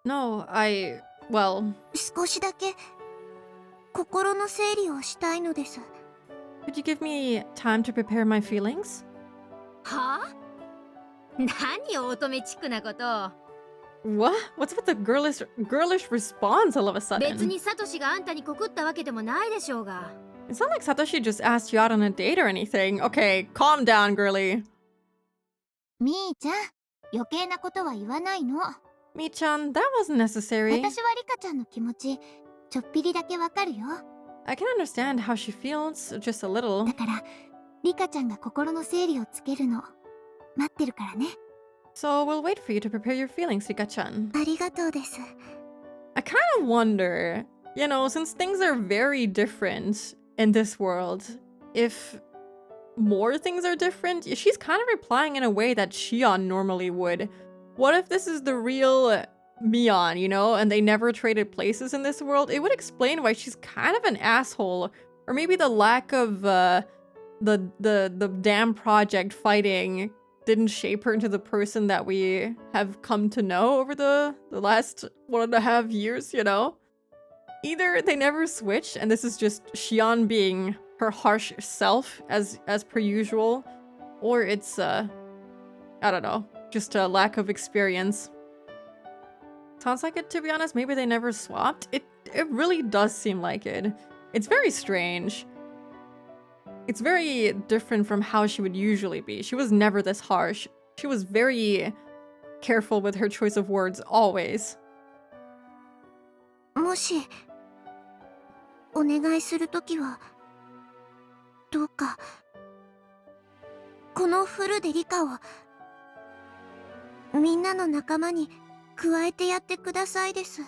No, well, 少しだけ心の整理をしたいのです。 could you give me time to prepare my feelings? はあ？何を乙女チックなことを。 What? What's with the girlish response all of a 別 sudden? にサトシがあんたに告ったわけでもないでしょうが。 It's not like Satoshi just asked you out on a date or anything. Okay, calm down, girly. みーちゃん、余計なことは言わないの。 Mi-chan, that wasn't necessary. 私はリカちゃんの気持ち、ちょっぴりだけわかるよ。 I can understand how she feels, just a little. だから、リカちゃんが心の整理をつけるの、待ってるからね。 So we'll wait for you to prepare your feelings, Rika-chan. ありがとうです。 I kind of wonder, you know, since things are very different in this world, if more things are different, she's kind of replying in a way that Shion normally would. What if this is the real Mion, you know, and they never traded places in this world? It would explain why she's kind of an asshole, or maybe the lack of the damn project fighting didn't shape her into the person that we have come to know over the last 1.5 years, you know? Either they never switched, and this is just Shion being her harsh self as per usual, or it's I don't know, just a lack of experience. Sounds like it, to be honest. Maybe they never swapped. It really does seem like it. It's very strange. It's very different from how she would usually be. She was never this harsh. She was very careful with her choice of words, always. もしお願いするときはどうかこのフルでリカをみんなの仲間に加えてやってくださいです。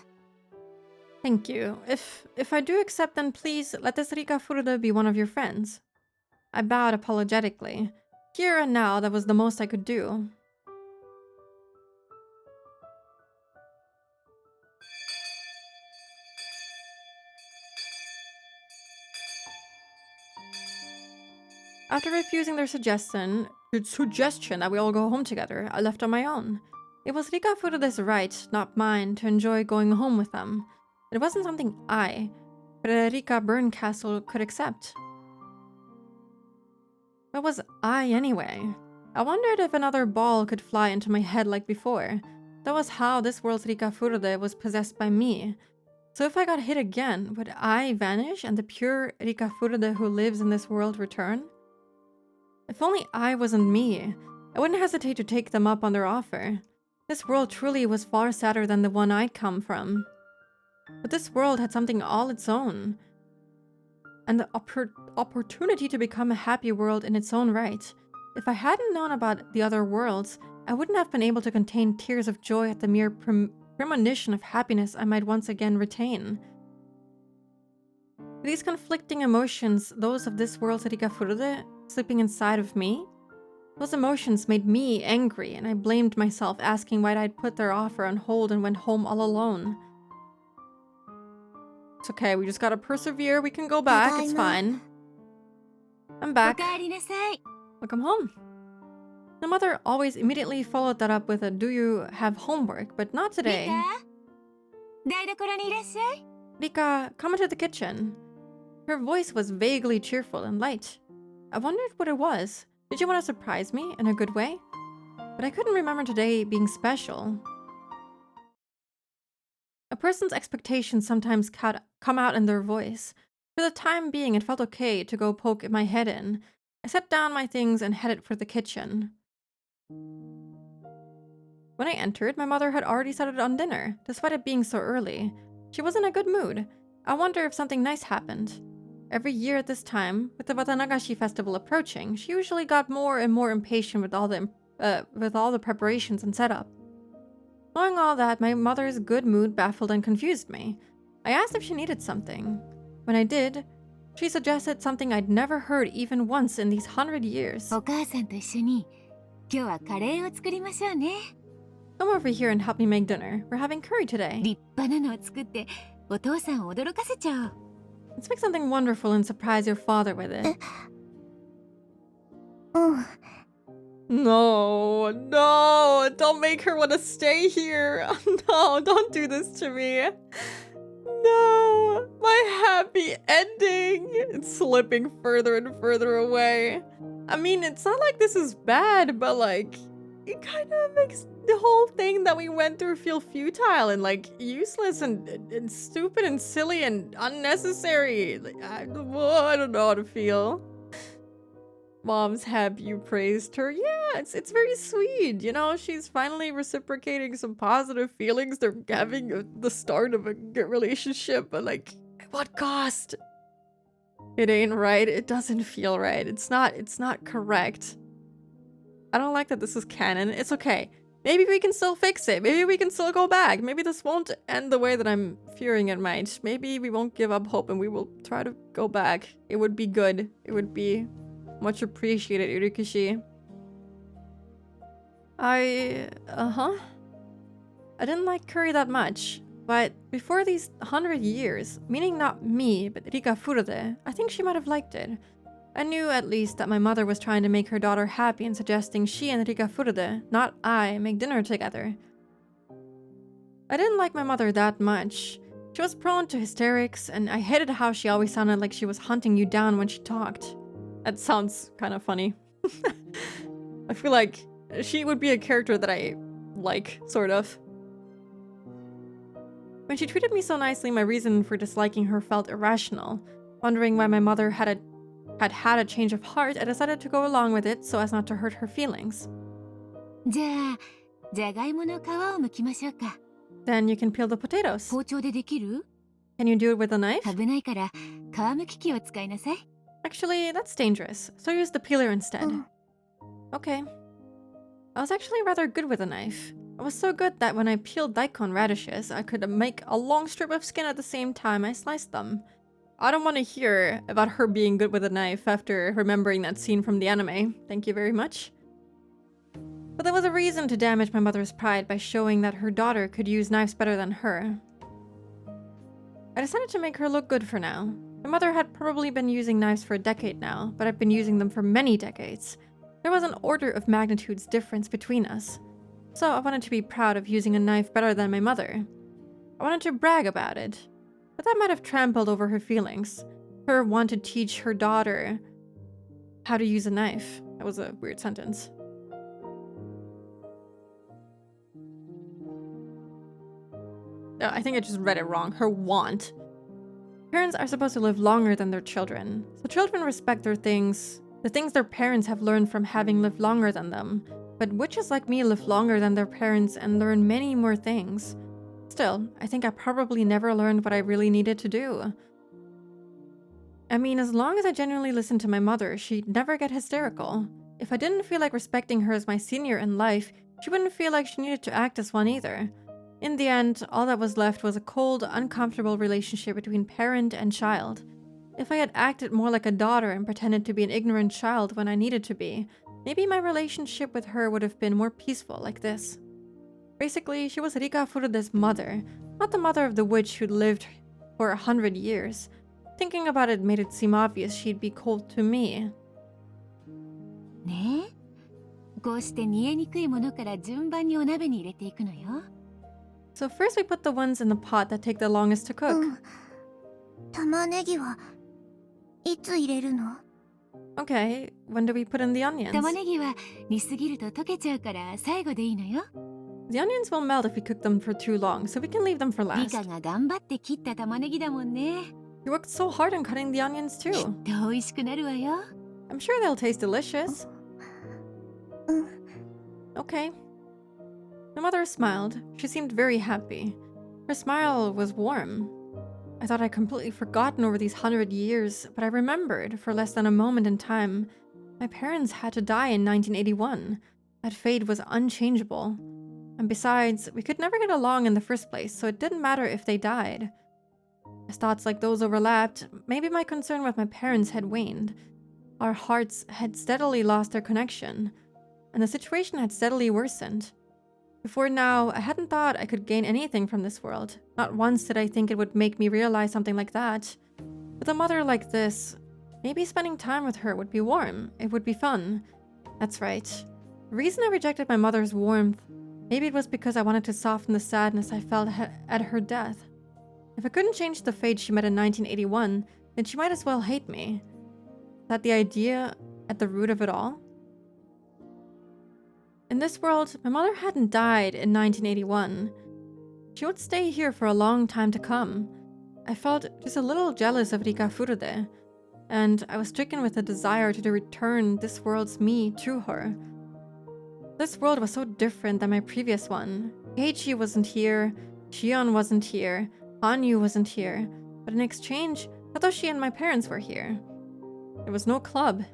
Thank you. If I do accept, then please let this Rika Furuta be one of your friends. I bowed apologetically. Here and now, that was the most I could do. After refusing their suggestion that we all go home together, I left on my own. It was Rika Furuta's right, not mine, to enjoy going home with them. It wasn't something I, Frederica Berncastle, could accept. What was I, anyway? I wondered if another ball could fly into my head like before. That was how this world's Rika Furuta was possessed by me. So if I got hit again, would I vanish and the pure Rika Furuta who lives in this world return? If only I wasn't me, I wouldn't hesitate to take them up on their offer. This world truly was far sadder than the one I'd come from. But this world had something all its own. And the opportunity to become a happy world in its own right. If I hadn't known about the other worlds, I wouldn't have been able to contain tears of joy at the mere premonition of happiness I might once again retain. These conflicting emotions, those of this world's Rika Furuta, sleeping inside of me? Those emotions made me angry, and I blamed myself, asking why I'd put their offer on hold and went home all alone. It's okay, we just gotta persevere, we can go back, it's fine. I'm back. おかえりなさい。 Welcome home. The mother always immediately followed that up with a "Do you have homework?" but not リ today. カ、台所にいらっしゃい。Rika, come into the kitchen. Her voice was vaguely cheerful and light. I wondered what it was. Did you want to surprise me in a good way? But I couldn't remember today being special. A person's expectations sometimes come out in their voice. For the time being, it felt okay to go poke my head in. I set down my things and headed for the kitchen. When I entered, my mother had already started on dinner, despite it being so early. She was in a good mood. I wonder if something nice happened. Every year at this time, with the Watanagashi festival approaching, she usually got more and more impatient with all the preparations and setup. Knowing all that, my mother's good mood baffled and confused me. I asked if she needed something. When I did, she suggested something I'd never heard even once in these 100 years. お母さんと一緒に今日はカレーを作りましょうね。 Come over here and help me make dinner. We're having curry today. 立派なのを作ってお父さんを驚かせちゃおう。 Let's make something wonderful and surprise your father with it. うん。 No, no, don't make her want to stay here. No, don't do this to me. No, my happy ending. It's slipping further and further away. I mean, it's not like this is bad, but like, it kind of makes the whole thing that we went through feel futile and like useless and stupid and silly and unnecessary. Like, I don't know how to feel. Mom's happy you praised her. Yeah, it's very sweet. You know, she's finally reciprocating some positive feelings. They're having the start of a good relationship, but like, at what cost? It ain't right. It doesn't feel right. It's not correct. I don't like that this is canon. It's okay. Maybe we can still fix it. Maybe we can still go back. Maybe this won't end the way that I'm fearing it might. Maybe we won't give up hope and we will try to go back. It would be good. It would be much appreciated, Urikishi. I didn't like curry that much, but before these 100 years, meaning not me, but Rika Furude, I think she might have liked it. I knew at least that my mother was trying to make her daughter happy and suggesting she and Rika Furude, not I, make dinner together. I didn't like my mother that much. She was prone to hysterics, and I hated how she always sounded like she was hunting you down when she talked. That sounds kind of funny. I feel like she would be a character that I like, sort of. When she treated me so nicely, my reason for disliking her felt irrational. Wondering why my mother had a change of heart, I decided to go along with it so as not to hurt her feelings. じゃあ、じゃがいもの皮を剥きましょうか。 Then you can peel the potatoes. 包丁でできる？ Can you do it with a knife? 危ないから皮剥き器を使いなさい。 Actually, that's dangerous, so use the peeler instead. Okay. I was actually rather good with a knife. I was so good that when I peeled daikon radishes, I could make a long strip of skin at the same time I sliced them. I don't want to hear about her being good with a knife after remembering that scene from the anime. Thank you very much. But there was a reason to damage my mother's pride by showing that her daughter could use knives better than her. I decided to make her look good for now. My mother had probably been using knives for a decade now, but I've been using them for many decades. There was an order of magnitudes difference between us. So I wanted to be proud of using a knife better than my mother. I wanted to brag about it. But that might have trampled over her feelings. Her want to teach her daughter how to use a knife. That was a weird sentence. No, I think I just read it wrong. Her want. Parents are supposed to live longer than their children, so children respect the things their parents have learned from having lived longer than them. But witches like me live longer than their parents and learn many more things. Still, I think I probably never learned what I really needed to do. I mean, as long as I genuinely listened to my mother, she'd never get hysterical. If I didn't feel like respecting her as my senior in life, she wouldn't feel like she needed to act as one either. In the end, all that was left was a cold, uncomfortable relationship between parent and child. If I had acted more like a daughter and pretended to be an ignorant child when I needed to be, maybe my relationship with her would have been more peaceful like this. Basically, she was Rika Furude's mother, not the mother of the witch who'd lived for 100 years. Thinking about it made it seem obvious she'd be cold to me. ねえ、こうして煮えにくいものから順番にお鍋に入れていくのよ。 So first we put the ones in the pot that take the longest to cook. 玉ねぎはいつ入れるの？ Okay, when do we put in the onions? 玉ねぎは煮すぎると溶けちゃうから最後でいいのよ。 The onions will melt if we cook them for too long, so we can leave them for リ last. カが頑張って切った玉ねぎだもんね。 You worked so hard on cutting the onions き too. っと美味しくなるわよ。 I'm sure they'll taste delicious. うん。 Okay. My mother smiled. She seemed very happy. Her smile was warm. I thought I'd completely forgotten over these 100 years, but I remembered, for less than a moment in time, my parents had to die in 1981. That fate was unchangeable. And besides, we could never get along in the first place, so it didn't matter if they died. As thoughts like those overlapped, maybe my concern with my parents had waned. Our hearts had steadily lost their connection, and the situation had steadily worsened. Before now, I hadn't thought I could gain anything from this world. Not once did I think it would make me realize something like that. With a mother like this, maybe spending time with her would be warm. It would be fun. That's right. The reason I rejected my mother's warmth, maybe it was because I wanted to soften the sadness I felt at her death. If I couldn't change the fate she met in 1981, then she might as well hate me. Is that the idea at the root of it all? In this world, my mother hadn't died in 1981. She would stay here for a long time to come. I felt just a little jealous of Rika Furude, and I was stricken with a desire to return this world's me to her. This world was so different than my previous one. Keiichi wasn't here, Shion wasn't here, Hanyu wasn't here, but in exchange, Satoshi and my parents were here. There was no club.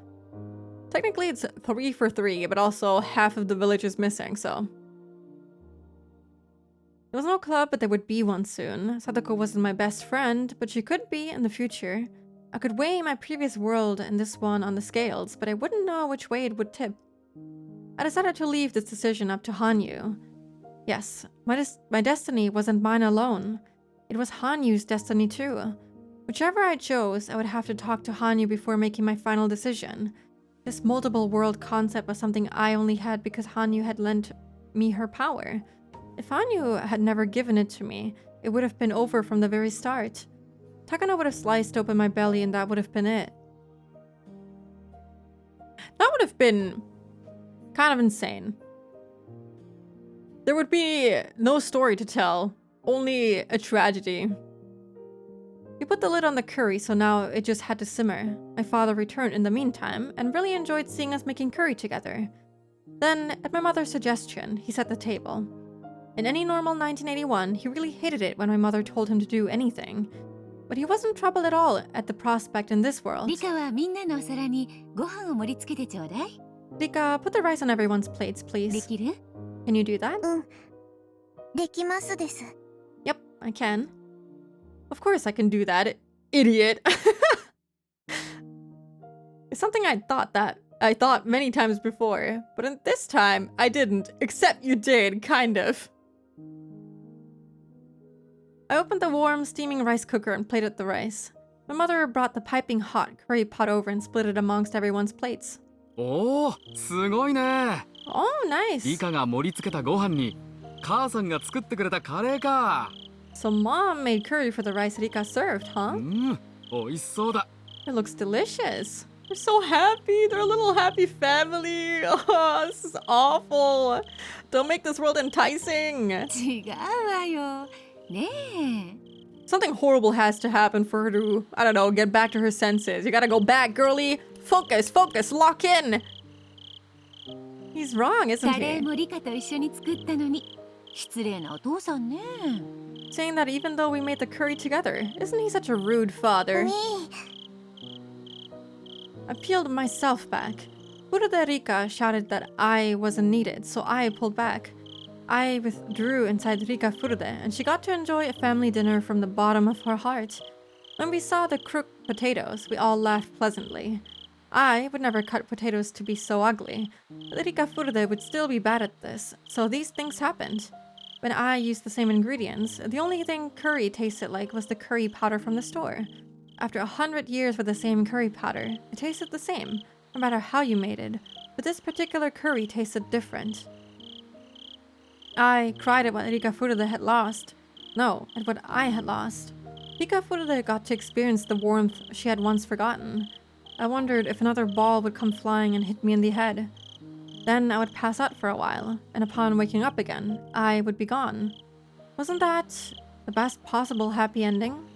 Technically, it's 3 for 3, but also half of the village is missing, so. There was no club, but there would be one soon. Sadako wasn't my best friend, but she could be in the future. I could weigh my previous world and this one on the scales, but I wouldn't know which way it would tip. I decided to leave this decision up to Hanyu. Yes, my destiny wasn't mine alone. It was Hanyu's destiny too. Whichever I chose, I would have to talk to Hanyu before making my final decision. This multiple world concept was something I only had because Hanyu had lent me her power. If Hanyu had never given it to me, it would have been over from the very start. Takano would have sliced open my belly and that would have been it. That would have been kind of insane. There would be no story to tell, only a tragedy. We put the lid on the curry, so now it just had to simmer. My father returned in the meantime, and really enjoyed seeing us making curry together. Then, at my mother's suggestion, he set the table. In any normal 1981, he really hated it when my mother told him to do anything. But he wasn't troubled at all at the prospect in this world. リカはみんなのお皿にご飯を盛り付けてちょうだい。 Rika, put the rice on everyone's plates, で please. きる？ Can you do that? できますです。 Yep, I can. Of course I can do that, idiot. It's something I thought many times before, but this time I didn't, except you did, kind of. I opened the warm, steaming rice cooker and plated the rice. My mother brought the piping hot curry pot over and split it amongst everyone's plates. おお、すごいね。 Oh, nice. リカが盛り付けたご飯に母さんが作ってくれたカレーか。 So mom made curry for the rice Rika served, huh? うん、美味しそうだ。 It looks delicious. They're so happy. They're a little happy family. Oh, this is awful. Don't make this world enticing. 違うわよ。ねえ。 Something horrible has to happen for her to, I don't know, get back to her senses. You gotta go back, girly. Focus, focus, lock in. He's wrong, isn't カレー he? もリカと一緒に作ったのに。失礼なお父さんね。 Saying that even though we made the curry together. Isn't he such a rude father? ね I peeled myself back. Furude Rika shouted that I wasn't needed, so I pulled back. I withdrew inside Rika Furude, and she got to enjoy a family dinner from the bottom of her heart. When we saw the cooked potatoes, we all laughed pleasantly. I would never cut potatoes to be so ugly, but Rika Furude would still be bad at this, so these things happened. When I used the same ingredients, the only thing curry tasted like was the curry powder from the store. After 100 years with the same curry powder, it tasted the same, no matter how you made it, but this particular curry tasted different. I cried at what Rika Furude had lost. No, at what I had lost. Rika Furude got to experience the warmth she had once forgotten. I wondered if another ball would come flying and hit me in the head. Then I would pass out for a while, and upon waking up again, I would be gone. Wasn't that the best possible happy ending?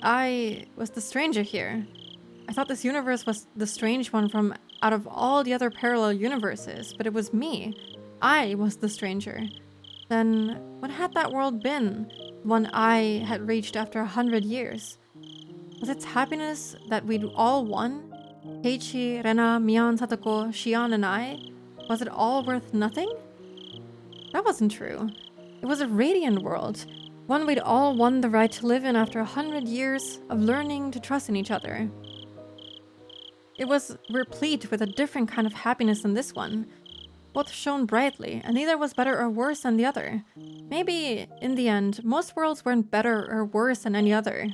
I was the stranger here. I thought this universe was the strange one from out of all the other parallel universes, but it was me. I was the stranger. Then, what had that world been? The one I had reached after 100 years? Was its happiness that we'd all won? Keiichi, Rena, Mion, Satoko, Shion, and I? Was it all worth nothing? That wasn't true. It was a radiant world. One we'd all won the right to live in after 100 years of learning to trust in each other. It was replete with a different kind of happiness than this one. Both shone brightly, and neither was better or worse than the other. Maybe, in the end, most worlds weren't better or worse than any other.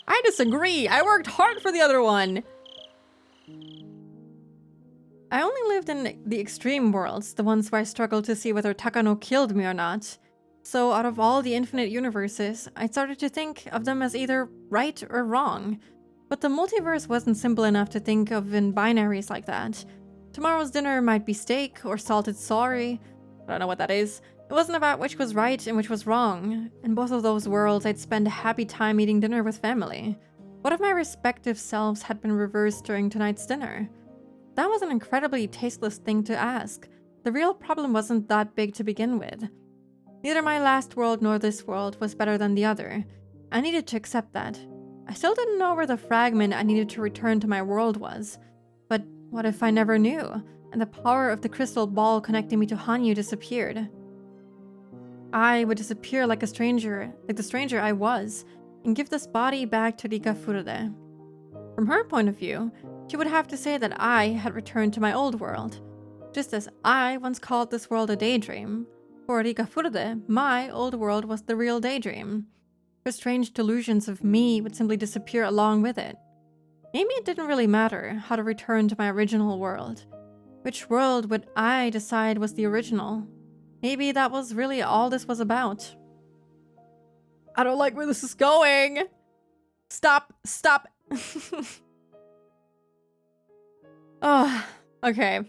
I disagree! I worked hard for the other one! I only lived in the extreme worlds, the ones where I struggled to see whether Takano killed me or not. So out of all the infinite universes, I started to think of them as either right or wrong. But the multiverse wasn't simple enough to think of in binaries like that. Tomorrow's dinner might be steak or salted sorry. I don't know what that is. It wasn't about which was right and which was wrong. In both of those worlds, I'd spend a happy time eating dinner with family. What if my respective selves had been reversed during tonight's dinner? That was an incredibly tasteless thing to ask. The real problem wasn't that big to begin with. Neither my last world nor this world was better than the other. I needed to accept that. I still didn't know where the fragment I needed to return to my world was. But what if I never knew, and the power of the crystal ball connecting me to Hanyu disappeared? I would disappear like the stranger I was, and give this body back to Rika Furude. From her point of view, she would have to say that I had returned to my old world. Just as I once called this world a daydream. For Rika Furude, my old world was the real daydream. Her strange delusions of me would simply disappear along with it. Maybe it didn't really matter how to return to my original world. Which world would I decide was the original? Maybe that was really all this was about. I don't like where this is going! Stop! Stop! Oh, okay.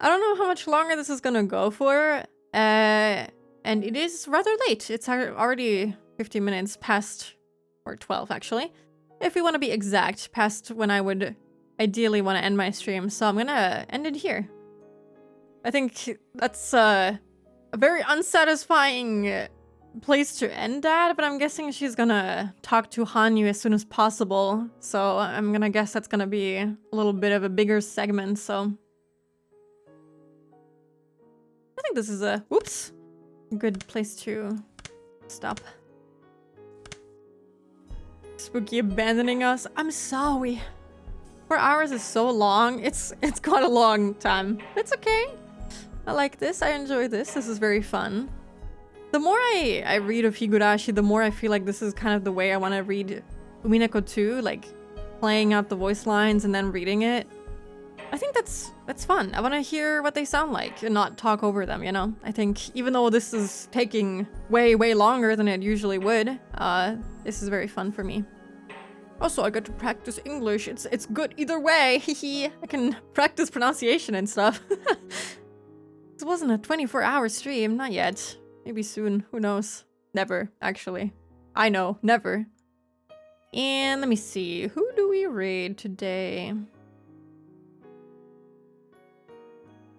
I don't know how much longer this is gonna go for. And it is rather late. It's already 15 minutes past, or 12 actually. If we want to be exact, past when I would ideally want to end my stream. So I'm gonna end it here. I think that's a very unsatisfying place to end at, but I'm guessing she's gonna talk to Hanyu as soon as possible. So I'm gonna guess that's gonna be a little bit of a bigger segment, so... I think this is a, whoops, good place to stop. Spooky abandoning us. I'm sorry. 4 hours is so long. It's got a long time. It's okay. I like this. I enjoy this. This is very fun. The more I read of Higurashi, the more I feel like this is kind of the way I want to read Umineko 2, like playing out the voice lines and then reading it. I think that's fun. I want to hear what they sound like and not talk over them, you know? I think even though this is taking way longer than it usually would, this is very fun for me. Also, I get to practice English. It's good either way. I can practice pronunciation and stuff. This wasn't a 24-hour stream, not yet. Maybe soon, who knows? Never, actually. I know, never. And let me see, who do we raid today?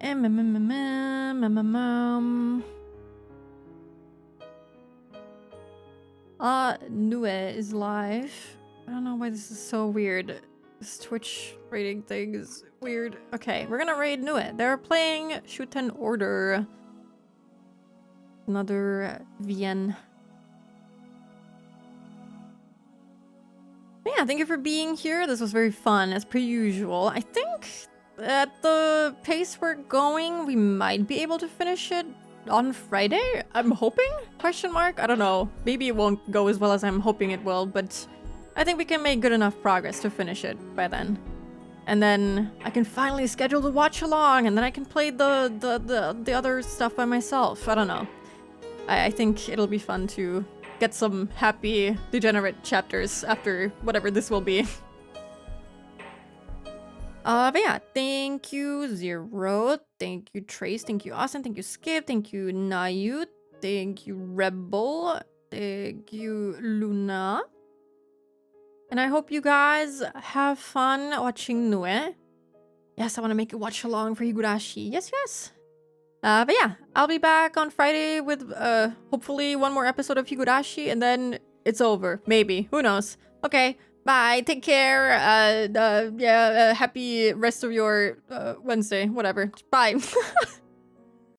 Nue is live. I don't know why this is so weird. This Twitch rating thing is weird. Okay, we're gonna raid Nue. They're playing Shuten Order. Another VN. Yeah, thank you for being here. This was very fun, as per usual. I think at the pace we're going, we might be able to finish it on Friday. I'm hoping? Question mark? I don't know. Maybe it won't go as well as I'm hoping it will, but I think we can make good enough progress to finish it by then. And then I can finally schedule the watch along, and then I can play the other stuff by myself. I don't know. I think it'll be fun to get some happy degenerate chapters after whatever this will be. But yeah, thank you Zero, thank you Trace, thank you Austin, thank you Skip, thank you Nayu, thank you Rebel, thank you Luna. And I hope you guys have fun watching Nue. Yes, I want to make a watch along for Higurashi. Yes, yes. But yeah, I'll be back on Friday with hopefully one more episode of Higurashi, and then it's over. Maybe. Who knows? Okay, bye. Take care. Happy rest of your Wednesday. Whatever. Bye.